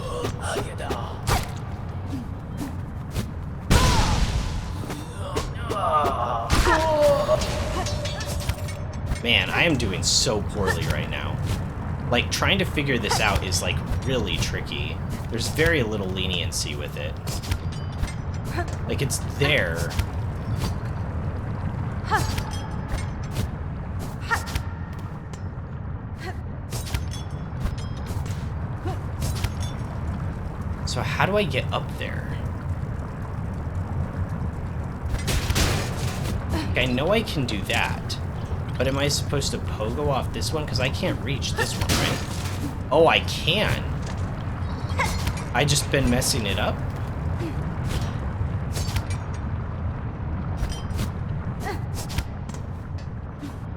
Man, I am doing so poorly right now. Like, trying to figure this out is, like, really tricky. There's very little leniency with it. Like, it's there. So how do I get up there? Like, I know I can do that. But am I supposed to pogo off this one? Because I can't reach this one, right? Oh, I can. I just been messing it up?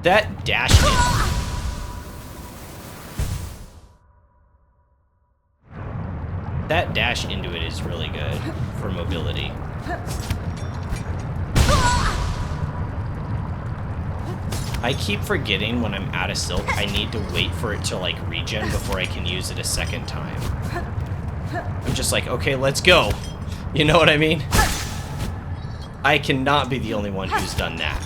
That dash That dash into it is really good for mobility. I keep forgetting when I'm out of silk, I need to wait for it to, like, regen before I can use it a second time. I'm just like, okay, let's go. You know what I mean? I cannot be the only one who's done that.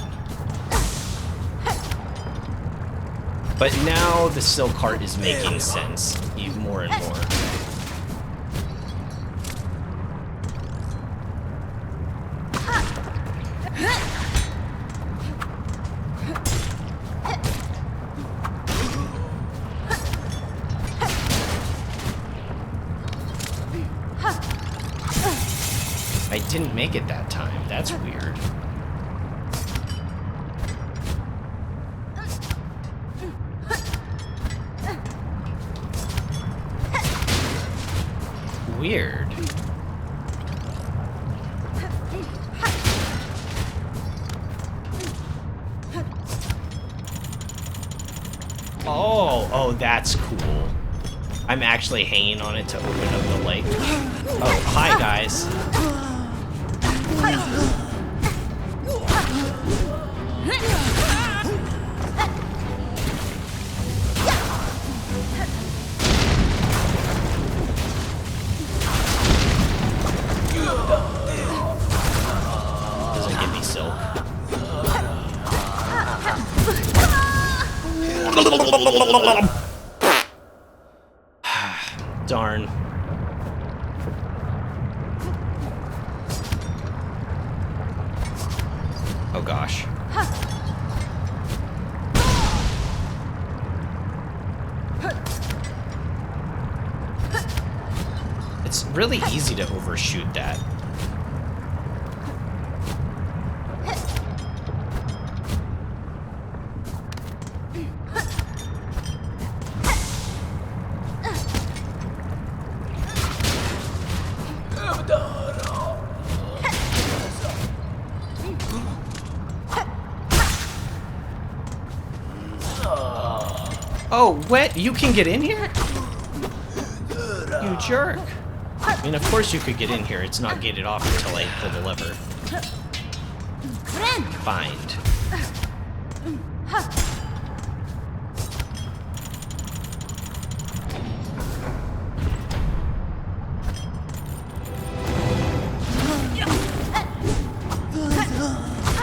But now the silk heart is making sense, even more and more. I didn't make it that time. That's weird. Weird. Oh, that's cool. I'm actually hanging on it to open up the lake. Oh, hi guys. Doesn't give me silk. Darn. Oh gosh. It's really easy to overshoot that. Oh, what? You can get in here? You jerk! I mean, of course you could get in here. It's not gated off until I pull the lever. Bind.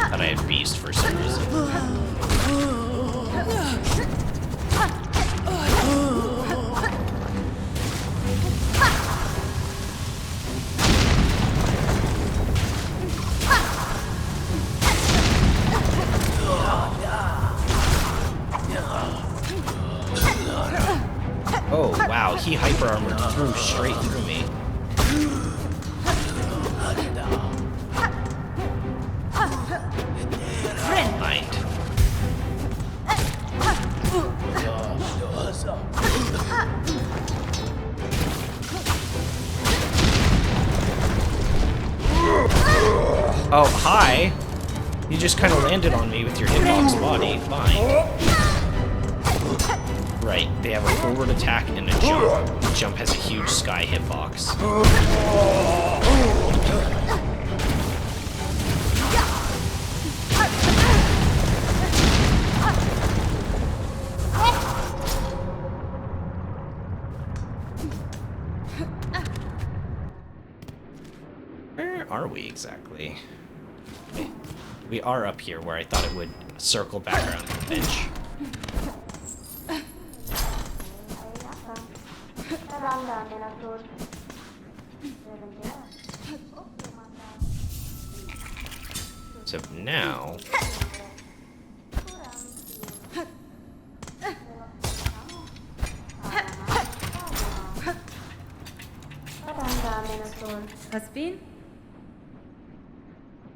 Thought I had Beast for some reason. Oh, wow, he hyper armored through straight through me. Mind. Oh, hi. You just kind of landed on me with your hitbox body. Fine. Right, they have a forward attack and a jump. The jump has a huge sky hitbox. Where are we exactly? We are up here where I thought it would circle back around the bench. So now... Caspian?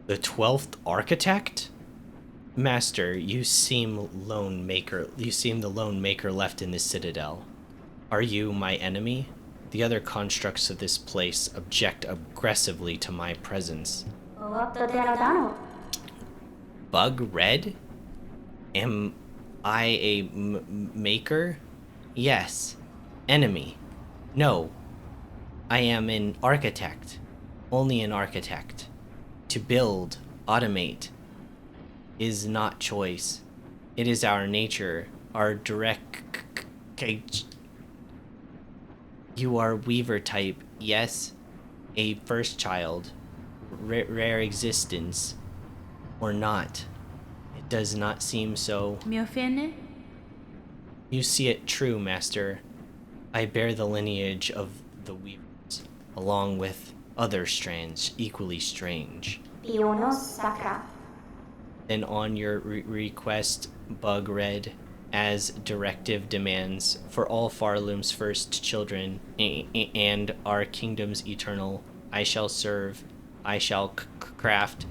The 12th Architect? Master, you seem the lone maker left in this citadel. Are you my enemy? The other constructs of this place object aggressively to my presence. Bug Red? Am I a maker? Yes. Enemy? No. I am an architect. Only an architect. To build, automate, is not choice. It is our nature, our direct... You are Weaver type, yes? A first child. Rare existence. Or not. It does not seem so. Mio fene? You see it true, Master. I bear the lineage of the Weavers, along with other strands equally strange. Then on your request, Bug Red, as directive demands for all Farloom's first children and our kingdom's eternal, I shall serve, I shall craft.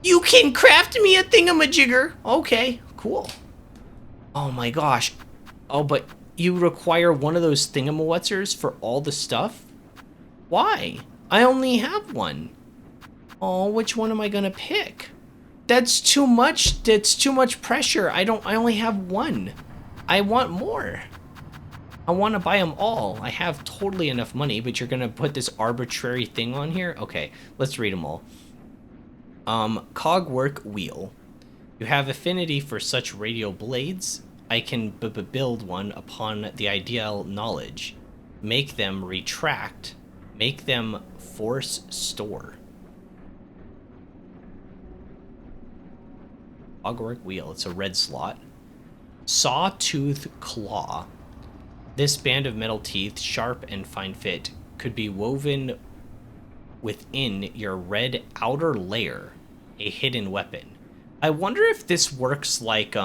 You can craft me a thingamajigger! Okay, cool. Oh my gosh. Oh, but you require one of those thingamawatsers for all the stuff? Why? I only have one. Oh, which one am I gonna pick? That's too much. That's too much pressure. I only have one. I want more. I want to buy them all. I have totally enough money, but you're gonna put this arbitrary thing on here? Okay, let's read them all. Cogwork wheel. You have affinity for such radial blades. I can build one upon the ideal knowledge. Make them retract. Make them force store. Cogwork wheel. It's a red slot. Sawtooth claw. This band of metal teeth, sharp and fine fit, could be woven within your red outer layer, a hidden weapon. I wonder if this works like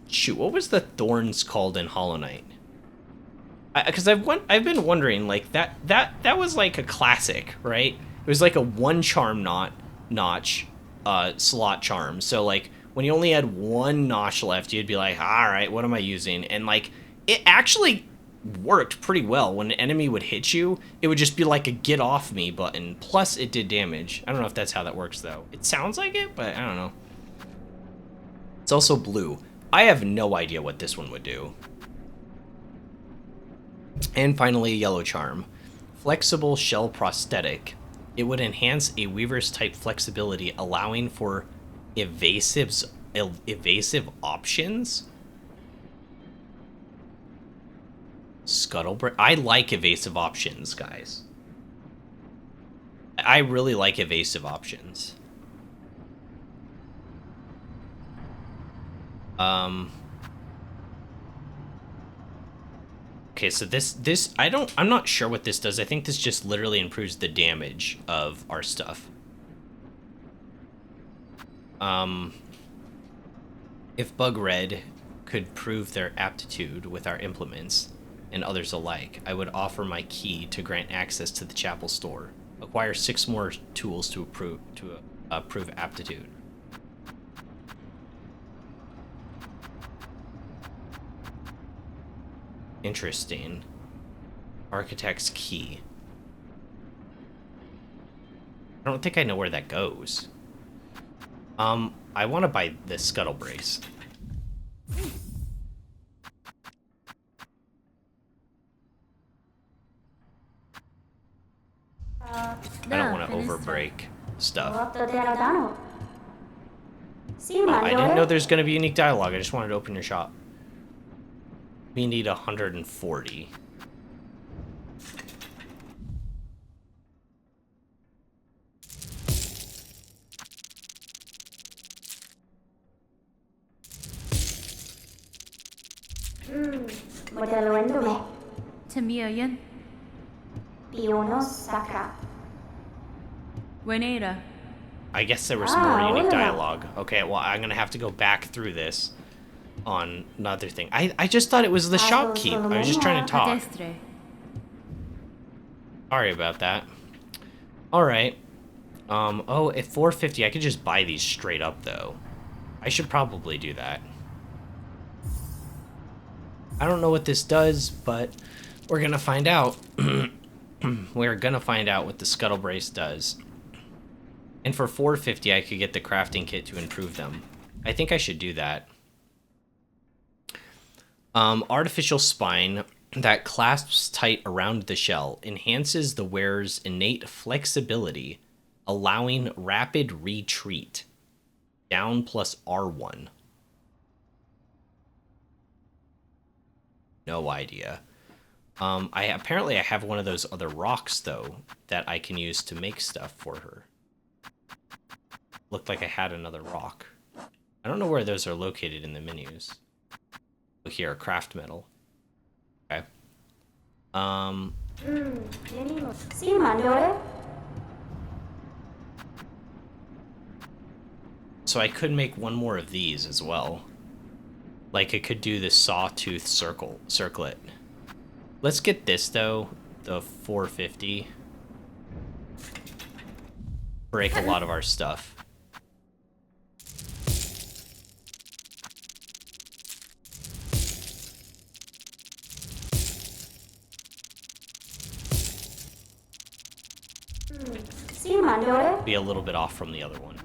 shoot, what was the thorns called in Hollow Knight? Because I've been wondering, like that was like a classic, right? It was like a one charm notch slot charm. So like when you only had one notch left, you'd be like, all right, what am I using? And like it actually worked pretty well. When an enemy would hit you, it would just be like a get off me button. Plus it did damage. I don't know if that's how that works though. It sounds like it, but I don't know. It's also blue. I have no idea what this one would do. And finally, yellow charm. Flexible shell prosthetic. It would enhance a weaver's type flexibility, allowing for evasive options. Scuttlebreak. I like evasive options, guys. I really like evasive options. Okay, so this I'm not sure what this does. I think this just literally improves the damage of our stuff. If Bug Red could prove their aptitude with our implements and others alike, I would offer my key to grant access to the chapel store. Acquire 6 more tools to prove aptitude. Interesting. Architect's key. I don't think I know where that goes. I want to buy the scuttle brace. I don't want to overbreak stuff. Oh, I didn't know there's going to be unique dialogue. I just wanted to open your shop. We need 140. Tamilian. Wenera. I guess there was some more unique dialogue. Okay, well, I'm going to have to go back through this on another thing. I just thought it was the shopkeep. I was just trying to talk. Pedestre. Sorry about that. Alright. Oh, at 450, I could just buy these straight up, though. I should probably do that. I don't know what this does, but we're gonna find out. We're gonna find out what the Scuttle Brace does. And for 450, I could get the crafting kit to improve them. I think I should do that. Artificial spine that clasps tight around the shell enhances the wearer's innate flexibility, allowing rapid retreat. Down plus R1. No idea. Apparently I have one of those other rocks, though, that I can use to make stuff for her. Looked like I had another rock. I don't know where those are located in the menus. Oh, here, craft metal. Okay. So I could make one more of these as well. Like, I could do the sawtooth circlet. Let's get this, though, the 450. Break a lot of our stuff. Be a little bit off from the other one.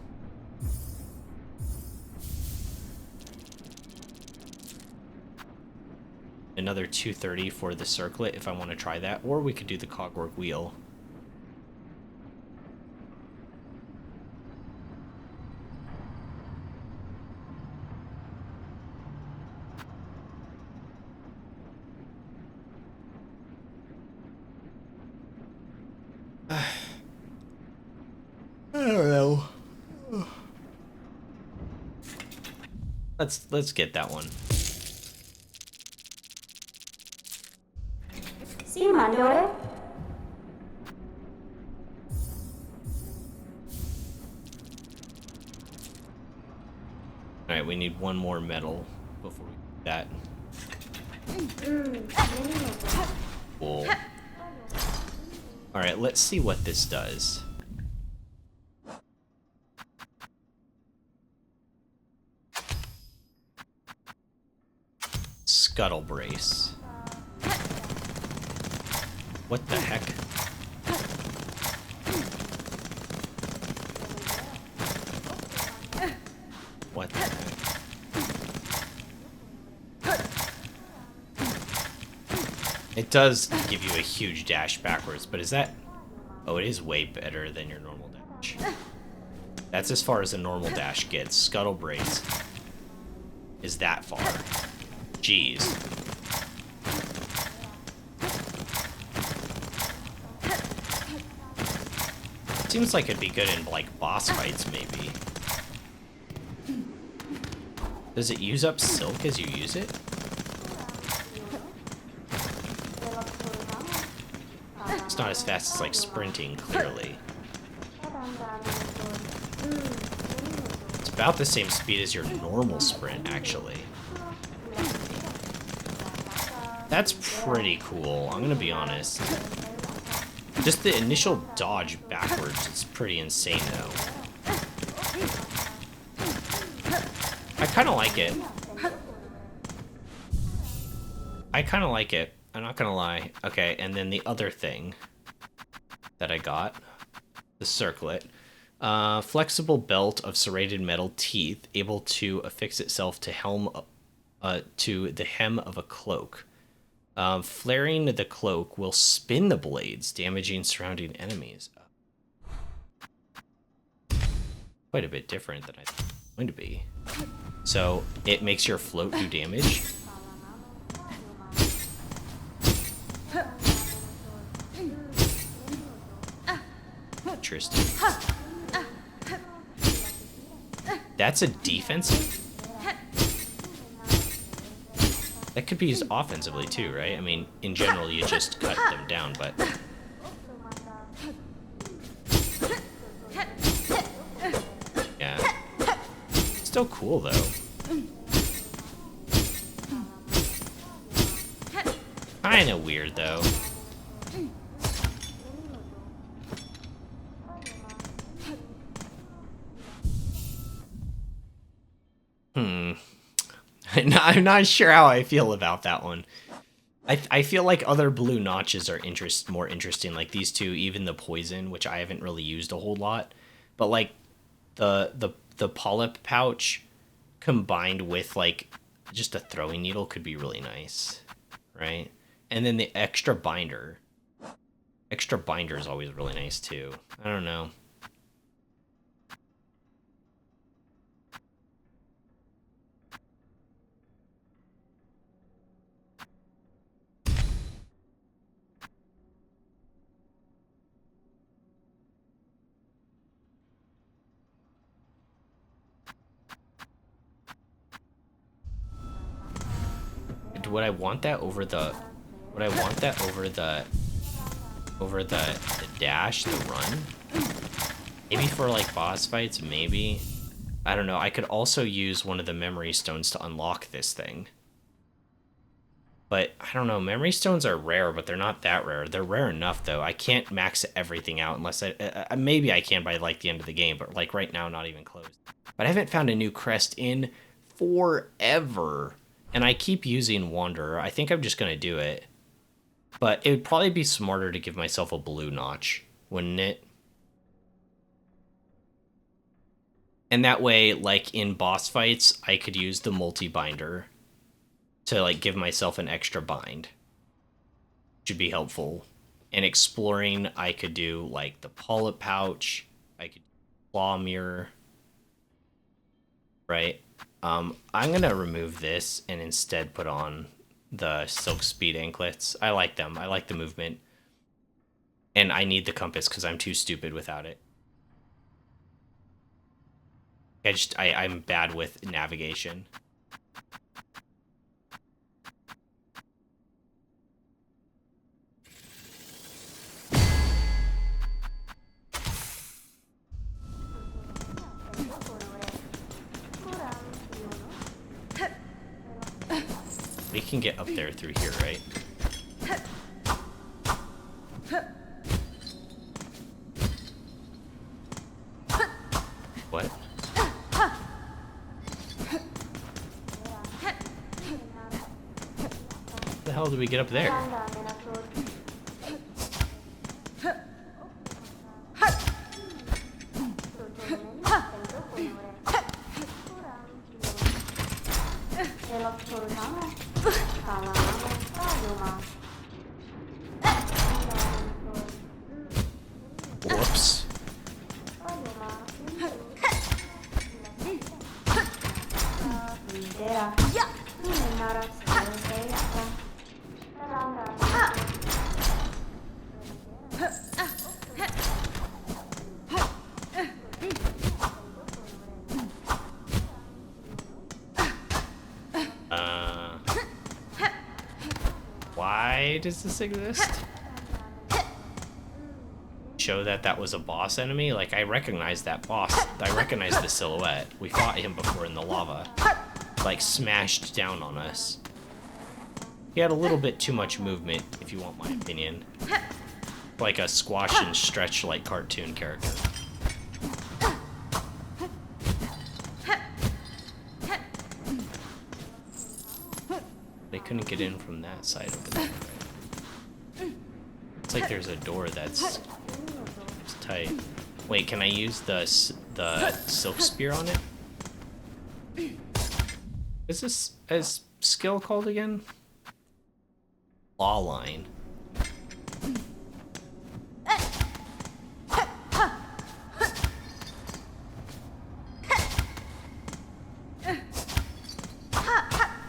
Another 230 for the circlet if I want to try that, or we could do the cogwork wheel. I don't know. Let's get that one. Alright, we need one more metal before we do that. Cool. Alright, let's see what this does. Scuttle brace. What the heck? What the heck? It does give you a huge dash backwards, but is that... Oh, it is way better than your normal dash. That's as far as a normal dash gets. Scuttle Braids is that far. Jeez. Seems like it'd be good in, like, boss fights, maybe. Does it use up silk as you use it? It's not as fast as, like, sprinting, clearly. It's about the same speed as your normal sprint, actually. That's pretty cool, I'm gonna be honest. Just the initial dodge backwards is pretty insane, though. I kind of like it. I kind of like it. I'm not gonna lie. Okay, and then the other thing that I got, the circlet. Flexible belt of serrated metal teeth, able to affix itself to to the hem of a cloak. Flaring the cloak will spin the blades, damaging surrounding enemies. Quite a bit different than I thought it was going to be. So it makes your float do damage. Interesting. That's a defensive? That could be used offensively too, right? I mean, in general, you just cut them down, but... Yeah. Still cool, though. Kinda weird, though. I'm not sure how I feel about that one. I feel like other blue notches are more interesting, like these two, even the poison, which I haven't really used a whole lot. But like the polyp pouch combined with like just a throwing needle could be really nice, right? And then the extra binder. Extra binder is always really nice too. I don't know. Would I want that over the... Would I want that over the... Over the dash, the run? Maybe for, like, boss fights, maybe? I don't know. I could also use one of the memory stones to unlock this thing. But, I don't know. Memory stones are rare, but they're not that rare. They're rare enough, though. I can't max everything out unless I... maybe I can by, like, the end of the game, but, like, right now, not even close. But I haven't found a new crest in forever. And I keep using Wanderer. I think I'm just going to do it. But it would probably be smarter to give myself a blue notch, wouldn't it? And that way, like, in boss fights, I could use the multi-binder to, like, give myself an extra bind. Which would be helpful. And exploring, I could do, like, the polyp pouch. I could do claw mirror. Right? I'm gonna remove this and instead put on the silk speed anklets. I like them. I like the movement. And I need the compass because I'm too stupid without it. I'm bad with navigation. We can get up there through here, right? What? How the hell did we get up there? Why does this exist? Show that that was a boss enemy? Like, I recognize that boss. I recognize the silhouette. We fought him before in the lava. Like, smashed down on us. He had a little bit too much movement, if you want my opinion. Like a squash and stretch like cartoon character. They couldn't get in from that side over there. It's like there's a door that's tight. Wait, can I use the silk spear on it? Is this a skill called again? Law line.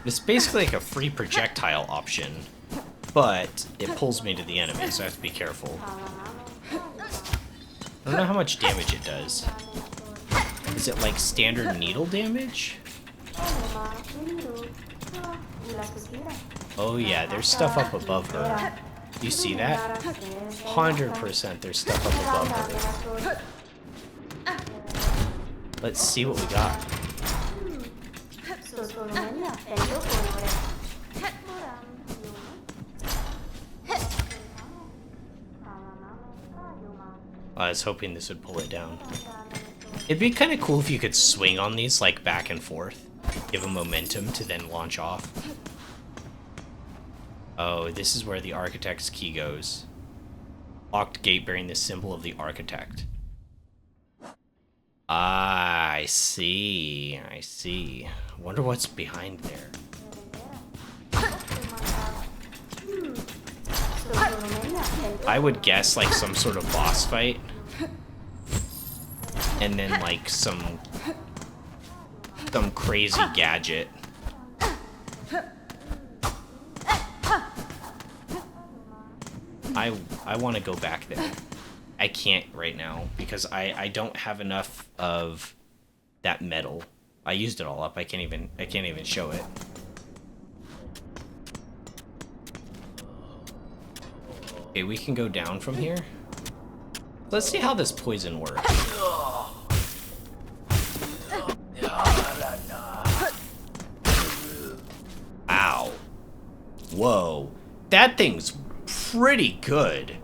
It's basically like a free projectile option, but it pulls me to the enemy, so I have to be careful. I don't know how much damage it does. Is it like standard needle damage? Oh yeah, there's stuff up above her. You see that? 100% there's stuff up above her. Let's see what we got. I was hoping this would pull it down. It'd be kind of cool if you could swing on these, like, back and forth. Give them momentum to then launch off. Oh, this is where the architect's key goes. Locked gate bearing the symbol of the architect. Ah, I see. I see. Wonder what's behind there. I would guess like some sort of boss fight. And then like some crazy gadget. I want to go back there. I can't right now because I don't have enough of that metal. I used it all up. I can't even show it. Okay, we can go down from here. Let's see how this poison works. Ow. Whoa. That thing's pretty good.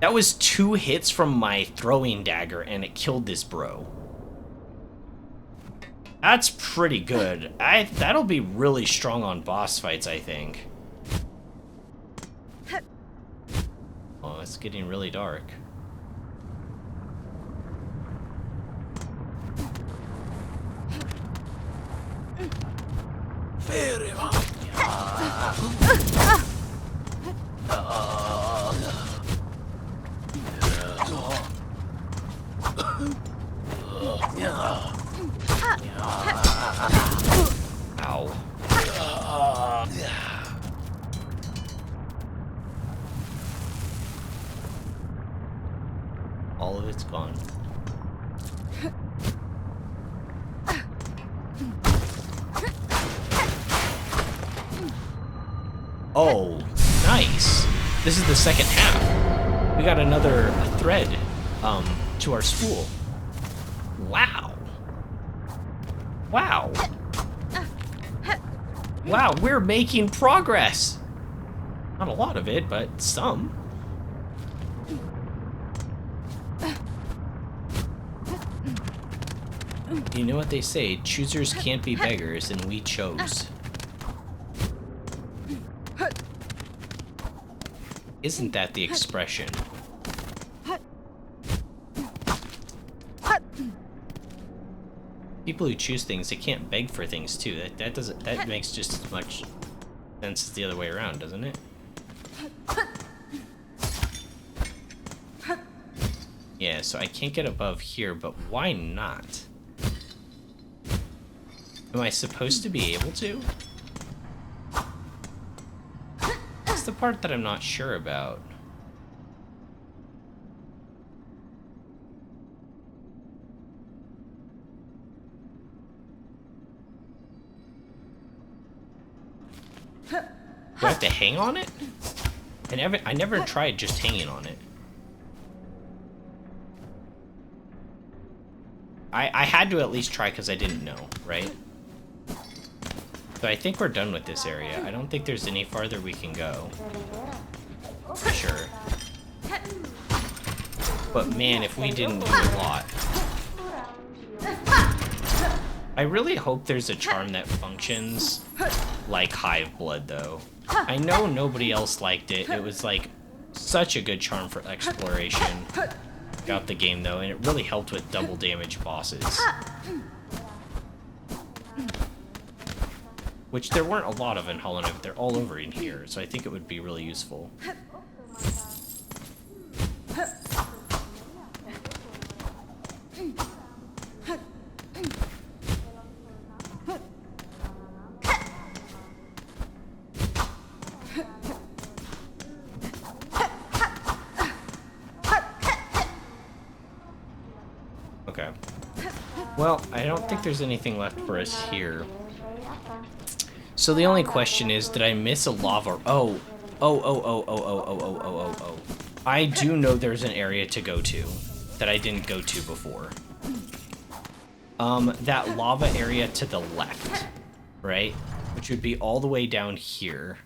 That was 2 hits from my throwing dagger and it killed this bro. That's pretty good. That'll be really strong on boss fights, I think. Oh, it's getting really dark. Ow. All of it's gone. Oh, nice. This is the second half. We got another thread to our spool. Wow. Wow. Wow, we're making progress. Not a lot of it, but some. You know what they say, choosers can't be beggars, and we chose. Isn't that the expression? People who choose things, they can't beg for things too. That makes just as much sense as the other way around, doesn't it? Yeah, so I can't get above here, but why not? Am I supposed to be able to? That's the part that I'm not sure about. Do I have have to hang on it? I never tried just hanging on it. I had to at least try because I didn't know, right? So I think we're done with this area. I don't think there's any farther we can go. For sure. But man, if we didn't do a lot. I really hope there's a charm that functions like Hive Blood, though. I know nobody else liked it. It was like such a good charm for exploration throughout the game, though, and it really helped with double damage bosses. Which there weren't a lot of in Hollow Knight, but they're all over in here, so I think it would be really useful. Okay. Well, I don't think there's anything left for us here. So the only question is, did I miss a lava? Oh. I do know there's an area to go to that I didn't go to before. That lava area to the left, right? Which would be all the way down here,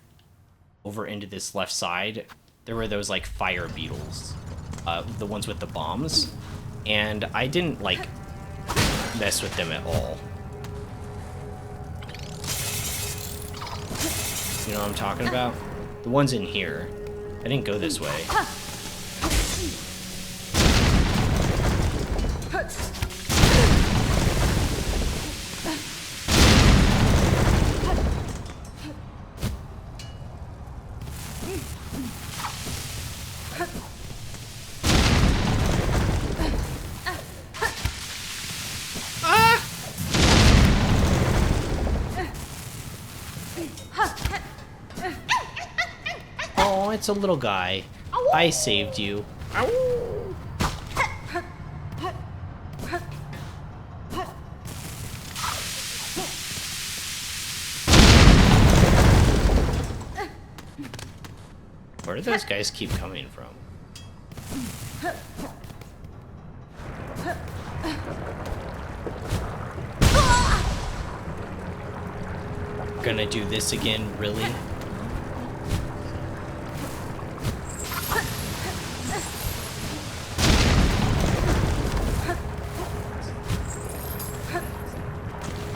over into this left side. There were those, like, fire beetles, the ones with the bombs, and I didn't, like, mess with them at all. You know what I'm talking about? The ones in here. I didn't go this way. Oh, it's a little guy. I saved you. Where do those guys keep coming from? Gonna do this again, really?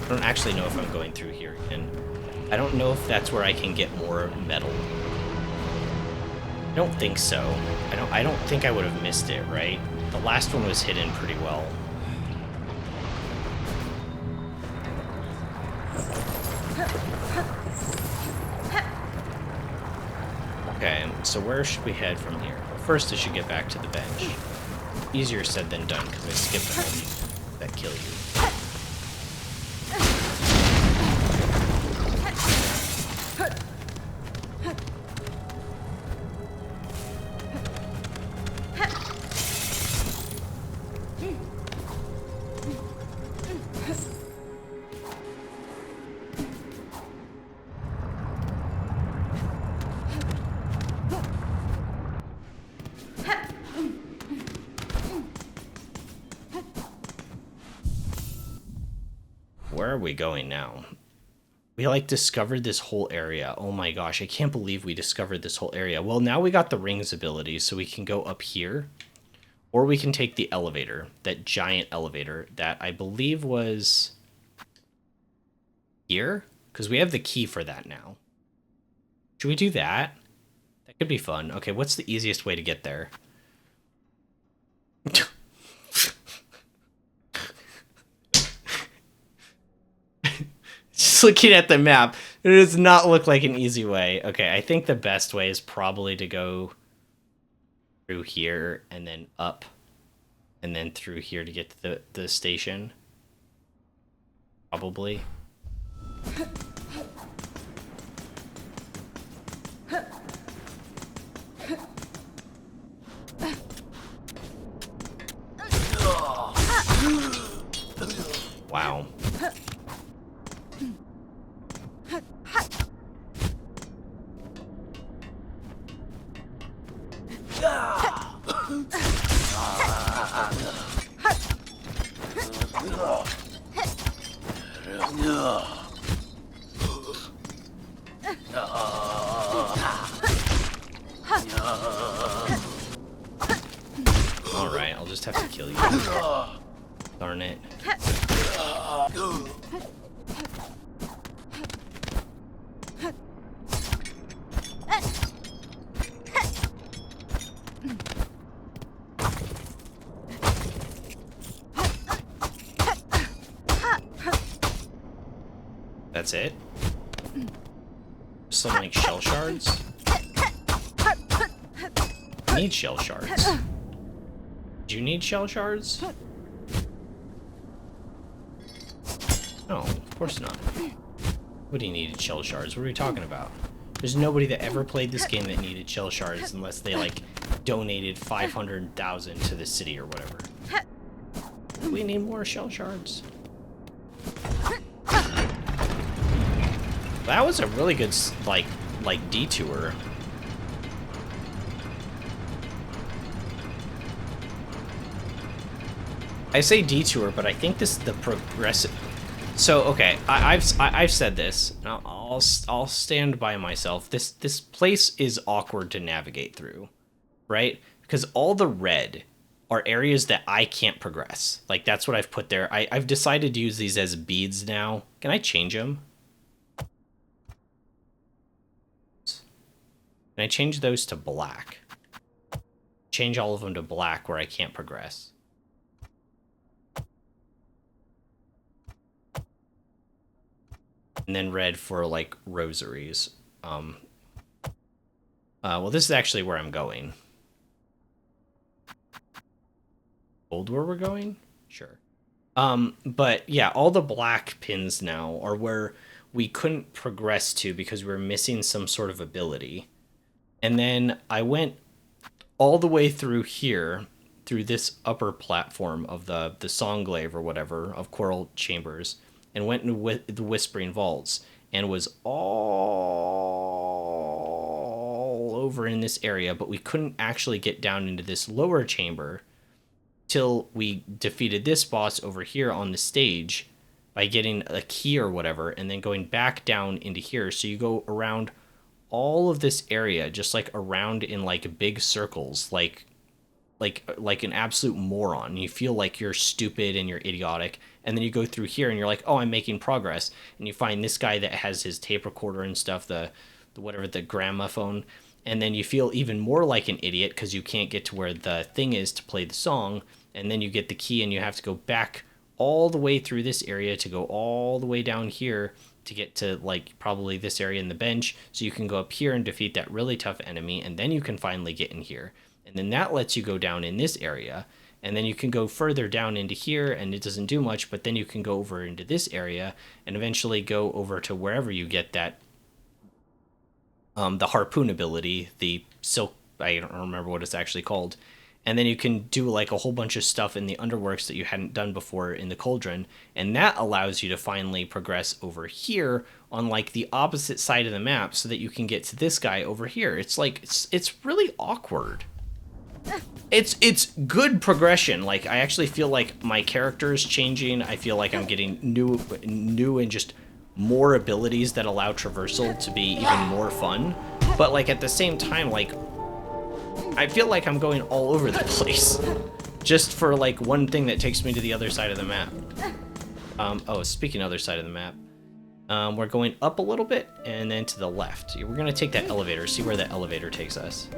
I don't actually know if I'm going through here again. I don't know if that's where I can get more metal. I don't think so. I don't think I would have missed it, right? The last one was hidden pretty well. Okay, so where should we head from here? Well, first I should get back to the bench. Easier said than done, because I skipped the whole that kill you. Where are we going now? We, like, discovered this whole area. Oh my gosh, I can't believe we discovered this whole area. Well, now we got the rings ability, so we can go up here. Or we can take the elevator, that giant elevator that I believe was here? Because we have the key for that now. Should we do that? That could be fun. Okay, what's the easiest way to get there? Just looking at the map, it does not look like an easy way. Okay, I think the best way is probably to go through here and then up and then through here to get to the station. Probably. Wow. Alright, I'll just have to kill you. Darn it. That's it? Some like shell shards? I need shell shards. Do you need shell shards? No, of course not. Nobody needed shell shards. What are we talking about? There's nobody that ever played this game that needed shell shards unless they like donated 500,000 to the city or whatever. We need more shell shards. That was a really good like detour. I say detour, but I think this is the progressive. So okay, I've said this. And I'll stand by myself. This place is awkward to navigate through, right? Because all the red are areas that I can't progress. Like that's what I've put there. I've decided to use these as beads now. Can I change them? Can I change those to black? Change all of them to black where I can't progress. And then red for like rosaries. Well, this is actually where I'm going. Gold where we're going? Sure. But yeah, all the black pins now are where we couldn't progress to because we were missing some sort of ability. And then I went all the way through here, through this upper platform of the Songglaive or whatever, of Coral Chambers, and went into the Whispering Vaults, and was all over in this area, but we couldn't actually get down into this lower chamber till we defeated this boss over here on the stage by getting a key or whatever, and then going back down into here. So you go around all of this area, just like around in like big circles, like an absolute moron. You feel like you're stupid and you're idiotic, and then you go through here and you're like, oh, I'm making progress, and you find this guy that has his tape recorder and stuff, the gramophone, and then you feel even more like an idiot because you can't get to where the thing is to play the song, and then you get the key and you have to go back all the way through this area to go all the way down here to get to like probably this area in the bench, so you can go up here and defeat that really tough enemy, and then you can finally get in here. And then that lets you go down in this area, and then you can go further down into here, and it doesn't do much, but then you can go over into this area and eventually go over to wherever you get that the harpoon ability, the silk, I don't remember what it's actually called. And then you can do like a whole bunch of stuff in the underworks that you hadn't done before in the cauldron, and that allows you to finally progress over here on like the opposite side of the map so that you can get to this guy over here. It's like it's really awkward. It's good progression. Like I actually feel like my character is changing. I feel like I'm getting new and just more abilities that allow traversal to be even more fun. But like at the same time, like I feel like I'm going all over the place just for like one thing that takes me to the other side of the map. Oh, speaking of other side of the map, we're going up a little bit and then to the left. We're gonna take that elevator, see where that elevator takes us.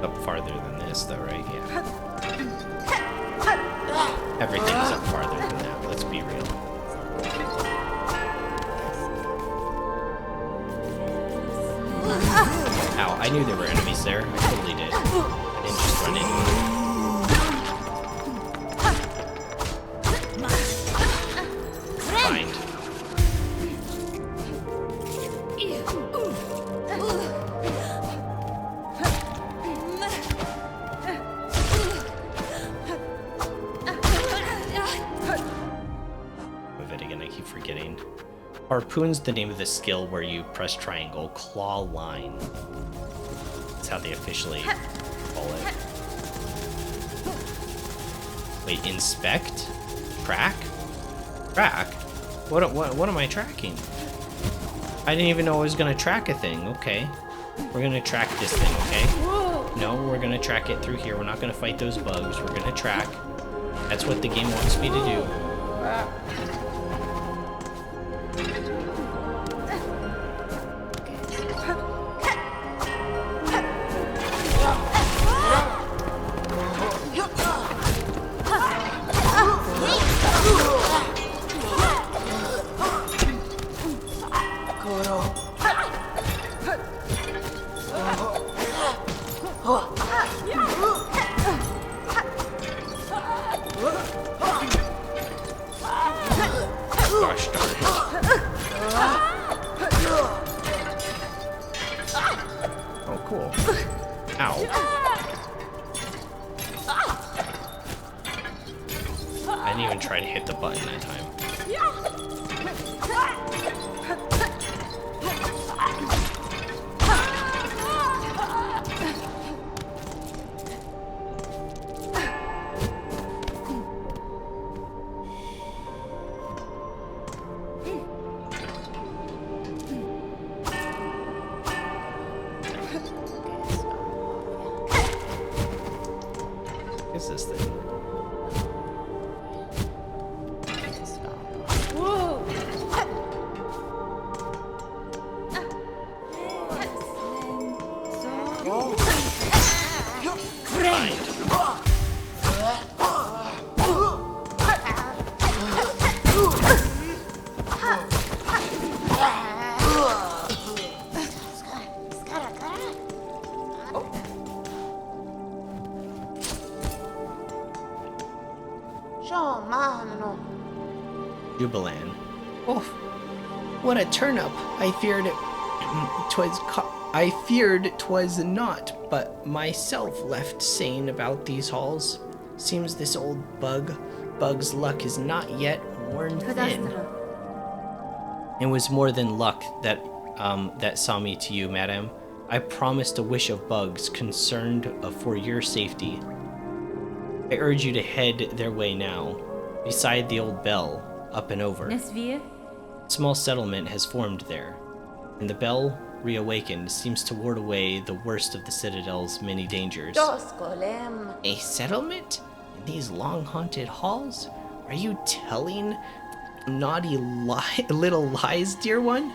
Up farther than this, though, right? Yeah. Everything's up farther than that, let's be real. Ow. Ow, I knew there were enemies there. I totally did. I didn't just run into them. Find. Move it again, I keep forgetting. Harpoon's the name of the skill where you press triangle. Claw line. That's how they officially call it. Wait, inspect? Track? Track? What am I tracking? I didn't even know I was gonna track a thing. Okay. We're gonna track this thing, okay? No, we're gonna track it through here. We're not gonna fight those bugs. We're gonna track. That's what the game wants me to do. Gosh darn it. Oh, cool. Ow. I didn't even try to hit the button that time. What is this thing? Jubilan. Oh, what a turnip! I feared twas not, but myself left sane about these halls. Seems this old bug's luck is not yet worn thin. It was more than luck that saw me to you, madam. I promised a wish of bugs concerned for your safety. I urge you to head their way now, beside the old bell, up and over. A small settlement has formed there, and the bell, reawakened, seems to ward away the worst of the Citadel's many dangers. A settlement? In these long-haunted halls? Are you telling naughty little lies, dear one?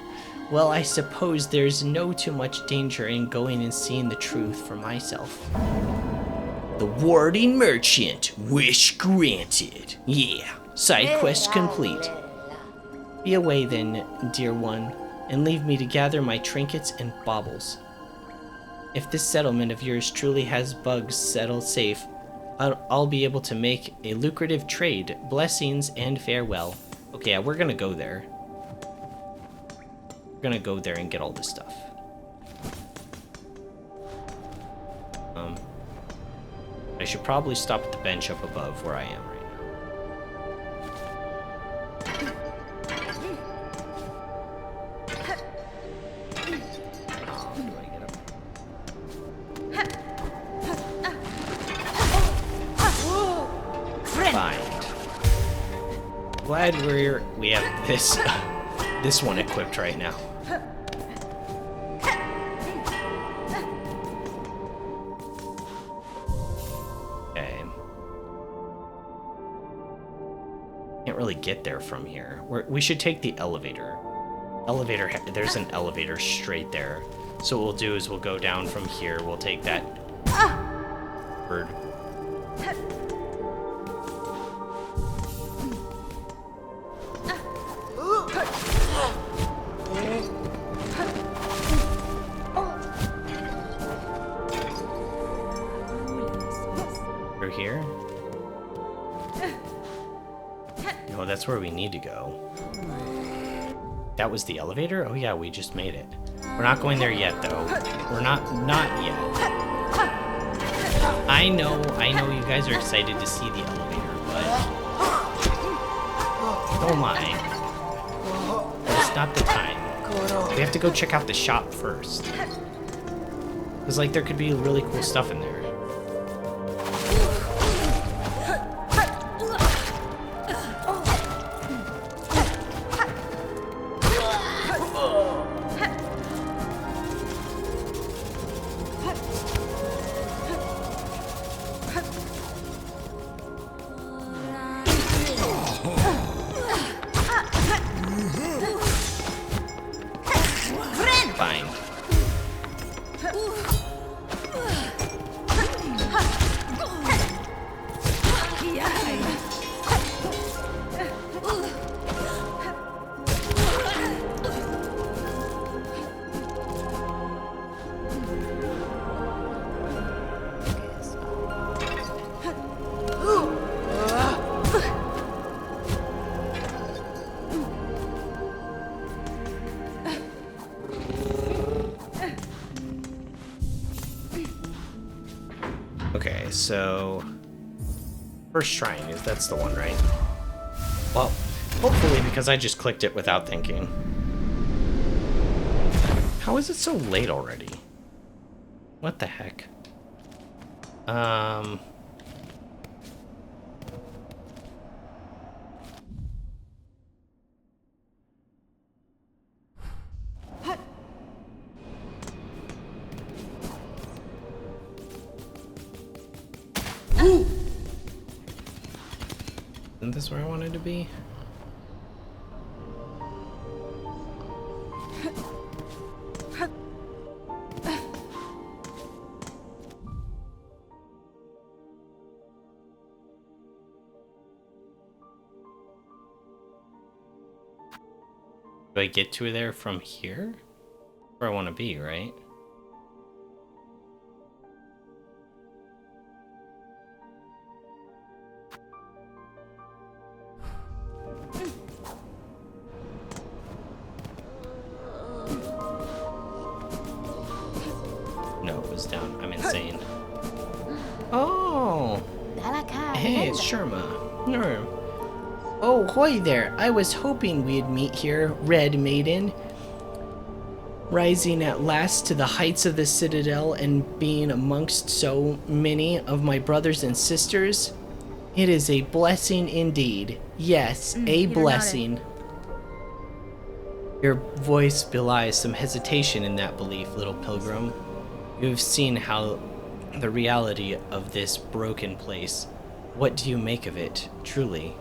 Well, I suppose there's no too much danger in going and seeing the truth for myself. The warding merchant, wish granted. Yeah, side quest complete. Be away then, dear one, and leave me to gather my trinkets and baubles. If this settlement of yours truly has bugs settled safe, I'll be able to make a lucrative trade. Blessings and farewell. Okay, yeah, we're gonna go there. We're gonna go there and get all this stuff. I should probably stop at the bench up above where I am right now. How do I get up? Find. Glad we have this this one equipped right now. Can't really get there from here. We should take the elevator. There's an elevator straight there. So what we'll do is we'll go down from here. We'll take that bird. through here? No, that's where we need to go. That was the elevator? Oh yeah, we just made it. We're not going there yet, though. We're not yet. I know you guys are excited to see the elevator, but... Oh my. It's not the time. We have to go check out the shop first. Because, like, there could be really cool stuff in there. Fine. Okay, so first shrine that's the one, right? Well, hopefully, because I just clicked it without thinking. How is it so late already? What the heck? Isn't this where I wanted to be? Do I get to there from here? Where I want to be, right? No, it was down. I'm insane. Oh! Hey, it's Sherma. No. Oh, hoy there. I was hoping we'd meet here, Red Maiden. Rising at last to the heights of the Citadel and being amongst so many of my brothers and sisters. It is a blessing indeed. Yes, a blessing. Your voice belies some hesitation in that belief, little pilgrim. You have seen how the reality of this broken place. What do you make of it, truly?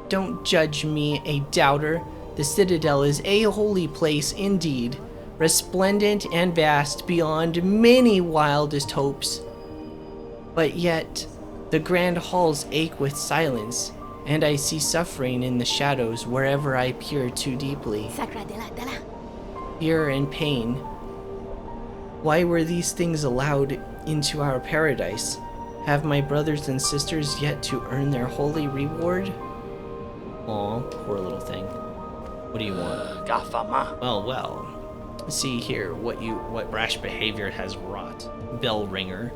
Don't judge me, a doubter. The Citadel is a holy place indeed, resplendent and vast beyond many wildest hopes. But yet, the grand halls ache with silence, and I see suffering in the shadows wherever I peer too deeply. Fear and pain. Why were these things allowed into our paradise? Have my brothers and sisters yet to earn their holy reward? Aw, poor little thing. What do you want? Well. See here what rash behavior has wrought. Bell ringer.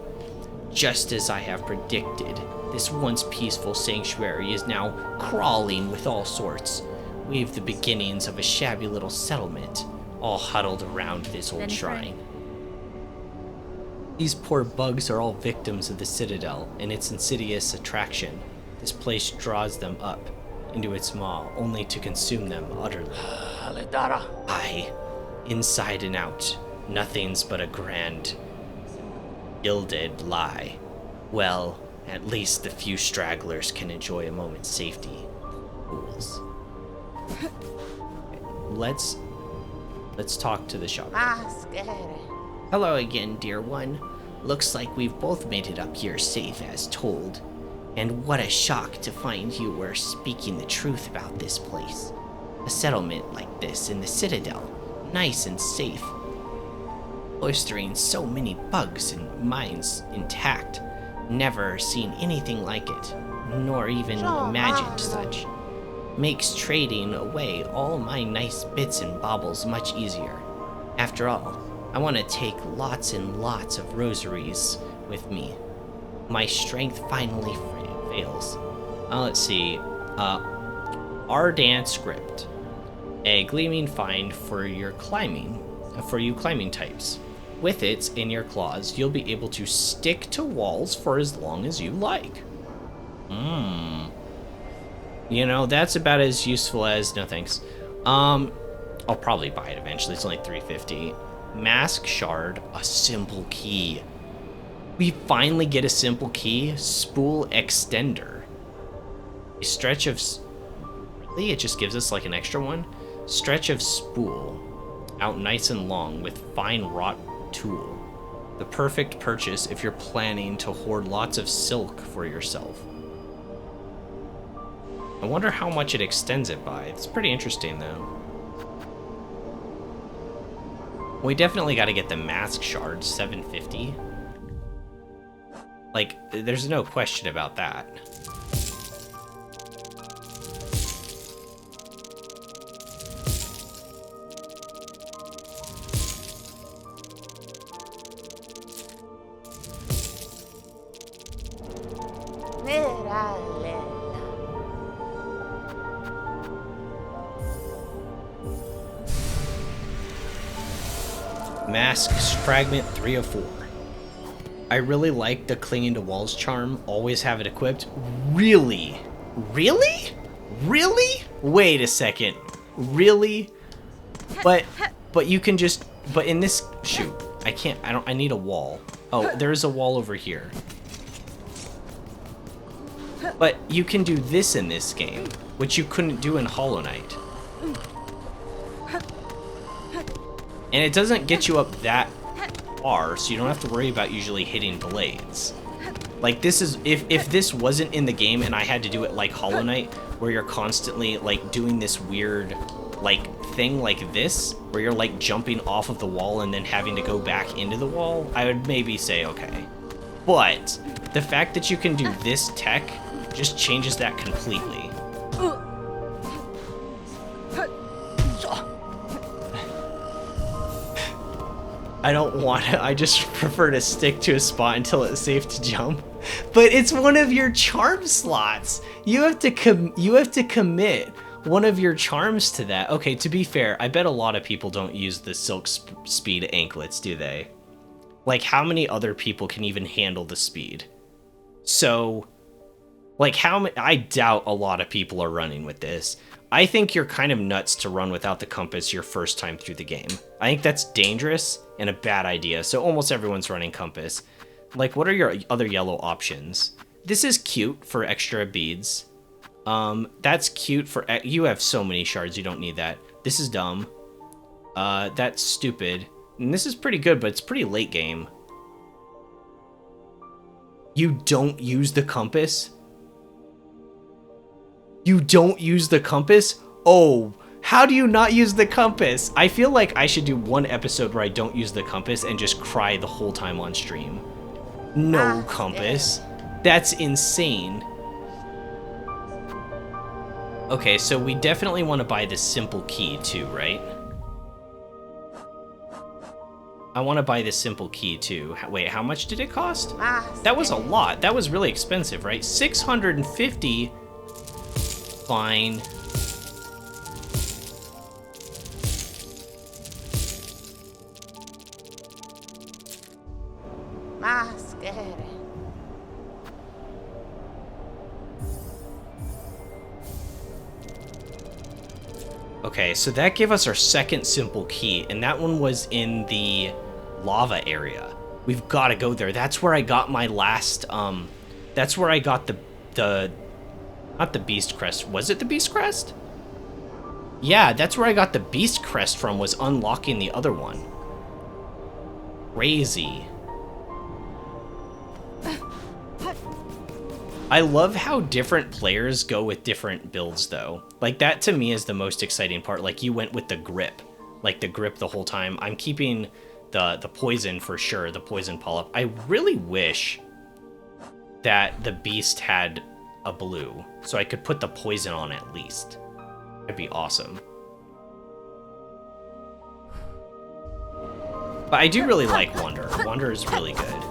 Just as I have predicted, this once peaceful sanctuary is now crawling with all sorts. We've the beginnings of a shabby little settlement, all huddled around this old shrine. These poor bugs are all victims of the Citadel and its insidious attraction. This place draws them up into its maw, only to consume them utterly. Aye, inside and out, nothing's but a grand, gilded lie. Well, at least the few stragglers can enjoy a moment's safety. Fools. Let's talk to the shopkeeper. Hello again, dear one. Looks like we've both made it up here safe as told. And what a shock to find you were speaking the truth about this place. A settlement like this in the Citadel, nice and safe. Cloistering so many bugs and mines intact. Never seen anything like it, nor even imagined such. Makes trading away all my nice bits and baubles much easier. After all, I want to take lots and lots of rosaries with me. My strength finally fails. Let's see. Ardan script. A gleaming find for your climbing, for you climbing types. With it in your claws, you'll be able to stick to walls for as long as you like. You know, that's about as useful as... No thanks. I'll probably buy it eventually. It's only $3.50. Mask shard, a simple key. We finally get a simple key. Spool extender. A stretch of... Really? It just gives us like an extra one? Stretch of spool. Out nice and long with fine wrought tool. The perfect purchase if you're planning to hoard lots of silk for yourself. I wonder how much it extends it by. It's pretty interesting though. We definitely got to get the mask shard, $7.50. Like, there's no question about that. Masks fragment 304. I really like the clinging to walls charm. Always have it equipped. Really? Really? Really? Wait a second. Really? But you can just... But in this... Shoot. I can't... I need a wall. Oh, there is a wall over here. But you can do this in this game, which you couldn't do in Hollow Knight. And it doesn't get you up that far, so you don't have to worry about usually hitting blades. Like, this is... If this wasn't in the game and I had to do it like Hollow Knight, where you're constantly, like, doing this weird, like, thing like this, where you're, like, jumping off of the wall and then having to go back into the wall, I would maybe say okay. But the fact that you can do this tech just changes that completely. I don't want to, I just prefer to stick to a spot until it's safe to jump. But it's one of your charm slots. You have to commit one of your charms to that. Okay, to be fair, I bet a lot of people don't use the silk speed anklets, do they? Like, how many other people can even handle the speed? So, like, I doubt a lot of people are running with this. I think you're kind of nuts to run without the compass your first time through the game. I think that's dangerous and a bad idea, so almost everyone's running compass. Like, what are your other yellow options? This is cute for extra beads. That's cute for... You have so many shards, you don't need that. This is dumb. That's stupid. And this is pretty good, but it's pretty late game. You don't use the compass? You don't use the compass? Oh, how do you not use the compass? I feel like I should do one episode where I don't use the compass and just cry the whole time on stream. No compass. That's insane. Okay, so we definitely want to buy the simple key too, right? I want to buy the simple key too. Wait, how much did it cost? That was a lot. That was really expensive, right? 650. Fine. Okay, so that gave us our second simple key, and that one was in the lava area. We've got to go there. That's where I got my last, that's where I got the not the beast crest. Was it the beast crest? Yeah, that's where I got the beast crest from, was unlocking the other one. Crazy. I love how different players go with different builds, though. Like, that to me is the most exciting part. Like, you went with the grip. Like, the grip the whole time. I'm keeping the poison for sure, the poison polyp. I really wish that the beast had a blue, so I could put the poison on at least. That'd be awesome. But I do really like Wonder. Wonder is really good.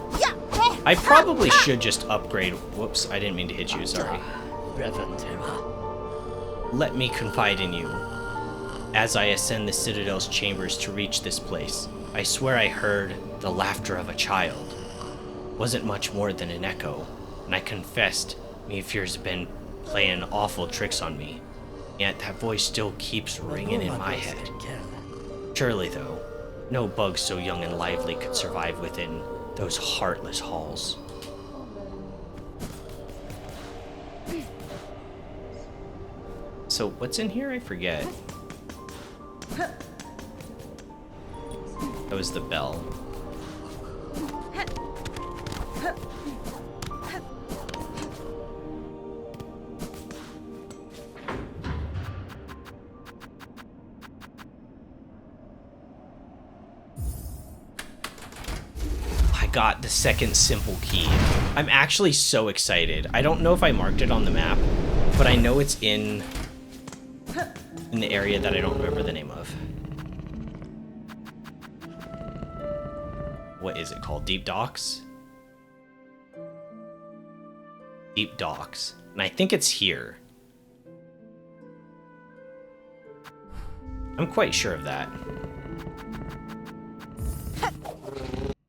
I probably should just upgrade. Whoops, I didn't mean to hit you, sorry. Let me confide in you. As I ascend the Citadel's chambers to reach this place, I swear I heard the laughter of a child. Wasn't much more than an echo, and I confessed me fears have been playing awful tricks on me. Yet that voice still keeps ringing in my head. Surely, though, no bug so young and lively could survive within those heartless halls. So, what's in here? I forget. That was the bell. Got the second simple key. I'm actually so excited. I don't know if I marked it on the map, but I know it's in the area that I don't remember the name of. What is it called? Deep Docks? Deep Docks. And I think it's here. I'm quite sure of that.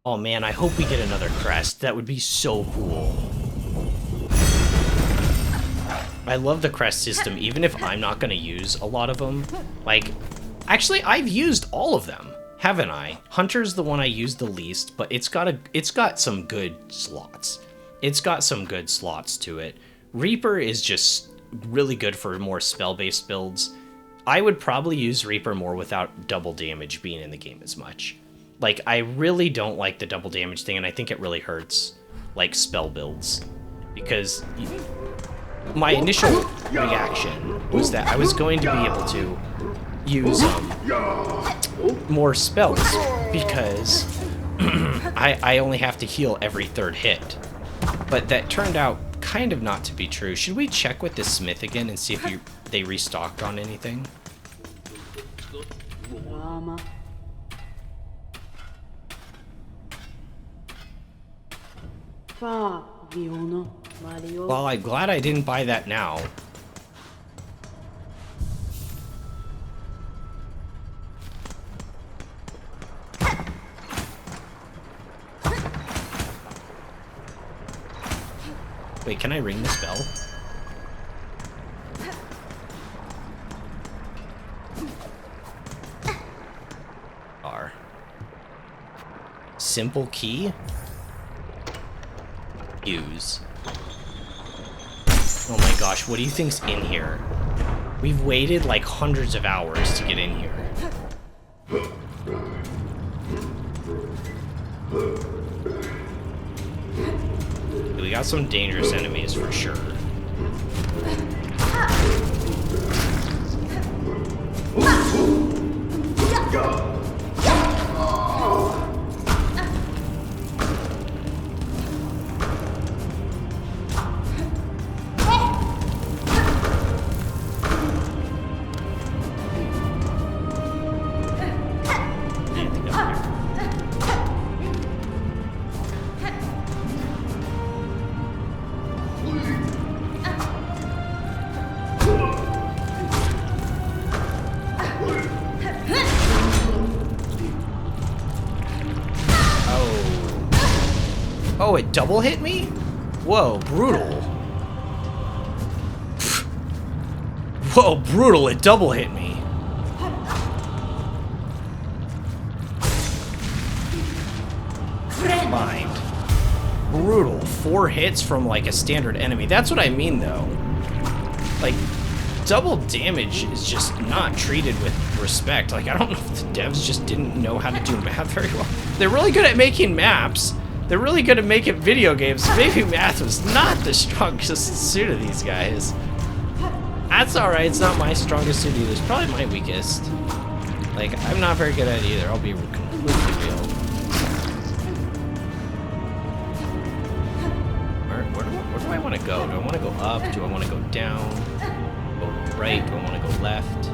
Oh man, I hope we get another crest. That would be so cool. I love the crest system, even if I'm not gonna use a lot of them. Like, actually, I've used all of them, haven't I? Hunter's the one I used the least, but it's got some good slots. It's got some good slots to it. Reaper is just really good for more spell-based builds. I would probably use Reaper more without double damage being in the game as much. Like, I really don't like the double damage thing, and I think it really hurts, like, spell builds. Because my initial reaction was that I was going to be able to use more spells, because I only have to heal every third hit. But that turned out kind of not to be true. Should we check with the smith again and see if they restocked on anything? Well, I'm glad I didn't buy that now. Wait, can I ring this bell? R. Simple key? Use. Oh my gosh, what do you think's in here? We've waited like hundreds of hours to get in here. We got some dangerous enemies for sure. Oh, it double hit me? Whoa, brutal. Whoa, brutal, it double hit me. Mind. Brutal. 4 hits from like a standard enemy. That's what I mean though. Like, double damage is just not treated with respect. Like, I don't know if the devs just didn't know how to do math very well. They're really good at making maps. They're really good at making video games. Maybe math was not the strongest suit of these guys. That's alright, it's not my strongest suit either. It's probably my weakest. Like, I'm not very good at it either, I'll be completely real. go? Do I want to go up? Do I want to go down? Go right? Do I want to go left?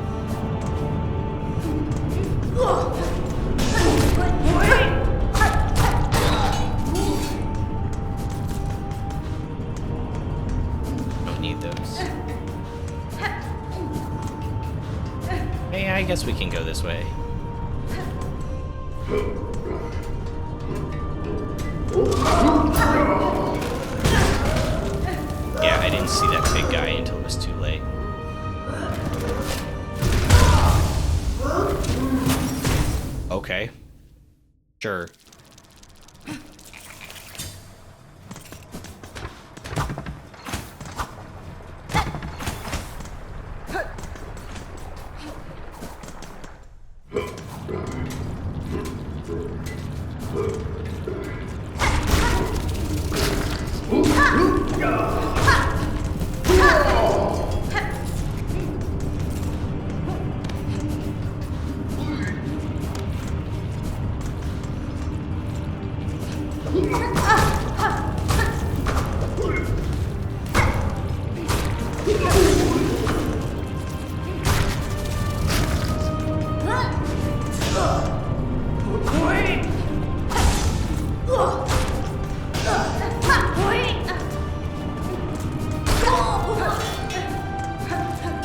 Don't need those. Hey, I guess we can go this way. Yeah, I didn't see that big guy until it was too late. Okay. Sure.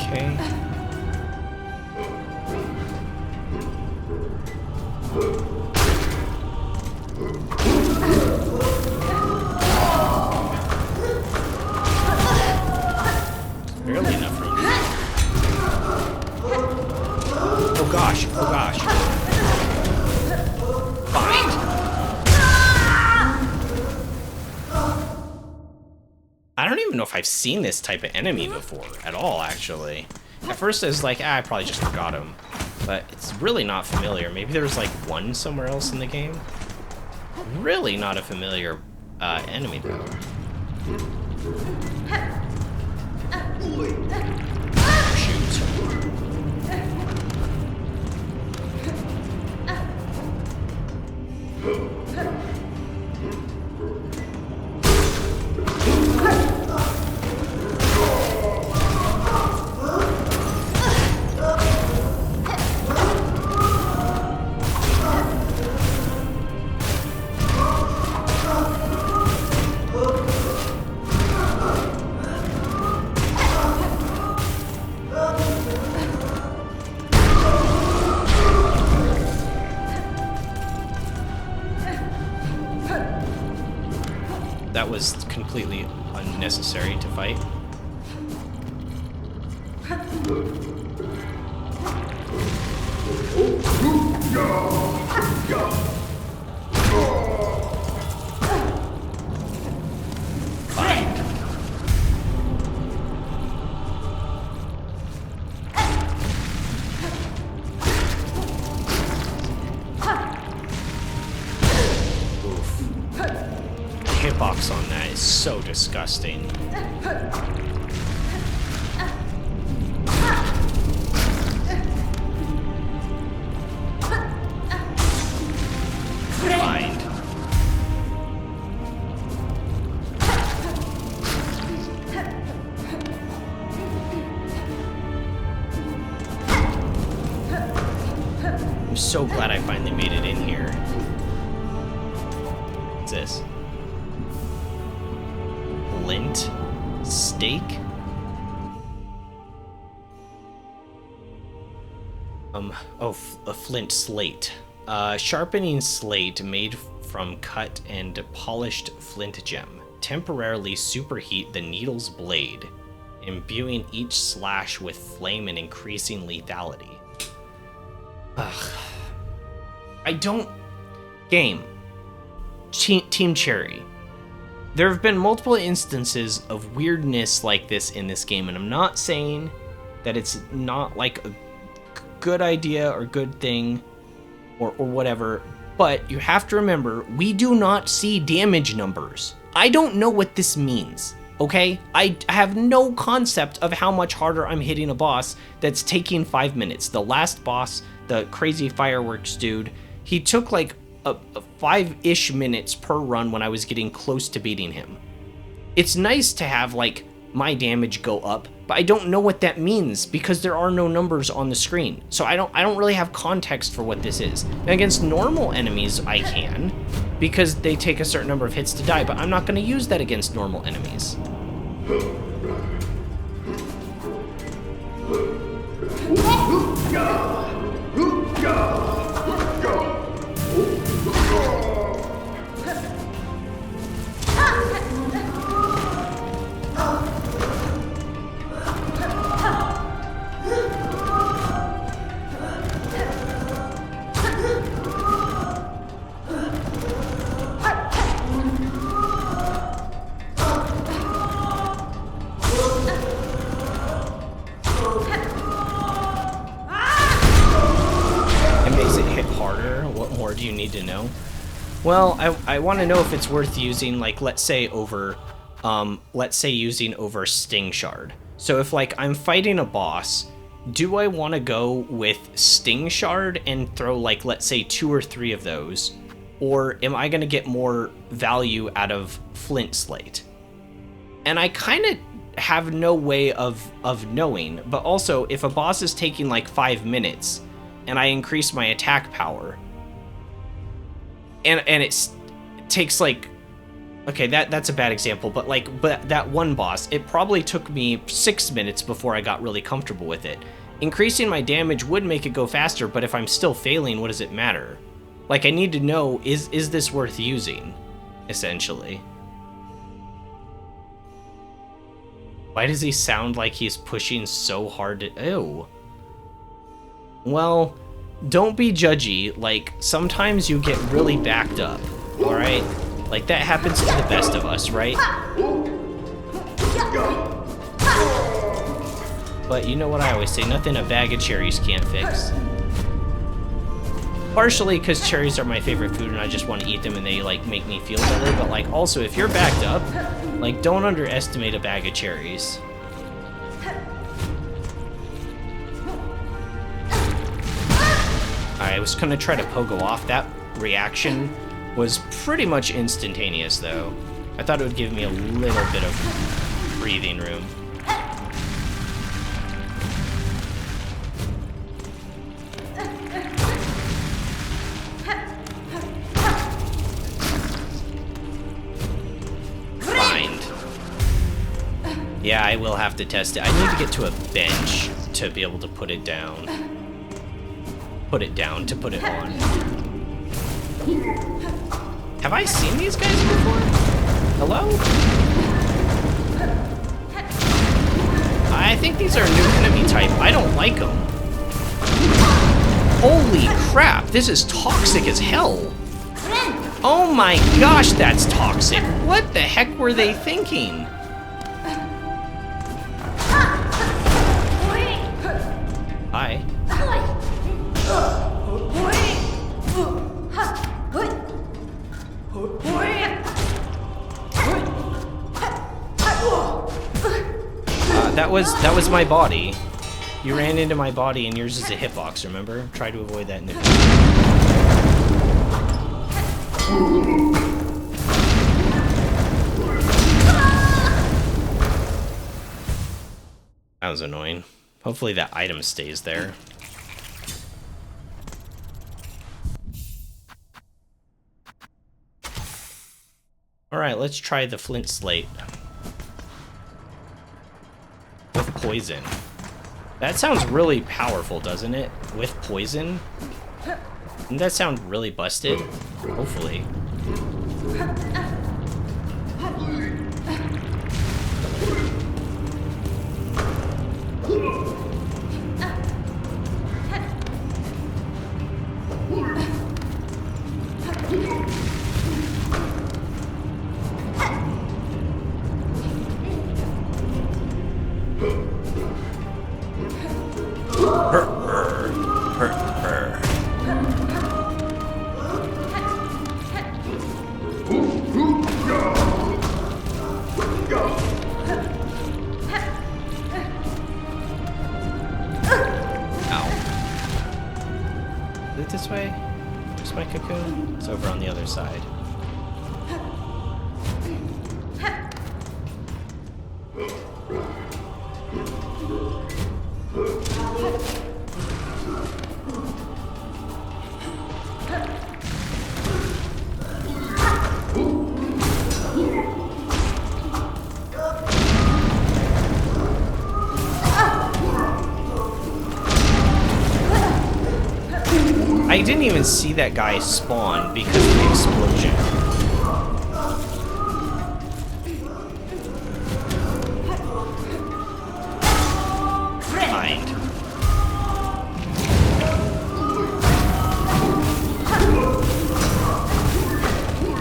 Okay. Barely enough room. Oh gosh, oh gosh. Find. I don't even know if I've seen this type of enemy before at all, actually. At first I was like, I probably just forgot him. But it's really not familiar. Maybe there's like one somewhere else in the game. Really not a familiar enemy though. Shoot. That was completely unnecessary to fight. Find. Hitbox on that is so disgusting. Find. I'm so glad I finally made it in here. What's this? Flint steak? A flint slate. Sharpening slate made from cut and polished flint gem. Temporarily superheat the needle's blade, imbuing each slash with flame and increasing lethality. Ugh. I don't... Game. Team Cherry. There have been multiple instances of weirdness like this in this game, and I'm not saying that it's not like a good idea or good thing or whatever, but you have to remember, we do not see damage numbers. I don't know what this means, okay? I have no concept of how much harder I'm hitting a boss that's taking 5 minutes. The last boss, the crazy fireworks dude, he took like a 5-ish minutes per run when I was getting close to beating him. It's nice to have, like, my damage go up, but I don't know what that means because there are no numbers on the screen. So I don't really have context for what this is. Now, against normal enemies, I can, because they take a certain number of hits to die, but I'm not going to use that against normal enemies. Do you need to know? Well, I want to know if it's worth using, like, let's say using over Sting Shard. So if, like, I'm fighting a boss, do I want to go with Sting Shard and throw, like, let's say 2 or 3 of those? Or am I going to get more value out of Flint Slate? And I kind of have no way of knowing, but also if a boss is taking like 5 minutes and I increase my attack power, and it takes like, okay, that's a bad example, but that one boss, it probably took me 6 minutes before I got really comfortable with it. Increasing my damage would make it go faster, but if I'm still failing, what does it matter? Like, I need to know, is this worth using, essentially? Why does he sound like he's pushing so hard to... Ew. Well, don't be judgy. Like, sometimes you get really backed up, alright? Like, that happens to the best of us, right? But you know what I always say, nothing a bag of cherries can't fix. Partially because cherries are my favorite food and I just want to eat them and they, like, make me feel better, but, like, also, if you're backed up, like, don't underestimate a bag of cherries. I was gonna try to pogo off. That reaction was pretty much instantaneous, though. I thought it would give me a little bit of breathing room. Yeah, I will have to test it. I need to get to a bench to be able to put it down. Put it down to put it on. Have I seen these guys before? Hello? I think these are a new enemy type. I don't like them. Holy crap, this is toxic as hell. Oh my gosh, that's toxic. What the heck were they thinking? Hi. That was my body. You ran into my body and yours is a hitbox, remember? Try to avoid that in the future. That was annoying. Hopefully that item stays there. Alright, let's try the Flint Slate. With poison. That sounds really powerful, doesn't it? With poison? Doesn't that sound really busted? Hopefully. This way? Where's my cocoon? It's over on the other side. didn't even see that guy spawn because of the explosion. Behind.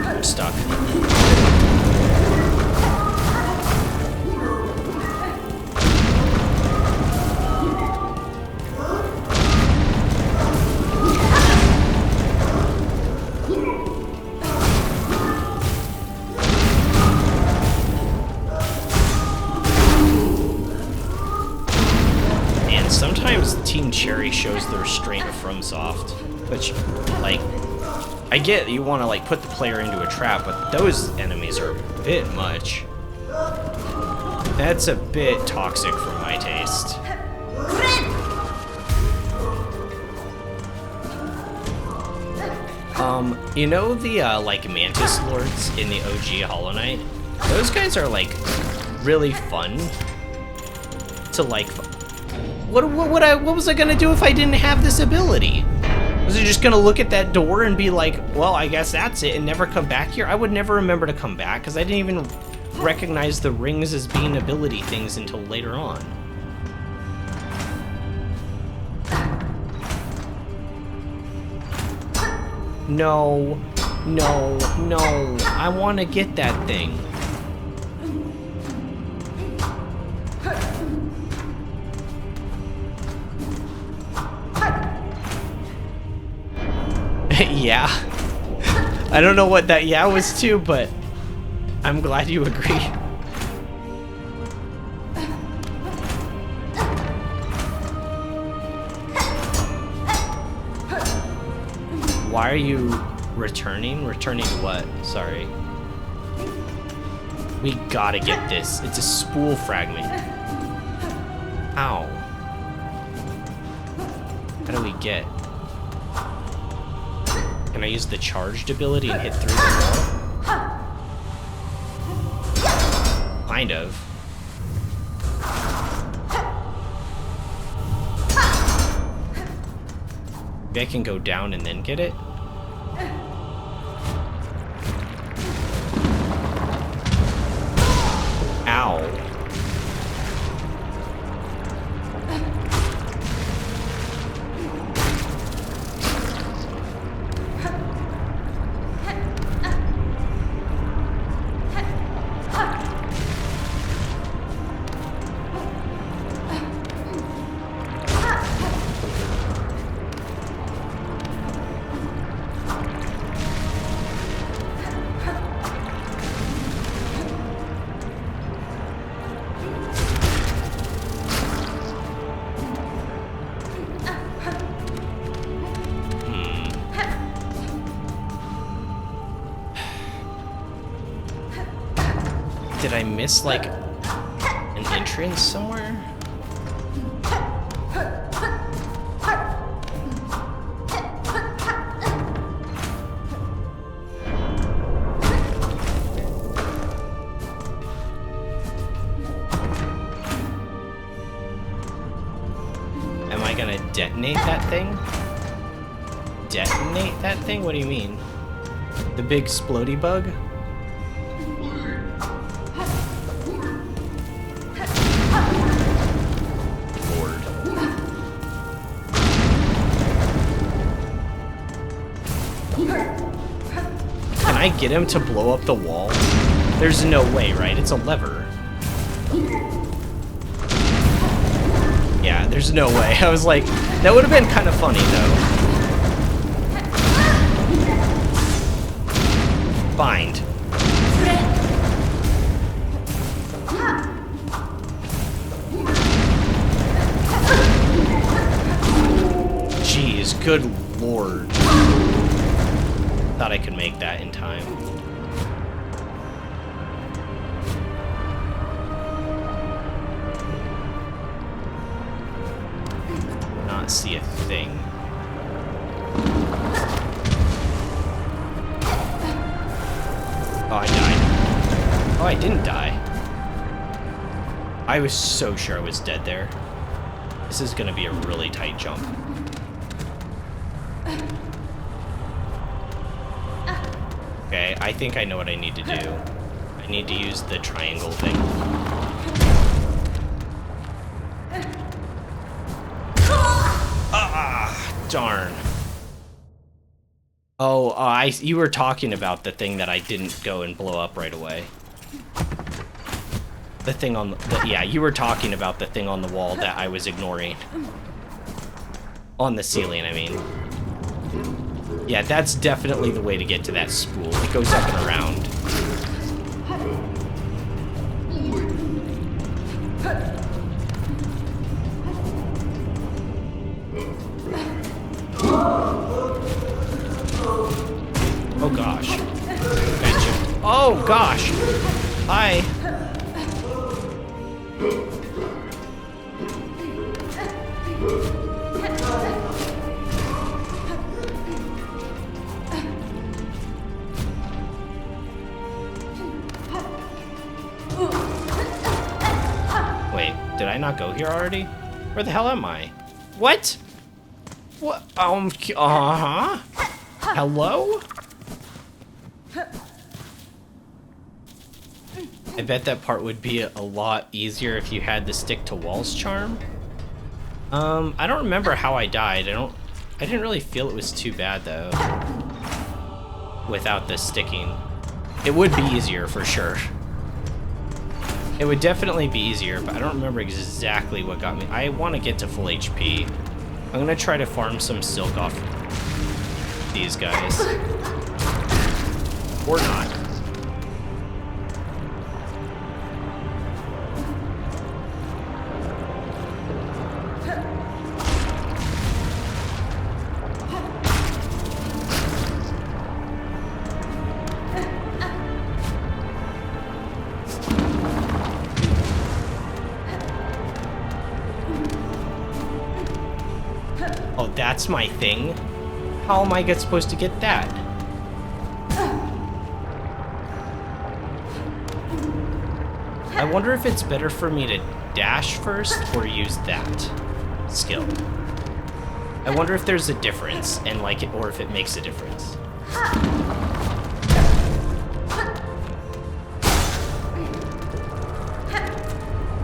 I'm stuck. Sometimes Team Cherry shows the restraint of FromSoft, which, like, I get you want to, like, put the player into a trap, but those enemies are a bit much. That's a bit toxic for my taste. You know the, like, Mantis Lords in the OG Hollow Knight? Those guys are, like, really fun to, like... What was I gonna do if I didn't have this ability? Was I just gonna look at that door and be like, well, I guess that's it, and never come back here? I would never remember to come back, because I didn't even recognize the rings as being ability things until later on. No, no, no. I want to get that thing. Yeah. I don't know what that yeah was too, but I'm glad you agree. Why are you returning? Returning to what? Sorry. We gotta get this. It's a spool fragment. Ow. How do we get? Can I use the charged ability and hit through the wall? Kind of. Maybe I can go down and then get it? Ow. Did I miss, like, an entrance somewhere? Am I gonna detonate that thing? Detonate that thing? What do you mean? The big splody bug? Can I get him to blow up the wall? There's no way, right? It's a lever. Yeah, there's no way. I was like, that would have been kind of funny, though. Bind. Jeez, good lord. Thought I could make that in time. Not see a thing. Oh, I died. Oh, I didn't die. I was so sure I was dead there. This is gonna be a really tight jump. Okay, I think I know what I need to do. I need to use the triangle thing. Ah, darn. Oh, you were talking about the thing that I didn't go and blow up right away. The thing on the yeah, you were talking about the thing on the wall that I was ignoring. On the ceiling, I mean. Yeah, that's definitely the way to get to that spool. It goes up and around. Oh gosh. Oh gosh. Hi. Wait, did I not go here already? Where the hell am I? What? What? Uh-huh? Hello? I bet that part would be a lot easier if you had the stick to walls charm. I don't remember how I died. I didn't really feel it was too bad though. Without the sticking. It would be easier for sure. It would definitely be easier, but I don't remember exactly what got me. I want to get to full HP. I'm gonna try to farm some silk off these guys. Or not. Oh, that's my thing? How am I supposed to get that? I wonder if it's better for me to dash first or use that skill. I wonder if there's a difference and like it, or if it makes a difference.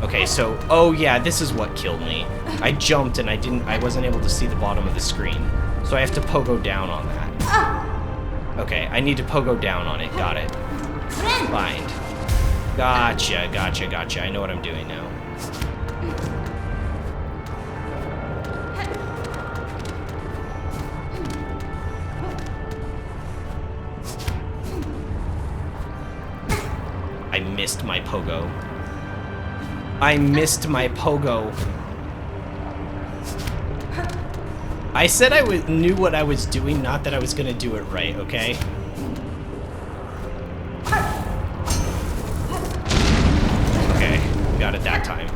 Okay, so, oh yeah, this is what killed me. I jumped and I wasn't able to see the bottom of the screen. So I have to pogo down on that. Okay, I need to pogo down on it, got it. Bind. Gotcha, gotcha, gotcha. I know what I'm doing now. I missed my pogo. I missed my pogo. I said I knew what I was doing, not that I was gonna do it right, okay? Okay, got it that time.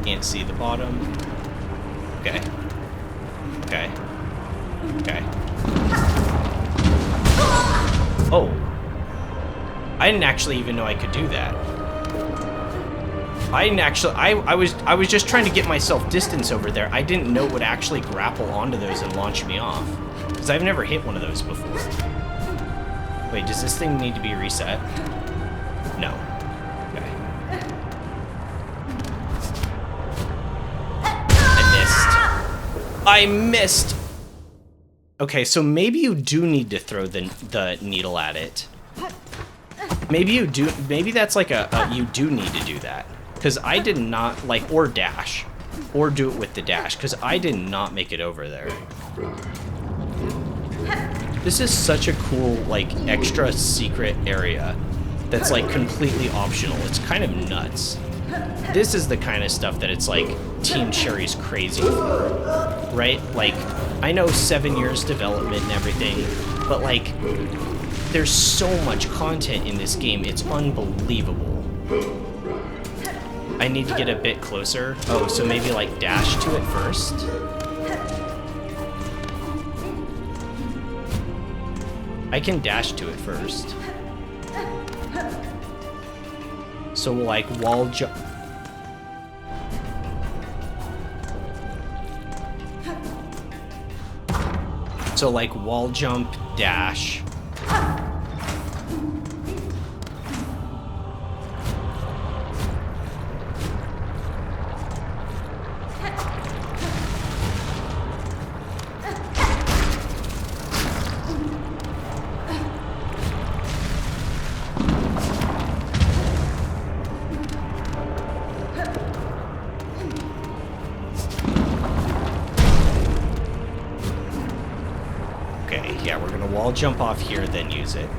Can't see the bottom. Okay. Okay. Okay. Oh. I didn't actually even know I could do that. I didn't actually, I was just trying to get myself distance over there. I didn't know it would actually grapple onto those and launch me off. Because I've never hit one of those before. Wait, does this thing need to be reset? No. Okay. I missed! Okay, so maybe you do need to throw the needle at it. Maybe you do, maybe that's like you do need to do that. Because I did not, like, or dash. Or do it with the dash, because I did not make it over there. This is such a cool, like, extra secret area that's, like, completely optional. It's kind of nuts. This is the kind of stuff that it's, like, Team Cherry's crazy for, right? Like, I know 7 years development and everything, but, like, there's so much content in this game, it's unbelievable. I need to get a bit closer. Oh, so maybe like dash to it first? I can dash to it first. So we'll like wall jump. So like wall jump, dash. Okay, yeah, we're gonna wall jump off here, then use it.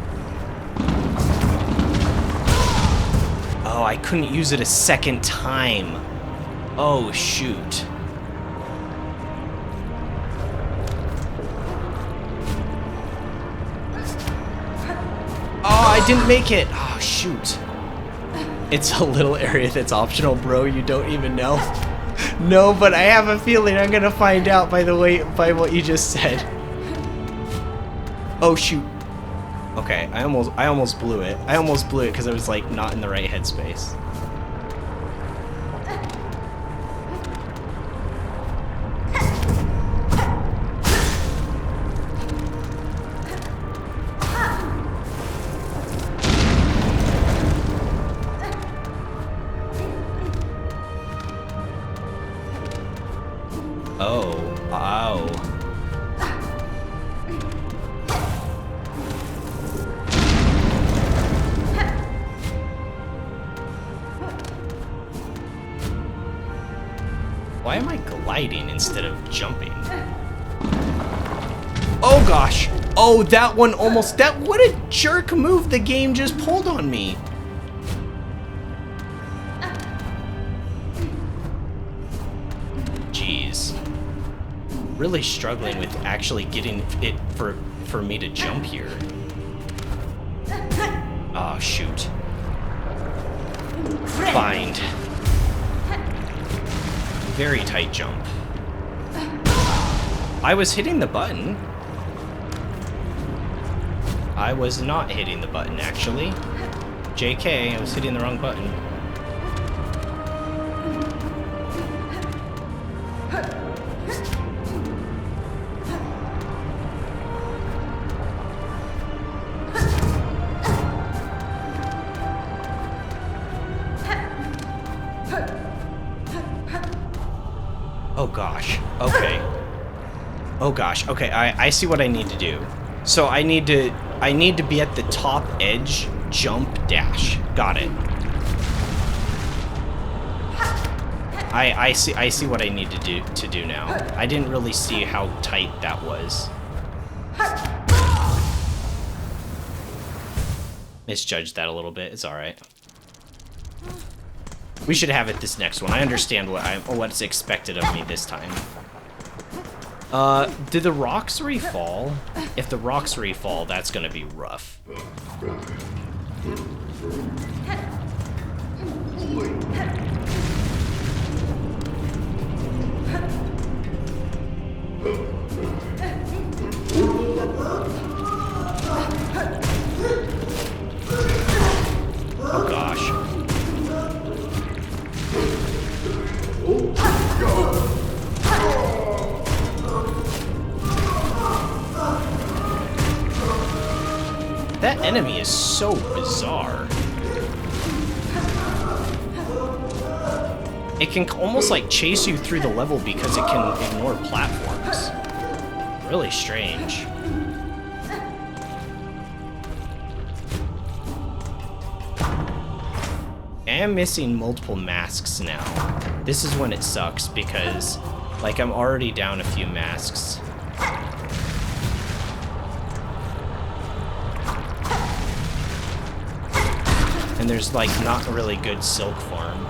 Oh, I couldn't use it a second time. Oh, shoot. Oh, I didn't make it. Oh, shoot. It's a little area that's optional, bro. You don't even know. No, but I have a feeling I'm gonna find out by what you just said. Oh shoot. Okay, I almost blew it. I almost blew it because I was like not in the right headspace. Oh, wow. Why am I gliding instead of jumping? Oh gosh! Oh, that one almost... What a jerk move the game just pulled on me! Jeez. Really struggling with actually getting it for me to jump here. Oh, shoot. Bind. Very tight jump. I was hitting the button. I was not hitting the button, actually. JK, I was hitting the wrong button. Oh gosh, okay. Oh gosh, okay, I see what I need to do. So I need to be at the top edge, jump, dash. Got it. I see what I need to do now. I didn't really see how tight that was. Misjudged that a little bit, it's alright. We should have it this next one. I understand what's expected of me this time. Did the rocks refall? If the rocks refall, that's gonna be rough. Oh gosh. That enemy is so bizarre. It can almost like chase you through the level because it can ignore platforms. Really strange. I am missing multiple masks now. This is when it sucks because, like, I'm already down a few masks. And there's, like, not a really good silk farm.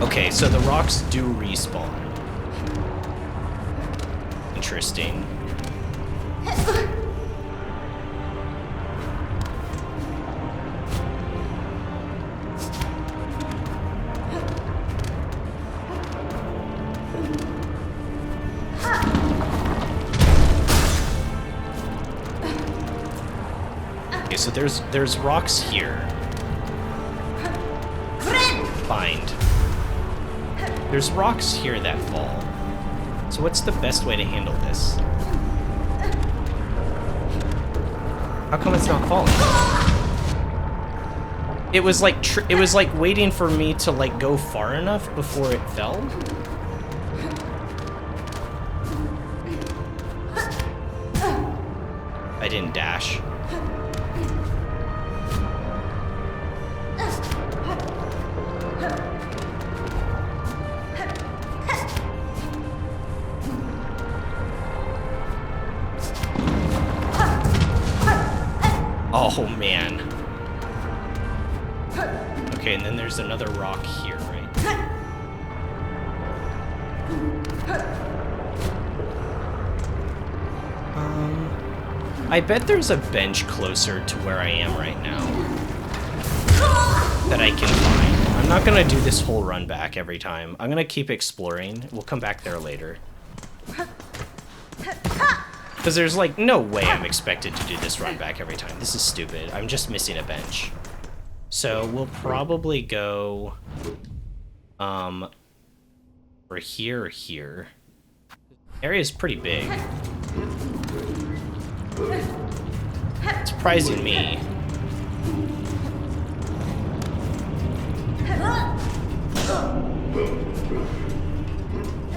Okay, so the rocks do respawn. Interesting. Okay, so there's rocks here. There's rocks here that fall. So what's the best way to handle this? How come it's not falling? It was like waiting for me to like go far enough before it fell. I didn't dash. Oh man. Okay, and then there's another rock here, right? I bet there's a bench closer to where I am right now that I can find. I'm not gonna do this whole run back every time. I'm gonna keep exploring. We'll come back there later. Because there's like no way I'm expected to do this run back every time. This is stupid. I'm just missing a bench. So we'll probably go for here or here. Area's pretty big. It's surprising me.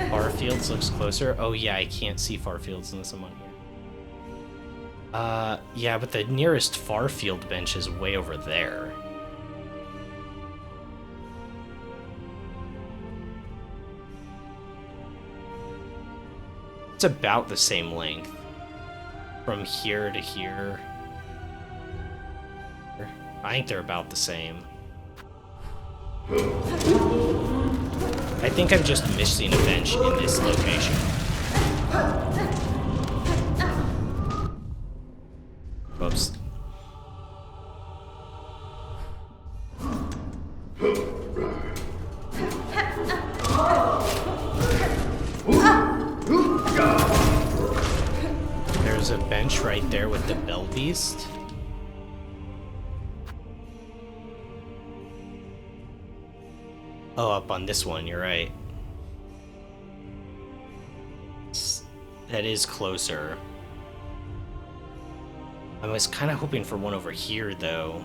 Farfields looks closer. Oh yeah, I can't see Farfields unless I'm on here. Yeah, but the nearest Farfield bench is way over there. It's about the same length. From here to here. I think they're about the same. I think I'm just missing a bench in this location. Whoops. There's a bench right there with the bell beast. Oh, up on this one, you're right. That is closer. I was kind of hoping for one over here, though.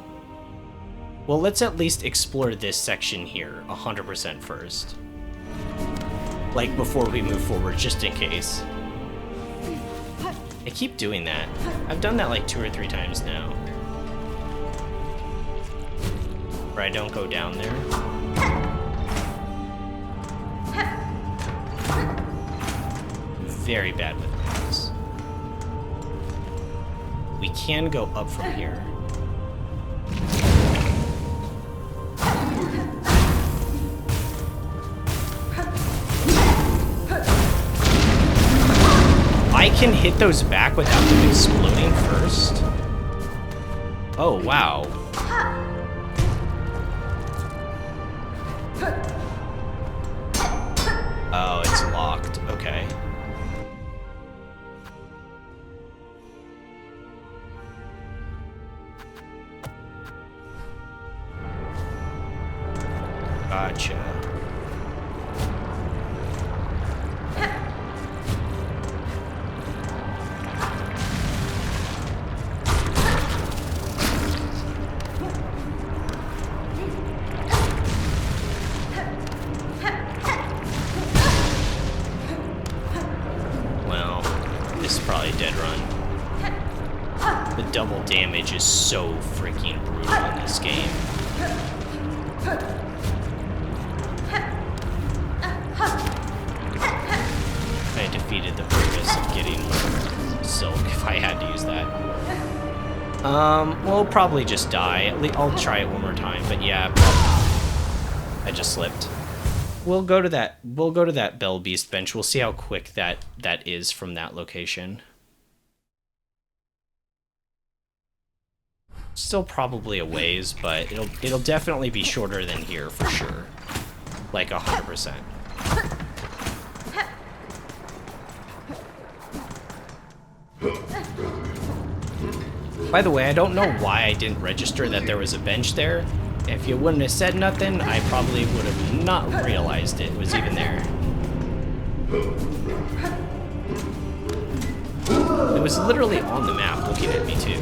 Well, let's at least explore this section here 100% first. Like, before we move forward, just in case. I keep doing that. I've done that like 2 or 3 times now. Where I don't go down there. Very bad with this. We can go up from here. I can hit those back without them exploding first? Oh, wow. Oh, it's locked. Okay. Gotcha. Well, this is probably a dead run. The double damage is so freaking brutal in this game. I defeated the purpose of getting silk if I had to use that. We'll probably just die. I'll try it one more time, but yeah, I just slipped. We'll go to that Bell Beast bench. We'll see how quick that is from that location. Still probably a ways, but it'll definitely be shorter than here for sure. Like 100%. By the way, I don't know why I didn't register that there was a bench there. if you wouldn't have said nothing, I probably would have not realized it was even there. It was literally on the map looking at me too.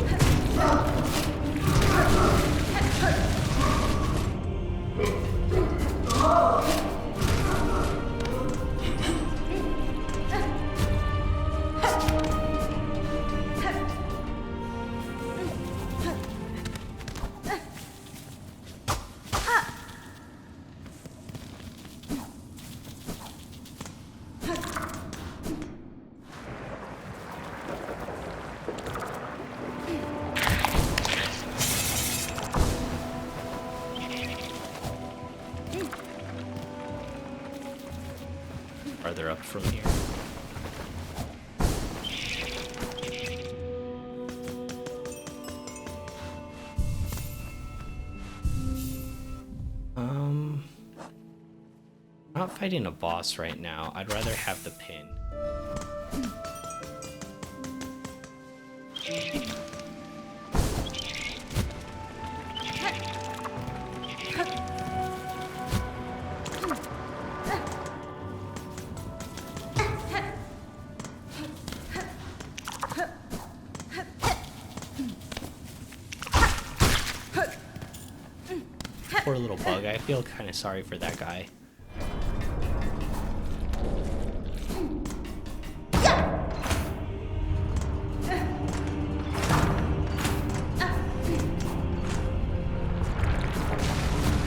Farther up from here. Not fighting a boss right now. I'd rather have the pin. Poor little bug. I feel kind of sorry for that guy.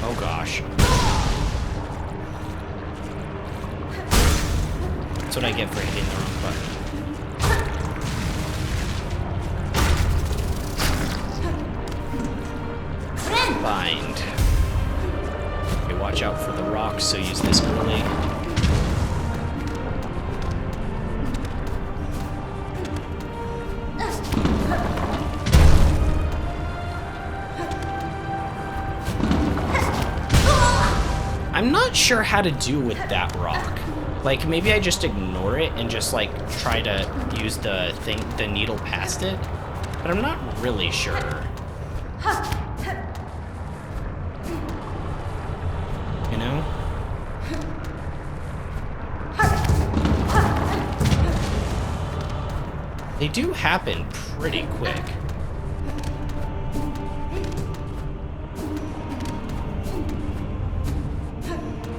Oh gosh. That's what I get for hitting the wrong button. Bind. Okay, watch out for the rocks, so use this early. I'm not sure how to do with that rock. Like, maybe I just ignore it and just, like, try to use the needle past it. But I'm not really sure. You know? They do happen pretty quick.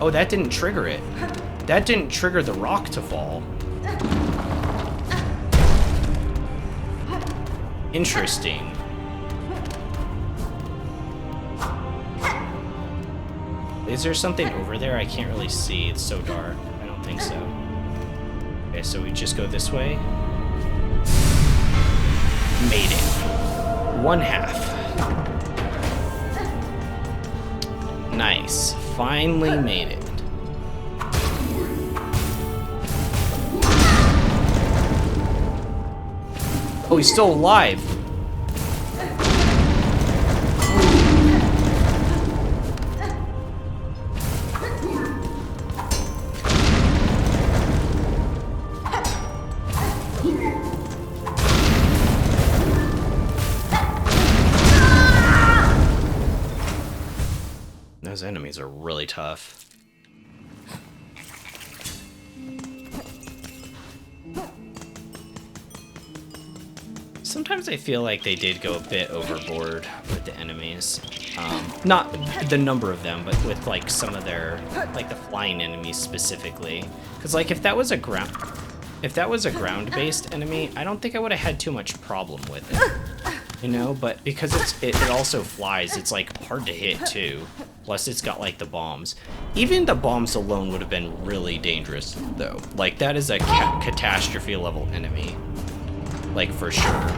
Oh, that didn't trigger it. That didn't trigger the rock to fall. Interesting. Is there something over there? I can't really see. It's so dark. I don't think so. Okay, so we just go this way. Made it. 1/2. Nice. Finally made it. Oh, he's still alive. Those enemies are really tough. Sometimes I feel like they did go a bit overboard with the enemies. Not the number of them, but with like some of their, like the flying enemies specifically. Because like if that was a ground-based enemy, I don't think I would have had too much problem with it. You know, but because it also flies, it's like hard to hit too. Plus it's got like the bombs. Even the bombs alone would have been really dangerous though. Like that is a catastrophe level enemy. Like for sure.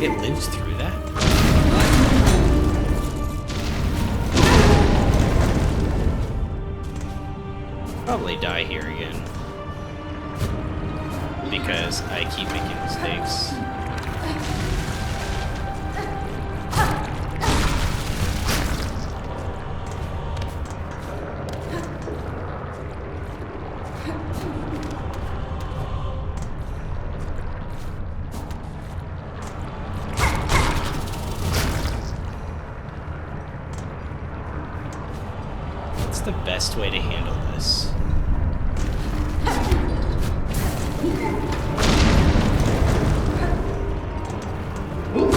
It lives through that? Probably die here again. Because I keep making mistakes. What's the best way to handle this? Oh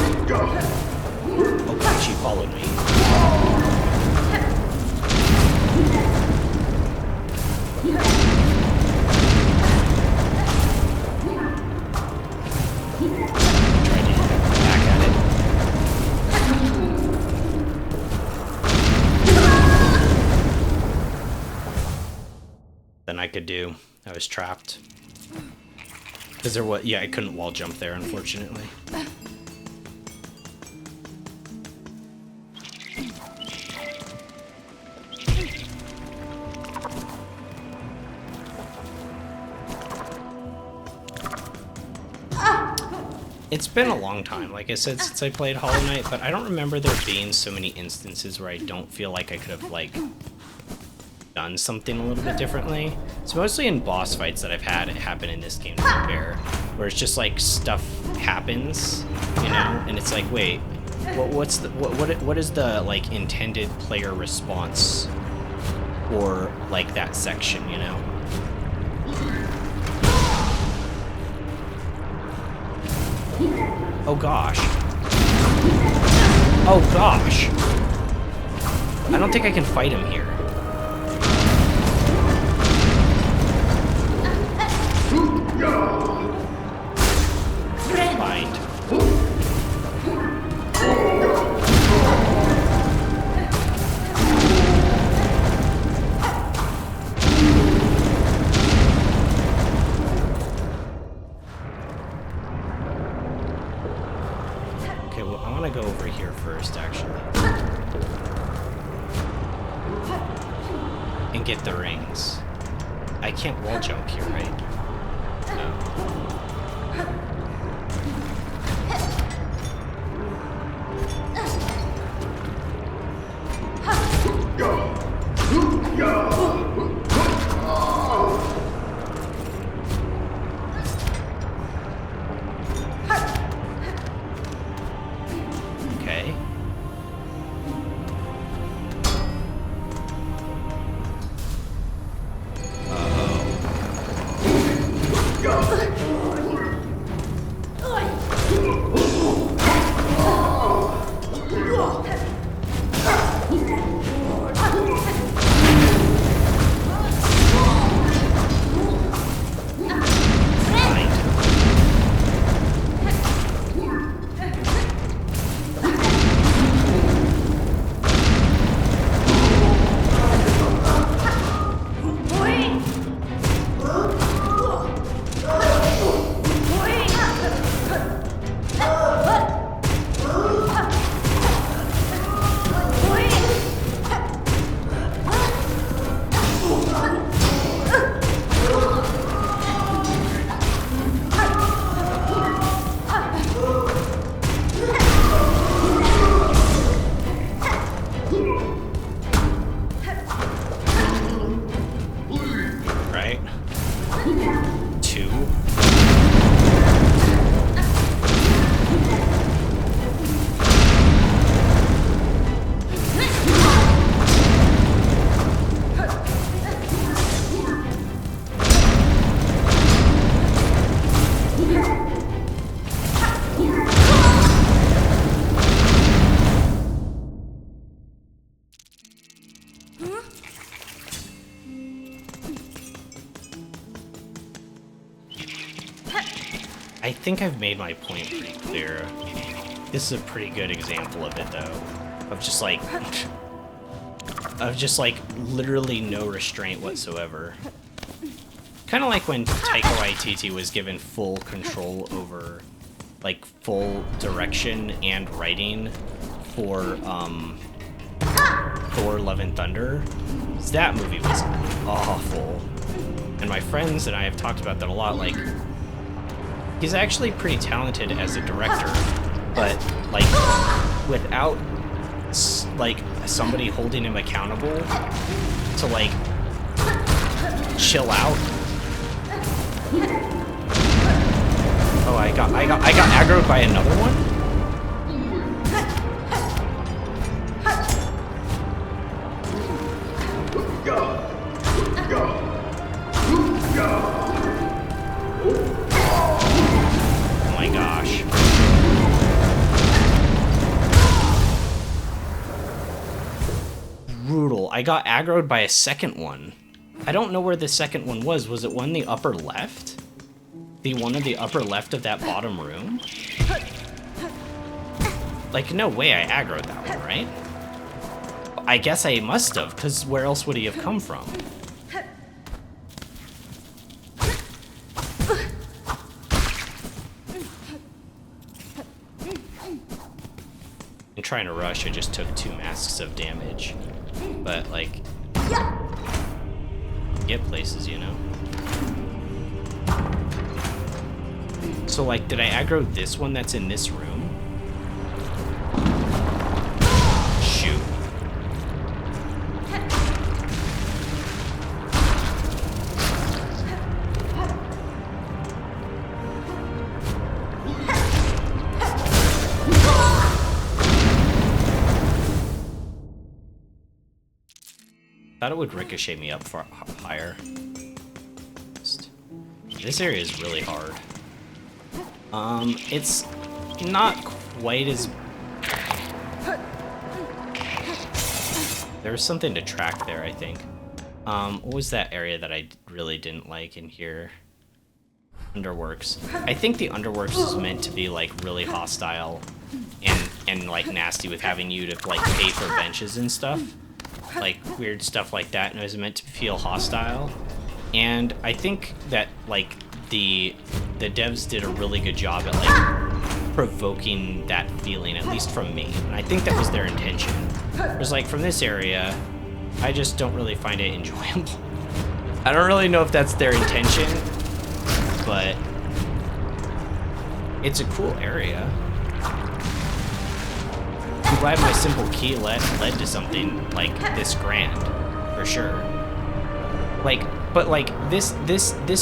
god, she followed me. Try to get back at it. Then I could do. I was trapped. Because there was, yeah, I couldn't wall jump there, unfortunately. It's been a long time, like I said, since I played Hollow Knight, but I don't remember there being so many instances where I don't feel like I could have, like, done something a little bit differently. It's mostly in boss fights that I've had it happen in this game, to be fair, where it's just like stuff happens, you know, and it's like, wait, what is the like intended player response or like that section, you know? Oh gosh. Oh gosh. I don't think I can fight him here. Bind. Okay, well, I want to go over here first, actually. And get the rings. I can't wall jump here, right? No. Okay. Right? 2. I think I've made my point pretty clear. This is a pretty good example of it, though. Of just like literally no restraint whatsoever. Kind of like when Taika Waititi was given full control over, like, full direction and writing for, Thor: Love and Thunder. That movie was awful. And my friends and I have talked about that a lot, like, he's actually pretty talented as a director, but, like, without, like, somebody holding him accountable to, like, chill out. Oh, I got aggroed by another one? I got aggroed by a second one. I don't know where the second one was. Was it one in the upper left? The one in the upper left of that bottom room? Like, no way I aggroed that one, right? I guess I must have, because where else would he have come from? In trying to rush, I just took 2 masks of damage. But, like, get places, you know? So, like, did I aggro this one that's in this room? Shoot. Thought it would ricochet me up far higher. This area is really hard. It's not quite as... There's something to track there, I think. What was that area that I really didn't like in here? Underworks. I think the Underworks is meant to be, like, really hostile and like, nasty with having you to, like, pay for benches and stuff. Like, weird stuff like that, and it was meant to feel hostile. And I think that, like, the devs did a really good job at, like, provoking that feeling, at least from me. And I think that was their intention. Whereas, like, from this area, I just don't really find it enjoyable. I don't really know if that's their intention, but it's a cool area. I'm glad my simple key led to something like this grand, for sure. Like, but like this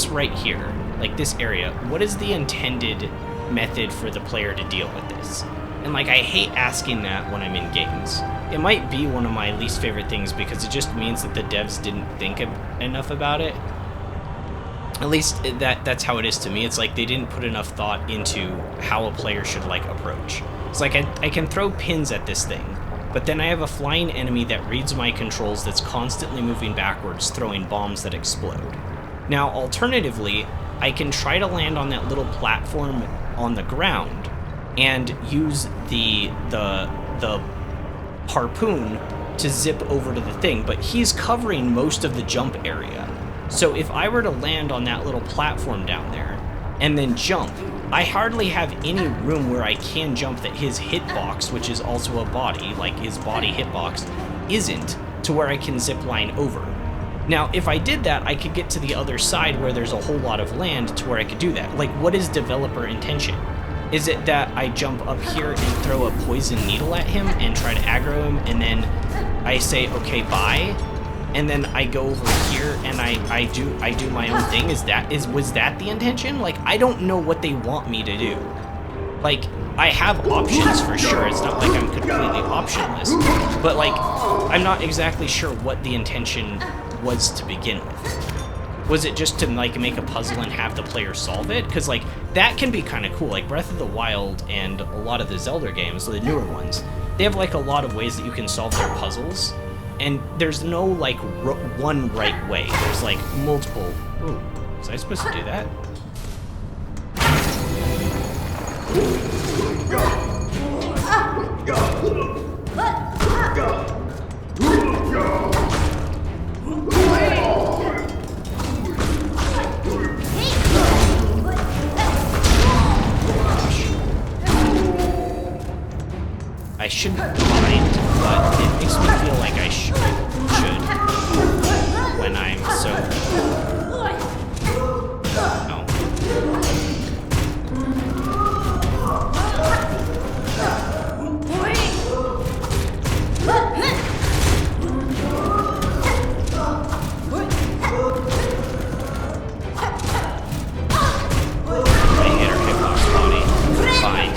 right here, like this area, what is the intended method for the player to deal with this? And like, I hate asking that when I'm in games. It might be one of my least favorite things because it just means that the devs didn't think enough about it. At least that's how it is to me. It's like they didn't put enough thought into how a player should like approach. It's like I can throw pins at this thing, but then I have a flying enemy that reads my controls that's constantly moving backwards, throwing bombs that explode. Now, alternatively, I can try to land on that little platform on the ground and use the harpoon to zip over to the thing, but he's covering most of the jump area. So if I were to land on that little platform down there and then jump, I hardly have any room where I can jump that his hitbox, which is also a body, like his body hitbox, isn't, to where I can zip line over. Now, if I did that, I could get to the other side where there's a whole lot of land to where I could do that. Like, what is developer intention? Is it that I jump up here and throw a poison needle at him and try to aggro him, and then I say, okay, bye, and then I go over here and I do my own thing? Was that the intention? Like, I don't know what they want me to do. Like, I have options for sure. It's not like I'm completely optionless, but like, I'm not exactly sure what the intention was to begin with. Was it just to like make a puzzle and have the player solve it? Because like, that can be kind of cool. Like Breath of the Wild and a lot of the Zelda games, the newer ones, they have like a lot of ways that you can solve their puzzles. And there's no, like, one right way. There's, like, multiple... Ooh, was I supposed to do that? I shouldn't mind, but it makes me feel like I should when I'm so... No. I hit her hitbox body. Fine.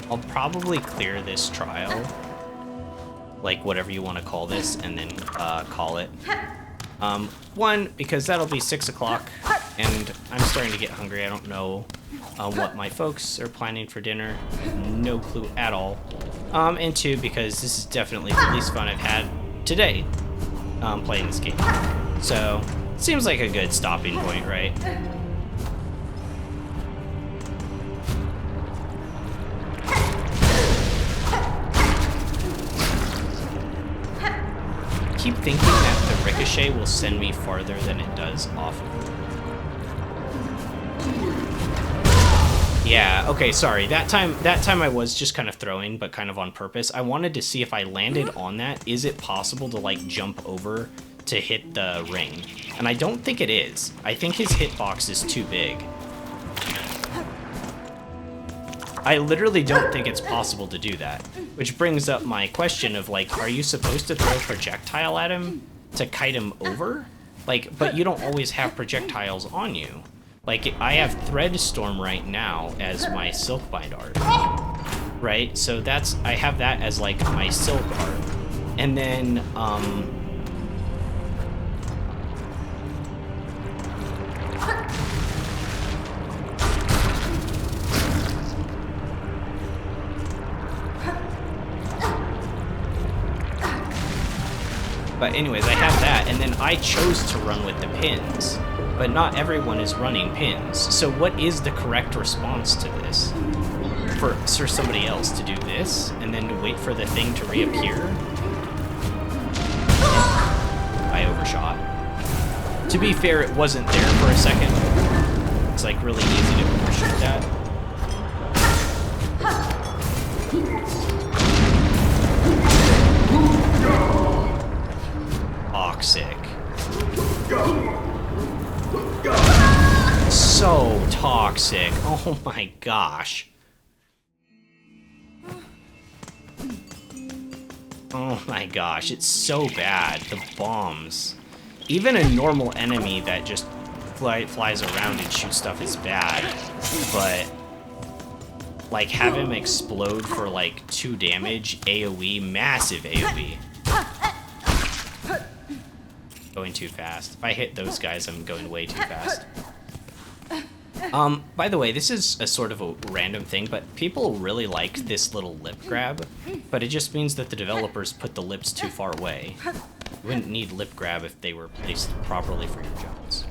I'll probably clear this trial, like whatever you want to call this, and then call it. One, because that'll be 6 o'clock, and I'm starting to get hungry. I don't know what my folks are planning for dinner. No clue at all. And two, because this is definitely the least fun I've had today playing this game. So, seems like a good stopping point, right? Keep thinking that the ricochet will send me farther than it does off of it. Yeah, okay, sorry. That time I was just kind of throwing, but kind of on purpose. I wanted to see if I landed on that, is it possible to like jump over to hit the ring? And I don't think it is. I think his hitbox is too big. I literally don't think it's possible to do that. Which brings up my question of like, are you supposed to throw a projectile at him to kite him over? Like, but you don't always have projectiles on you. Like, I have Thread Storm right now as my Silkbind art, right? So that's, I have that as like my Silk art. And then, but anyways, I have that, and then I chose to run with the pins. But not everyone is running pins. So what is the correct response to this? For somebody else to do this, and then to wait for the thing to reappear? I overshot. To be fair, it wasn't there for a second. It's like really easy to overshoot that. Toxic. So toxic. Oh my gosh. Oh my gosh, it's so bad. The bombs. Even a normal enemy that just flies around and shoots stuff is bad. But like have him explode for like 2 damage, AoE, massive AoE. Going too fast. If I hit those guys, I'm going way too fast. By the way, this is a sort of a random thing, but people really like this little lip grab, but it just means that the developers put the lips too far away. You wouldn't need lip grab if they were placed properly for your jumps.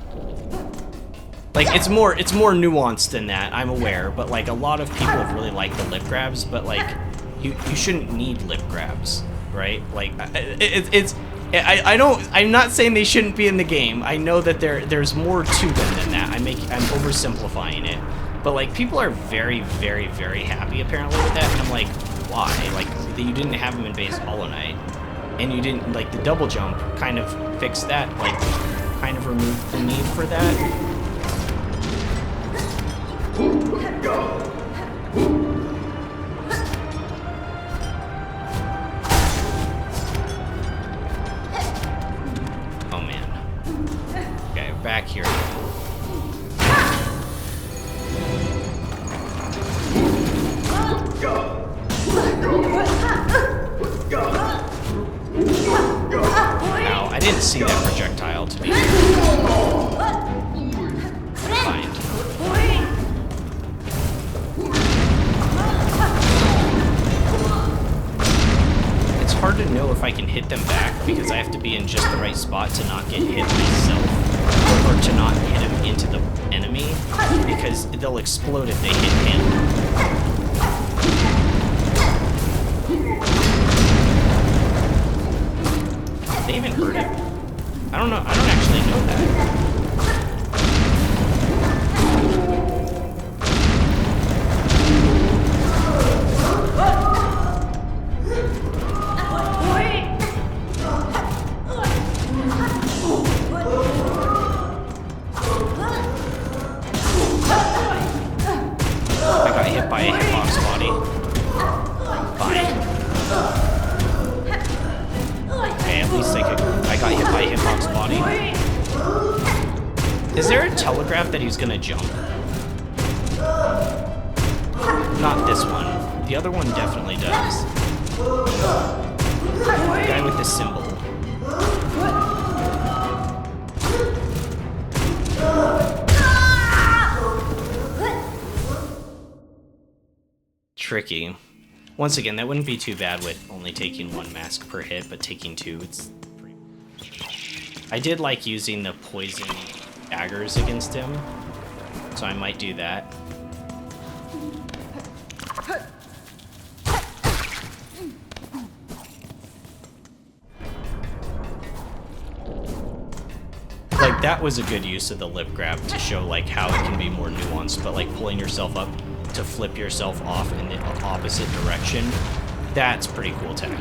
Like, it's more nuanced than that, I'm aware, but like a lot of people have really liked the lip grabs, but like, you shouldn't need lip grabs, right? Like, I'm not saying they shouldn't be in the game. I know that there's more to them than that. I'm oversimplifying it. But like people are very, very, very happy apparently with that, and I'm like, why? Like you didn't have them in base Hollow Knight. And you didn't like the double jump kind of fixed that, like kind of removed the need for that. Back here. Ow, I didn't see that projectile to be fine. It's hard to know if I can hit them back because I have to be in just the right spot to not get hit myself. Or to not hit him into the enemy, because they'll explode if they hit him. Did they even hurt him? I don't know. I don't actually know that. By a hitbox body. Fine. Okay, at least I got hit by a hitbox body. Is there a telegraph that he's gonna jump? Not this one. The other one definitely does. The guy with the symbol. Tricky. Once again, that wouldn't be too bad with only taking 1 mask per hit, but taking 2, it's pretty... I did like using the poison daggers against him, so I might do that. Like, that was a good use of the lip grab to show, like, how it can be more nuanced, but, like, pulling yourself up to flip yourself off in the opposite direction, that's pretty cool tech.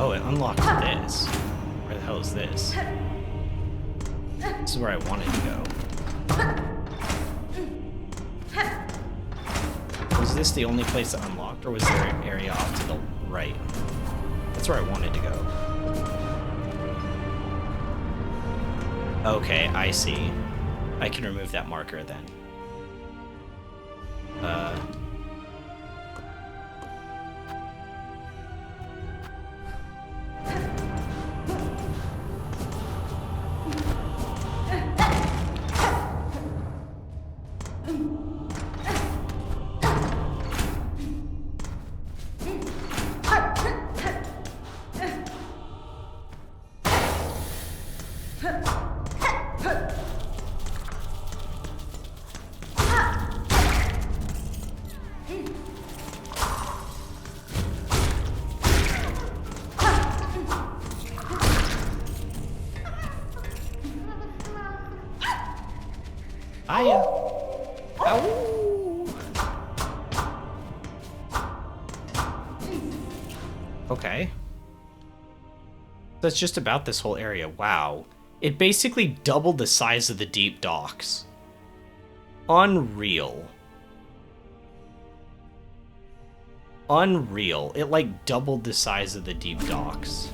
Oh, it unlocked this. Where the hell is this? This is where I wanted to go. Was this the only place that unlocked, or was there an area off to the right? That's where I wanted to go. Okay, I see. I can remove that marker then. Okay. That's just about this whole area. Wow. It basically doubled the size of the deep docks. Unreal. Unreal. It like doubled the size of the deep docks.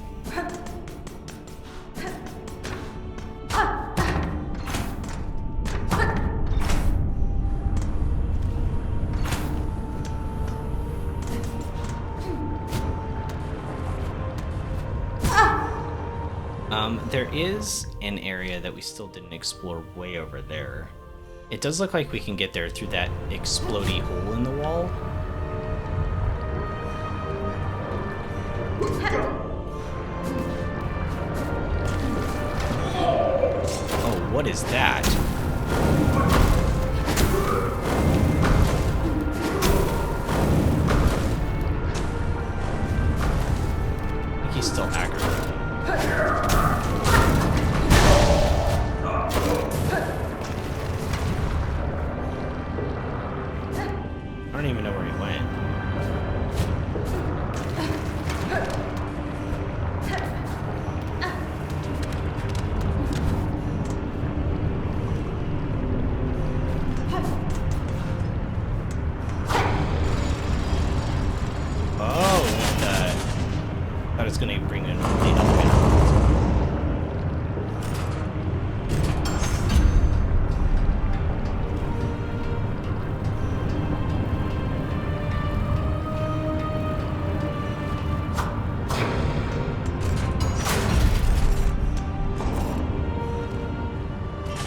There is an area that we still didn't explore way over there. It does look like we can get there through that explodey hole in the wall. Oh, what is that? I think he's still aggravated. I don't even know where he went. I was gonna bring in the elevator.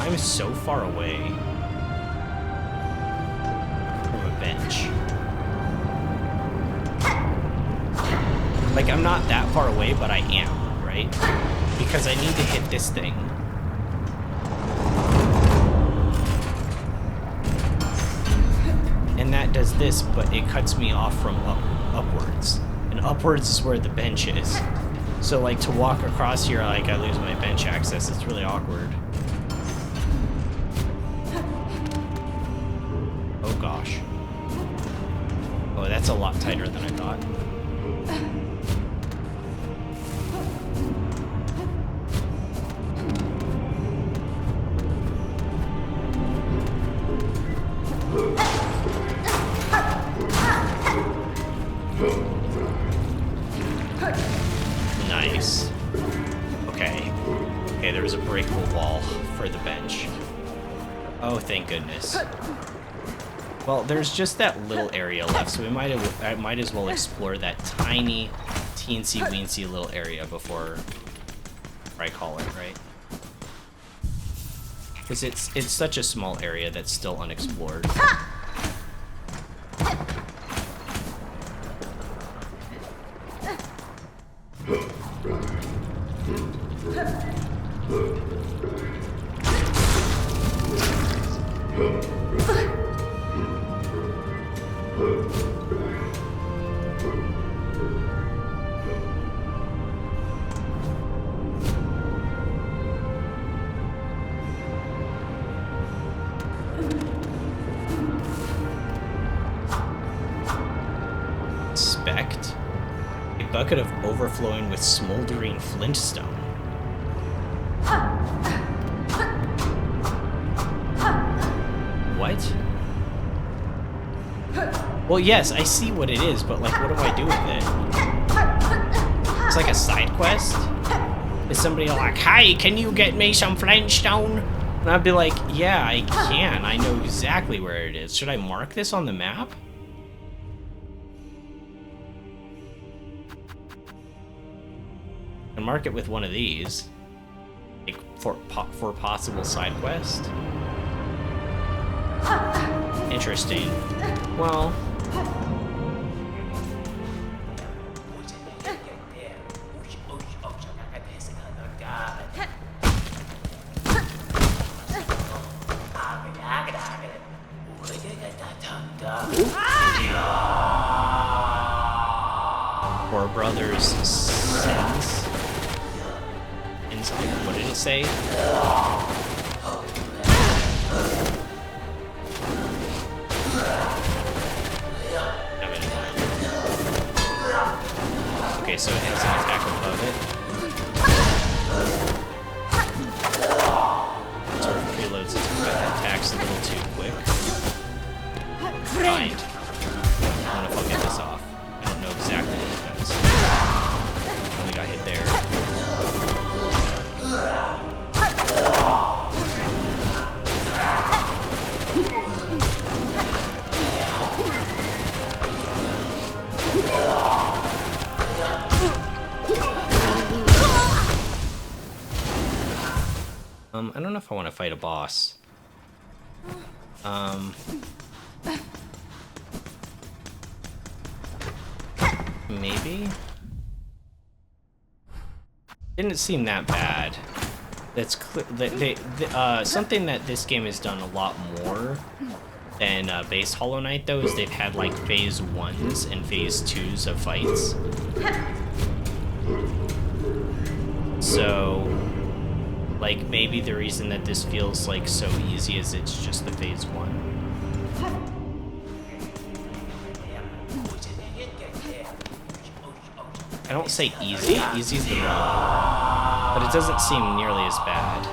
I'm so far away from a bench. Like, I'm not that far away, but I am, right? Because I need to hit this thing. And that does this, but it cuts me off from upwards. And upwards is where the bench is. So, like, to walk across here, like, I lose my bench access. It's really awkward. Oh, gosh. Oh, that's a lot tighter than I thought. Nice. Okay. Okay, there was a breakable wall for the bench. Oh, thank goodness. Well, there's just that little area left, so I might as well explore that tiny, teensy-weensy little area before I call it, right? Because it's such a small area that's still unexplored. Inspect. A bucket of overflowing with smoldering flintstone. What? Well, yes, I see what it is, but, like, what do I do with it? It's like a side quest? Is somebody like, "Hey, can you get me some flintstone?" And I'd be like, "Yeah, I can. I know exactly where it is. Should I mark this on the map?" And mark it with one of these, like, for possible side quest. Interesting. Well, Four Brothers sins. What did it say? Okay, so it has an attack above it. Sort of preloads its attacks a little too quick. Fine. I don't know if I'll get this off. I don't know exactly what it does. I only got hit there. I don't know if I want to fight a boss. Maybe? Didn't seem that bad. That's something that this game has done a lot more than base Hollow Knight, though, is they've had like phase 1s and phase 2s of fights. So, like, maybe the reason that this feels like so easy is it's just the phase 1. I don't say easy. Easy's the wrong, but it doesn't seem nearly as bad.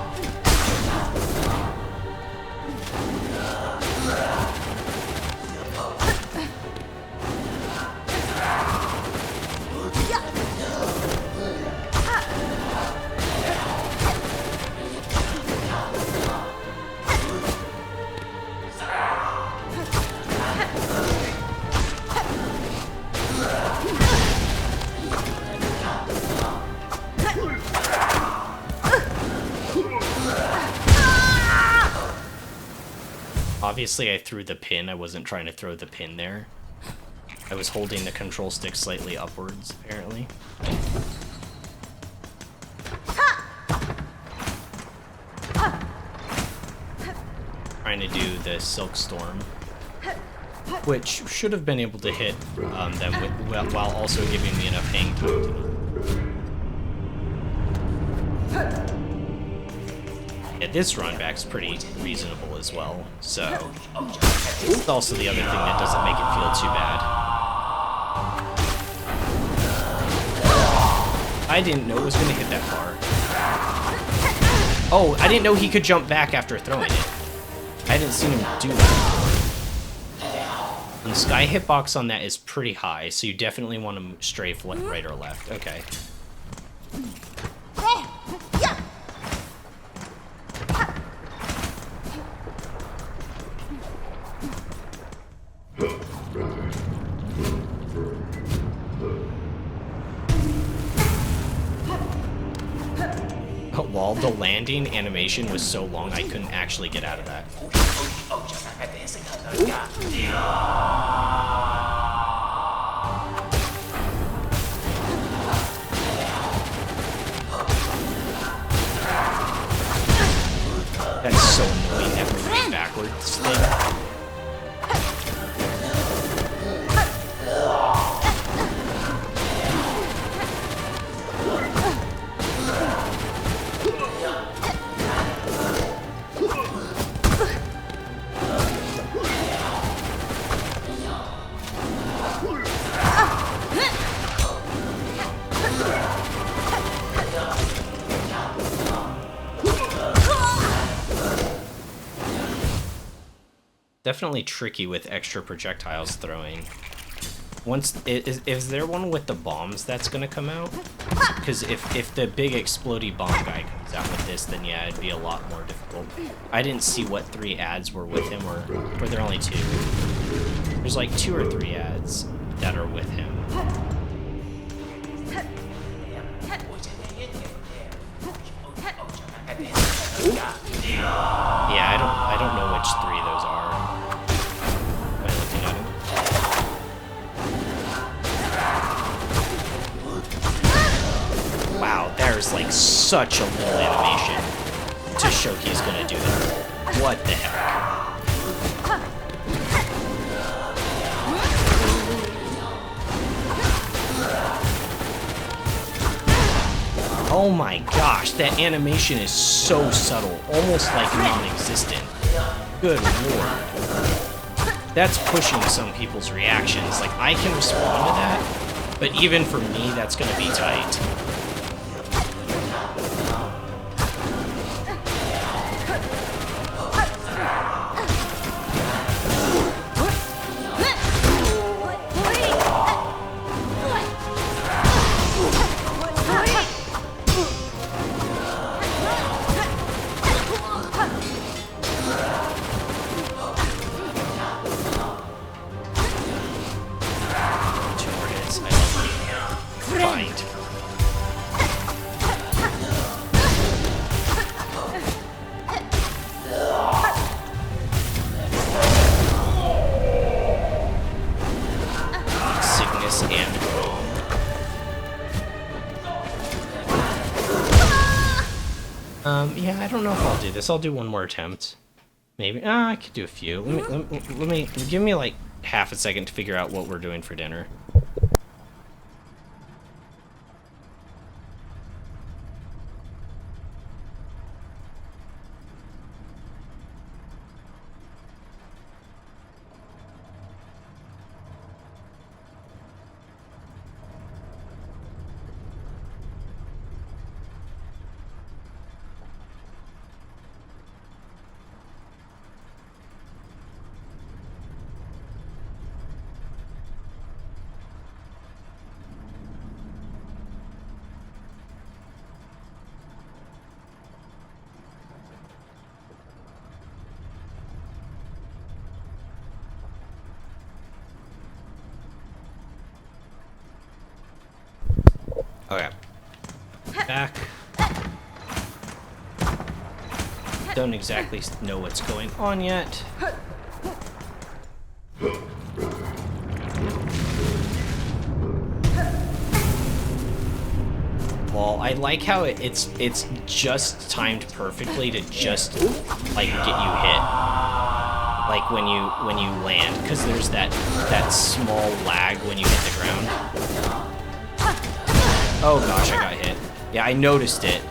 Obviously, I threw the pin. I wasn't trying to throw the pin there. I was holding the control stick slightly upwards, apparently. Trying to do the Silksong, which should have been able to hit them while also giving me enough hang time to... Yeah, this run back's pretty reasonable as well, so it's also the other thing that doesn't make it feel too bad. I didn't know it was going to hit that far. Oh, I didn't know he could jump back after throwing it. I didn't see him do that. And the sky hitbox on that is pretty high, so you definitely want to strafe right or left. Okay. While the landing animation was so long, I couldn't actually get out of that. That's so annoying, that moving backwards thing. Definitely tricky with extra projectiles throwing. Is there one with the bombs that's gonna come out? Because if the big explodey bomb guy comes out with this, then yeah, it'd be a lot more difficult. I didn't see what 3 ads were with him, or were there only 2? There's like 2 or 3 ads that are with him. Yeah, I don't know which 3 those are. Am I looking at them? Wow, there's like such a little animation to show he's gonna do that. What the heck? Oh my gosh, that animation is so subtle, almost like non-existent. Good lord. That's pushing some people's reactions. Like, I can respond to that, but even for me, that's gonna be tight. Yeah, I don't know if I'll do this. I'll do one more attempt. Maybe. I could do a few. Let me give me like half a second to figure out what we're doing for dinner. Okay. Back. Don't exactly know what's going on yet. Well, I like how it's just timed perfectly to just like get you hit. Like when you land, because there's that small lag when you hit the ground. Oh gosh, I got hit. Yeah, I noticed it.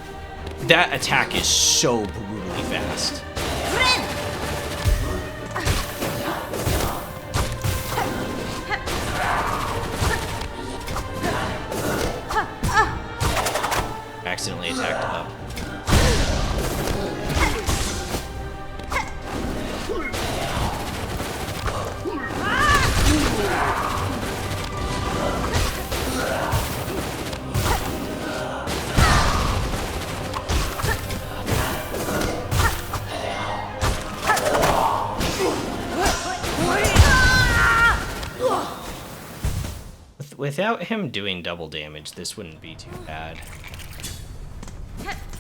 That attack is so brutally fast. Accidentally attacked up. Without him doing double damage, this wouldn't be too bad.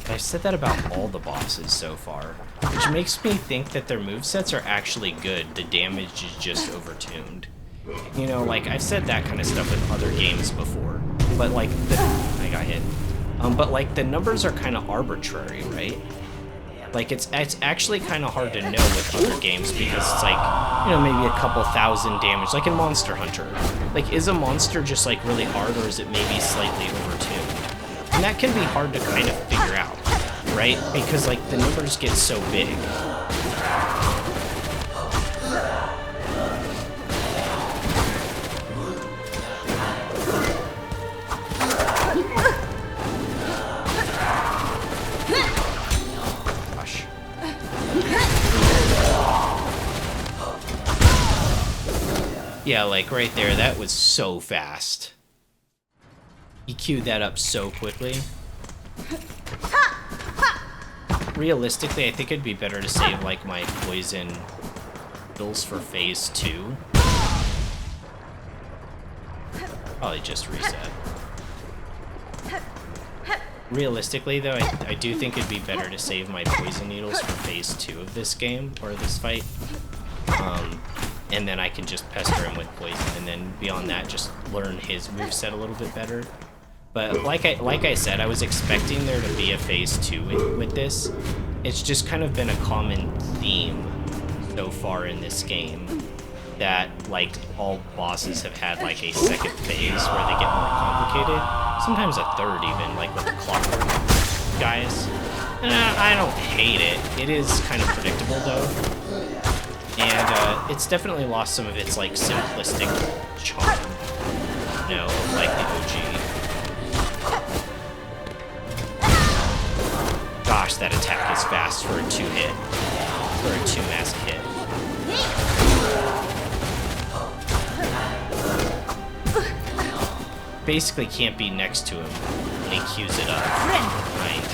I've said that about all the bosses so far, which makes me think that their movesets are actually good. The damage is just overtuned. You know, like, I've said that kind of stuff with other games before, but like, I got hit. But like, the numbers are kind of arbitrary, right? Like, it's actually kind of hard to know with other games because it's like, you know, maybe a couple thousand damage, like in Monster Hunter. Like, is a monster just like really hard, or is it maybe slightly overtuned? And that can be hard to kind of figure out, right? Because like the numbers get so big. Yeah, like right there, that was so fast. He queued that up so quickly. Realistically, I think it'd be better to save like my poison needles for phase 2. Probably just reset. Realistically though, I do think it'd be better to save my poison needles for phase 2 of this game, or this fight. And then I can just pester him with poison, and then beyond that, just learn his moveset a little bit better. But like I said, I was expecting there to be a phase 2 with this. It's just kind of been a common theme so far in this game that like all bosses have had like a second phase where they get more complicated. Sometimes a third even, like with the clockwork guys. And I don't hate it. It is kind of predictable though. And it's definitely lost some of its like simplistic charm, you know, like the OG. Gosh, that attack is fast for a 2-hit, for a 2-mass hit. Basically can't be next to him when he queues it up. Right.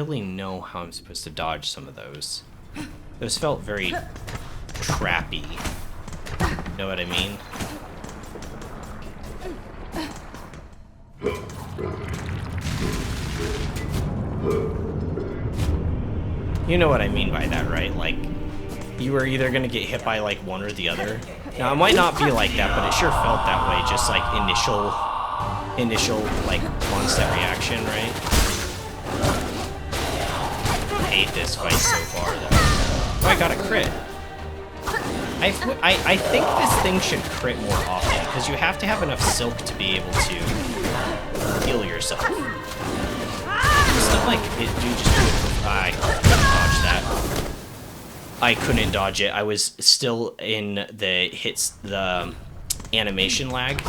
really know how I'm supposed to dodge some of those. Those felt very trappy. Know what I mean? You know what I mean by that, right? Like, you were either gonna get hit by like one or the other. Now, it might not be like that, but it sure felt that way. Just like initial like onset reaction, right? I hate this fight so far, though. Oh, I got a crit. I think this thing should crit more often, because you have to have enough silk to be able to heal yourself. Stuff like it, you just do it for, I couldn't dodge that. I couldn't dodge it. I was still in the animation lag.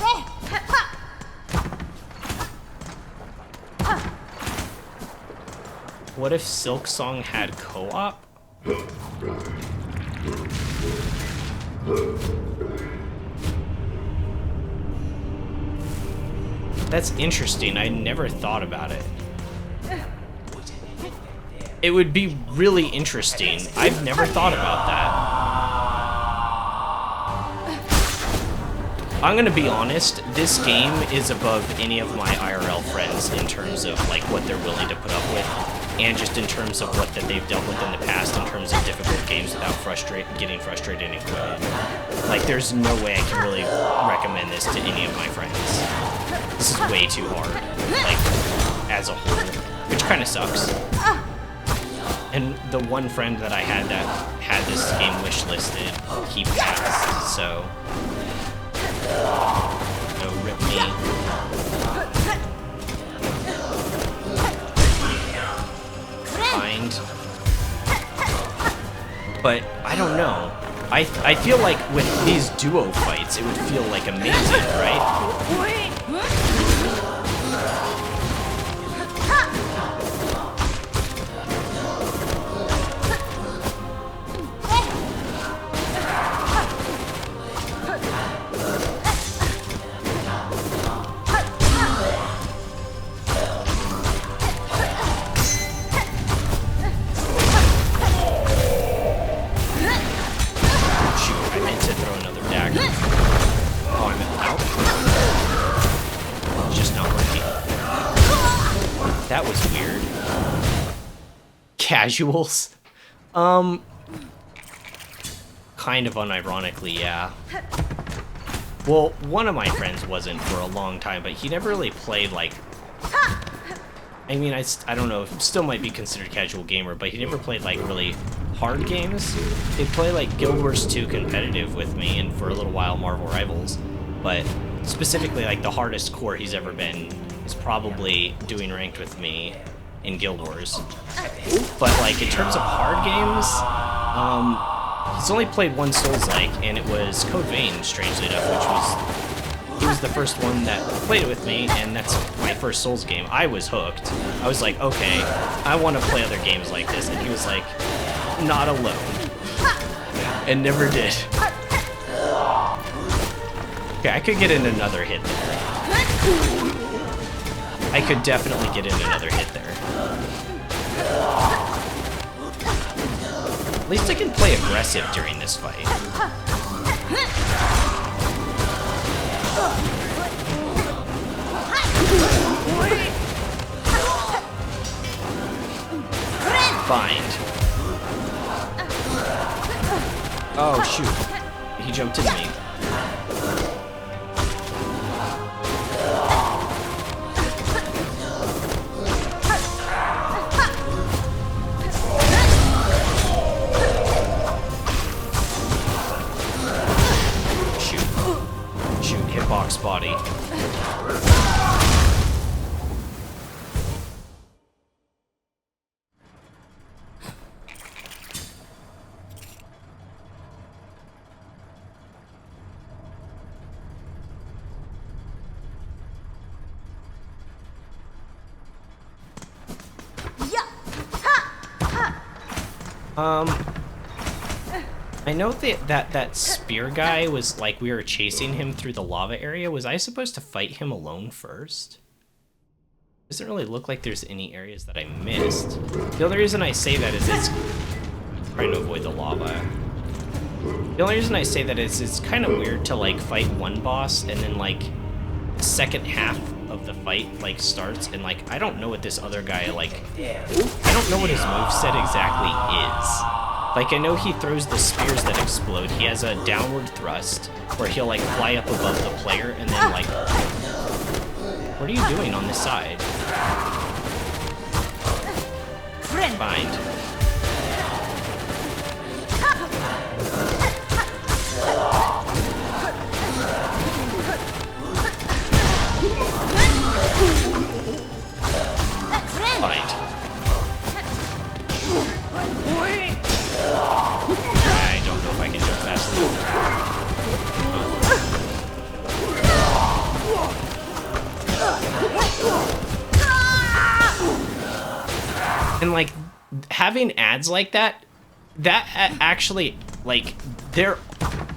What if Silksong had co-op? That's interesting. I never thought about it. It would be really interesting. I've never thought about that. I'm gonna be honest, this game is above any of my IRL friends in terms of like what they're willing to put up with, and just in terms of what that they've dealt with in the past in terms of difficult games without getting frustrated and quitting. Like, there's no way I can really recommend this to any of my friends. This is way too hard, like, as a whole, which kind of sucks. And the one friend that I had that had this game wish listed, he passed, so... No, rip me. Find. But, I don't know. I feel like with these duo fights, it would feel like amazing, right? That was weird. Casuals? Kind of unironically, yeah. Well, one of my friends wasn't for a long time, but he never really played, like... I mean, I don't know, still might be considered casual gamer, but he never played, like, really hard games. He'd play, like, Guild Wars 2 competitive with me, and for a little while, Marvel Rivals. But specifically, like, the hardest core he's ever been is probably doing ranked with me in Guild Wars. But, like, in terms of hard games, he's only played one Souls-like, and it was Code Vein, strangely enough, which was... He was the first one that played it with me, and that's my first Souls game. I was hooked. I was like, okay, I want to play other games like this, and he was like, not alone. And never did. Okay, I could get in another hit there. I could definitely get in another hit there. At least I can play aggressive during this fight. Bind. Oh, shoot. He jumped into me. Hitbox body. I know that spear guy was like we were chasing him through the lava area. Was I supposed to fight him alone first? Doesn't really look like there's any areas that I missed. The only reason I say that is it's trying to avoid the lava. The only reason I say that is it's kind of weird to like fight one boss and then like the second half of the fight like starts and like I don't know what this other guy like. I don't know what his moveset exactly is. Like, I know he throws the spears that explode. He has a downward thrust where he'll, like, fly up above the player and then, like... What are you doing on this side? Bind. Bind. I don't know if I can jump fast enough. And like having ads like that actually like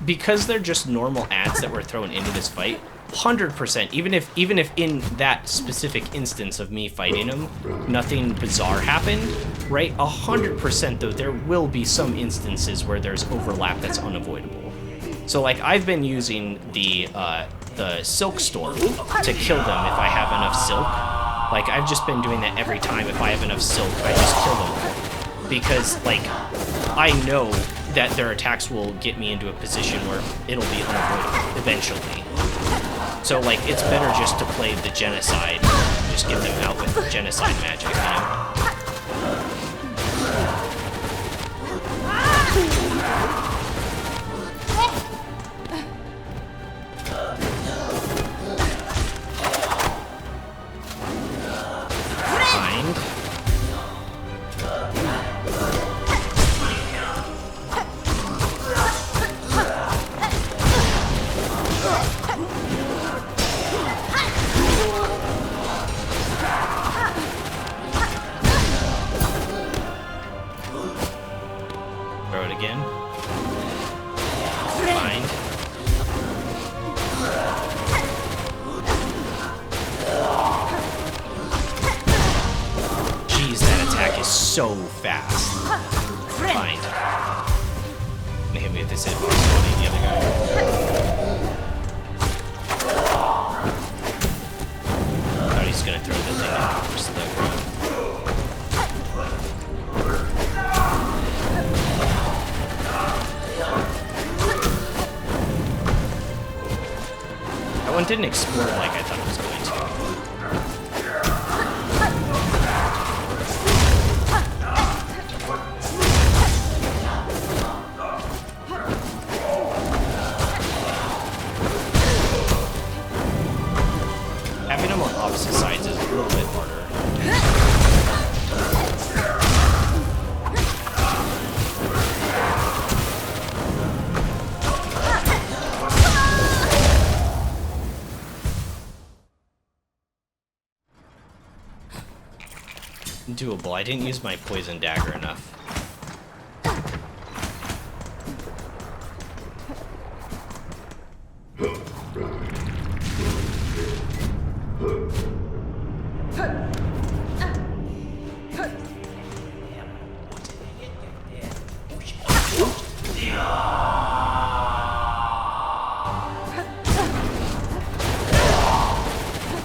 because they're just normal ads that were thrown into this fight. 100%, even if in that specific instance of me fighting him, nothing bizarre happened, right? 100% though, there will be some instances where there's overlap that's unavoidable. So like I've been using the Silksong to kill them if I have enough silk. Like I've just been doing that every time. If I have enough silk, I just kill them. Because like I know that their attacks will get me into a position where it'll be unavoidable eventually. So, like, it's better just to play the genocide, just get them out with genocide magic, you know? Bind. Throw it again. Bind. Jeez, that attack is so fast. Bind. Gonna hit me with this hit box, the other guy. Thought he's gonna throw the thing out first, though. That one didn't explode like I thought it was going to. Having them on opposite sides is a little bit harder. Doable. I didn't use my poison dagger enough.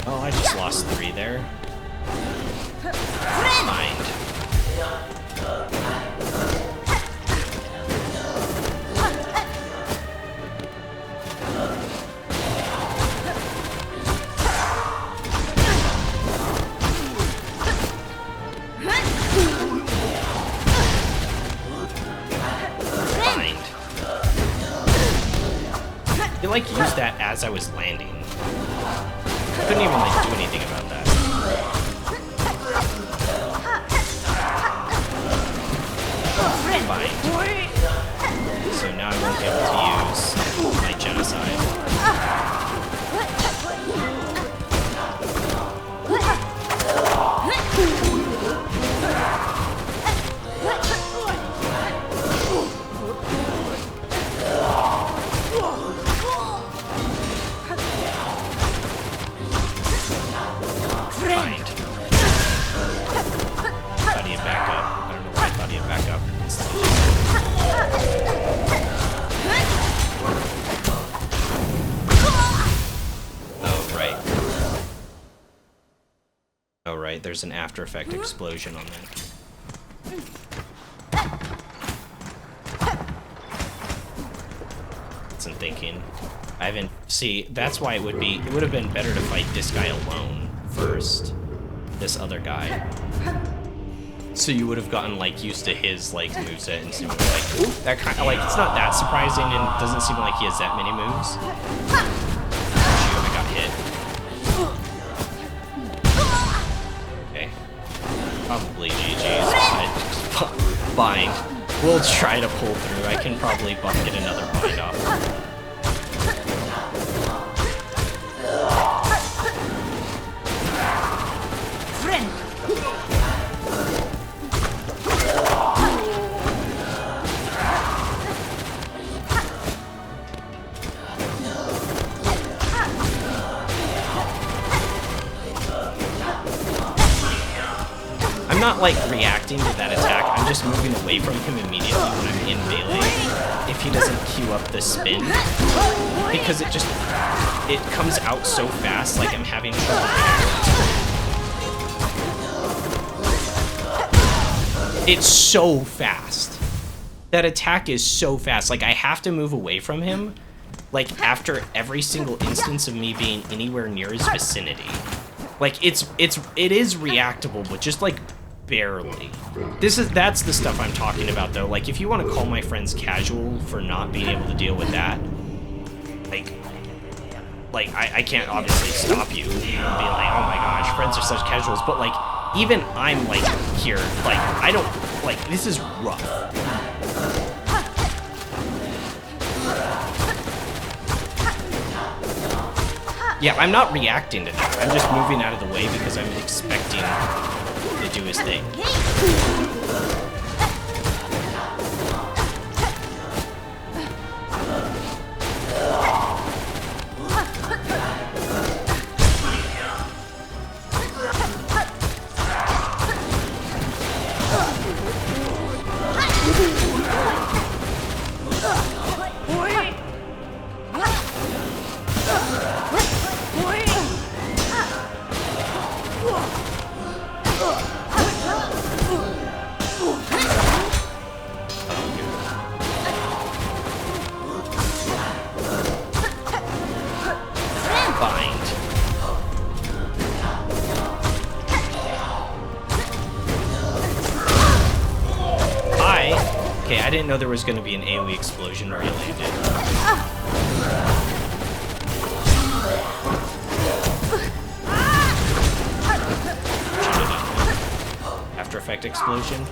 Oh, I just lost 3 there. Mind. Bind. They like used that as I was landing. I couldn't even like do anything about that. Bind. So now I won't be able to use my genocide. Bind. right. There's an After Effect explosion on that. Wasn't thinking. I haven't... See, that's why it would have been better to fight this guy alone first. This other guy. So you would have gotten, like, used to his, like, moveset and seemed like, ooh, that kind of, like, it's not that surprising and it doesn't seem like he has that many moves. Shoot, I got hit. Okay. Probably GG's, but bind. We'll try to pull through. I can probably get another bind off. I'm not like reacting to that attack, I'm just moving away from him immediately when I'm in melee if he doesn't queue up the spin, because it comes out so fast, like I'm having trouble reacting. It's so fast. That attack is so fast, like I have to move away from him, like after every single instance of me being anywhere near his vicinity. Like it is reactable, but just like barely. That's the stuff I'm talking about though. Like if you want to call my friends casual for not being able to deal with that, like I can't obviously stop you and be like, oh my gosh, friends are such casuals, but like even I'm like here, like I don't, like this is rough. Yeah, I'm not reacting to that. I'm just moving out of the way because I'm expecting to do his thing. I didn't know there was going to be an AoE explosion where he landed. After Effect explosion.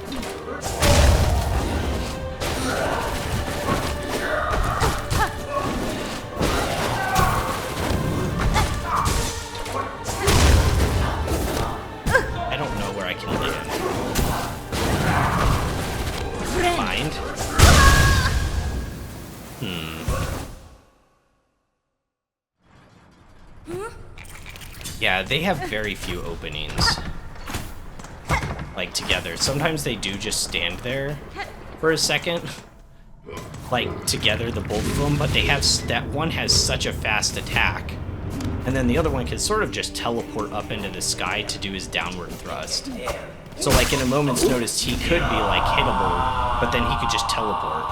I don't know where I can land. Bind. Yeah, they have very few openings. Like, together. Sometimes they do just stand there for a second. Like, together, the both of them, but they have... That one has such a fast attack. And then the other one can sort of just teleport up into the sky to do his downward thrust. So, like, in a moment's notice, he could be, like, hittable, but then he could just teleport.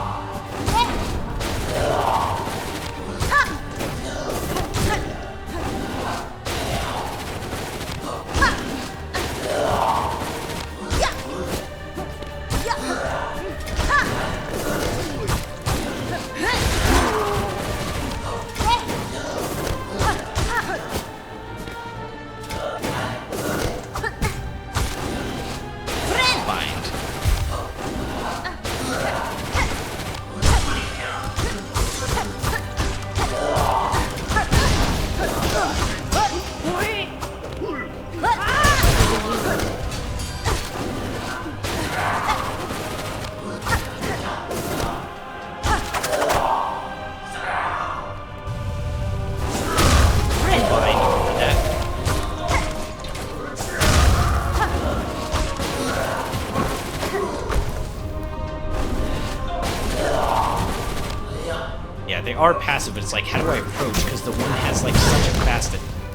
They are passive, but it's like, how do I approach? Because the one has like such a fast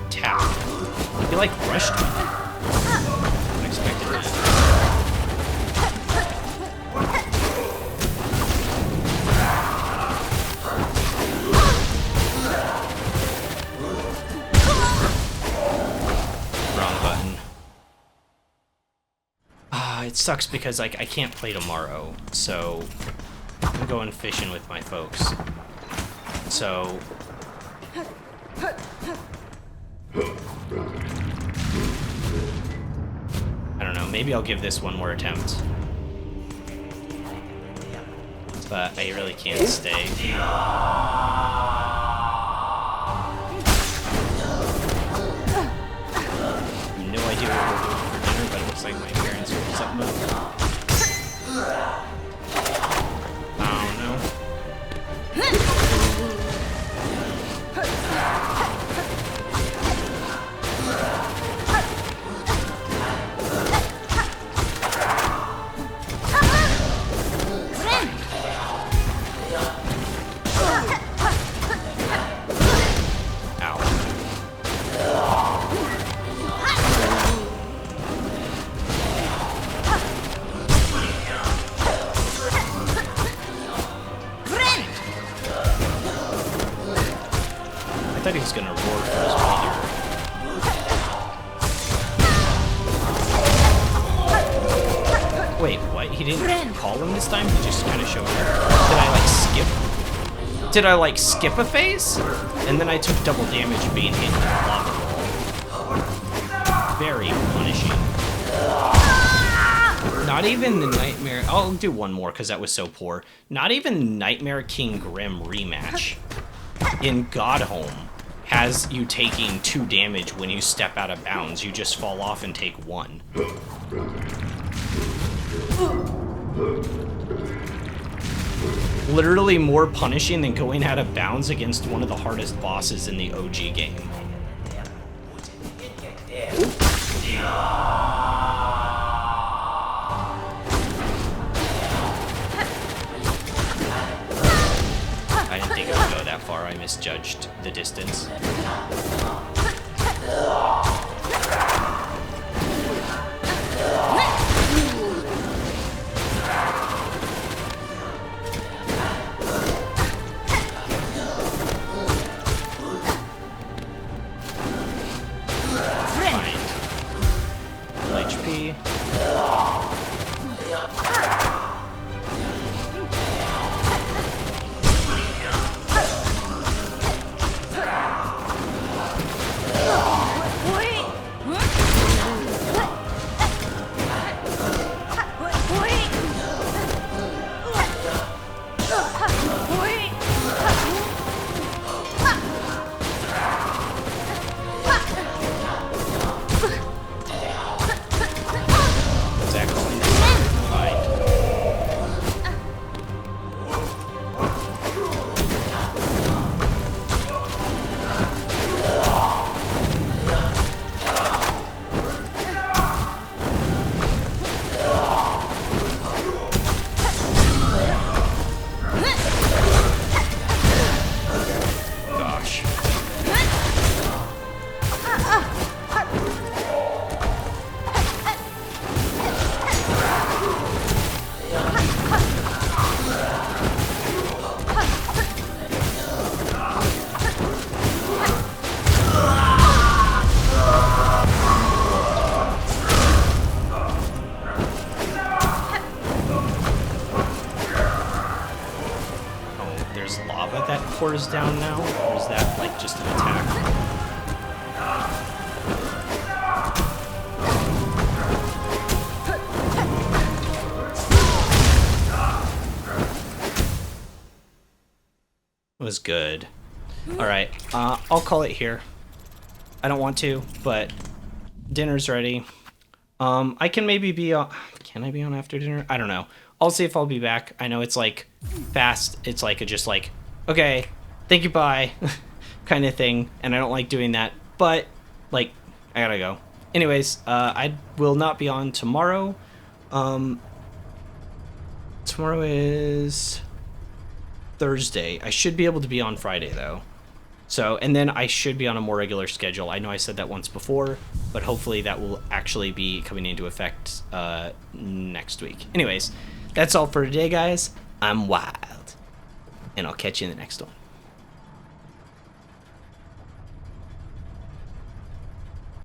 attack. He like rushed me. it sucks because like I can't play tomorrow, so I'm going fishing with my folks. So I don't know, maybe I'll give this one more attempt. But I really can't stay. No idea what we're doing for dinner, but it looks like my parents are doing something about I don't know. I thought he was gonna roar for his mother. Wait, what? He didn't call him this time? He just kind of showed up. Did I like skip? Did I like skip a phase? And then I took double damage being hit in the lava ball. Very punishing. Not even the Nightmare... I'll do one more because that was so poor. Not even Nightmare King Grim rematch in Godhome has you taking 2 damage when you step out of bounds. You just fall off and take 1. Literally more punishing than going out of bounds against one of the hardest bosses in the OG game. I didn't think it would go that far. I misjudged the distance. Fine. Full HP. Pours down now, or is that like just an attack? It was good. Alright, I'll call it here. I don't want to, but dinner's ready. I can maybe be on... Can I be on after dinner? I don't know. I'll see if I'll be back. I know it's like fast. It's like just like, okay, thank you, bye, kind of thing. And I don't like doing that, but like, I gotta go. Anyways, I will not be on tomorrow. Tomorrow is Thursday. I should be able to be on Friday though. So, and then I should be on a more regular schedule. I know I said that once before, but hopefully that will actually be coming into effect next week. Anyways, that's all for today, guys. I'm wild, and I'll catch you in the next one.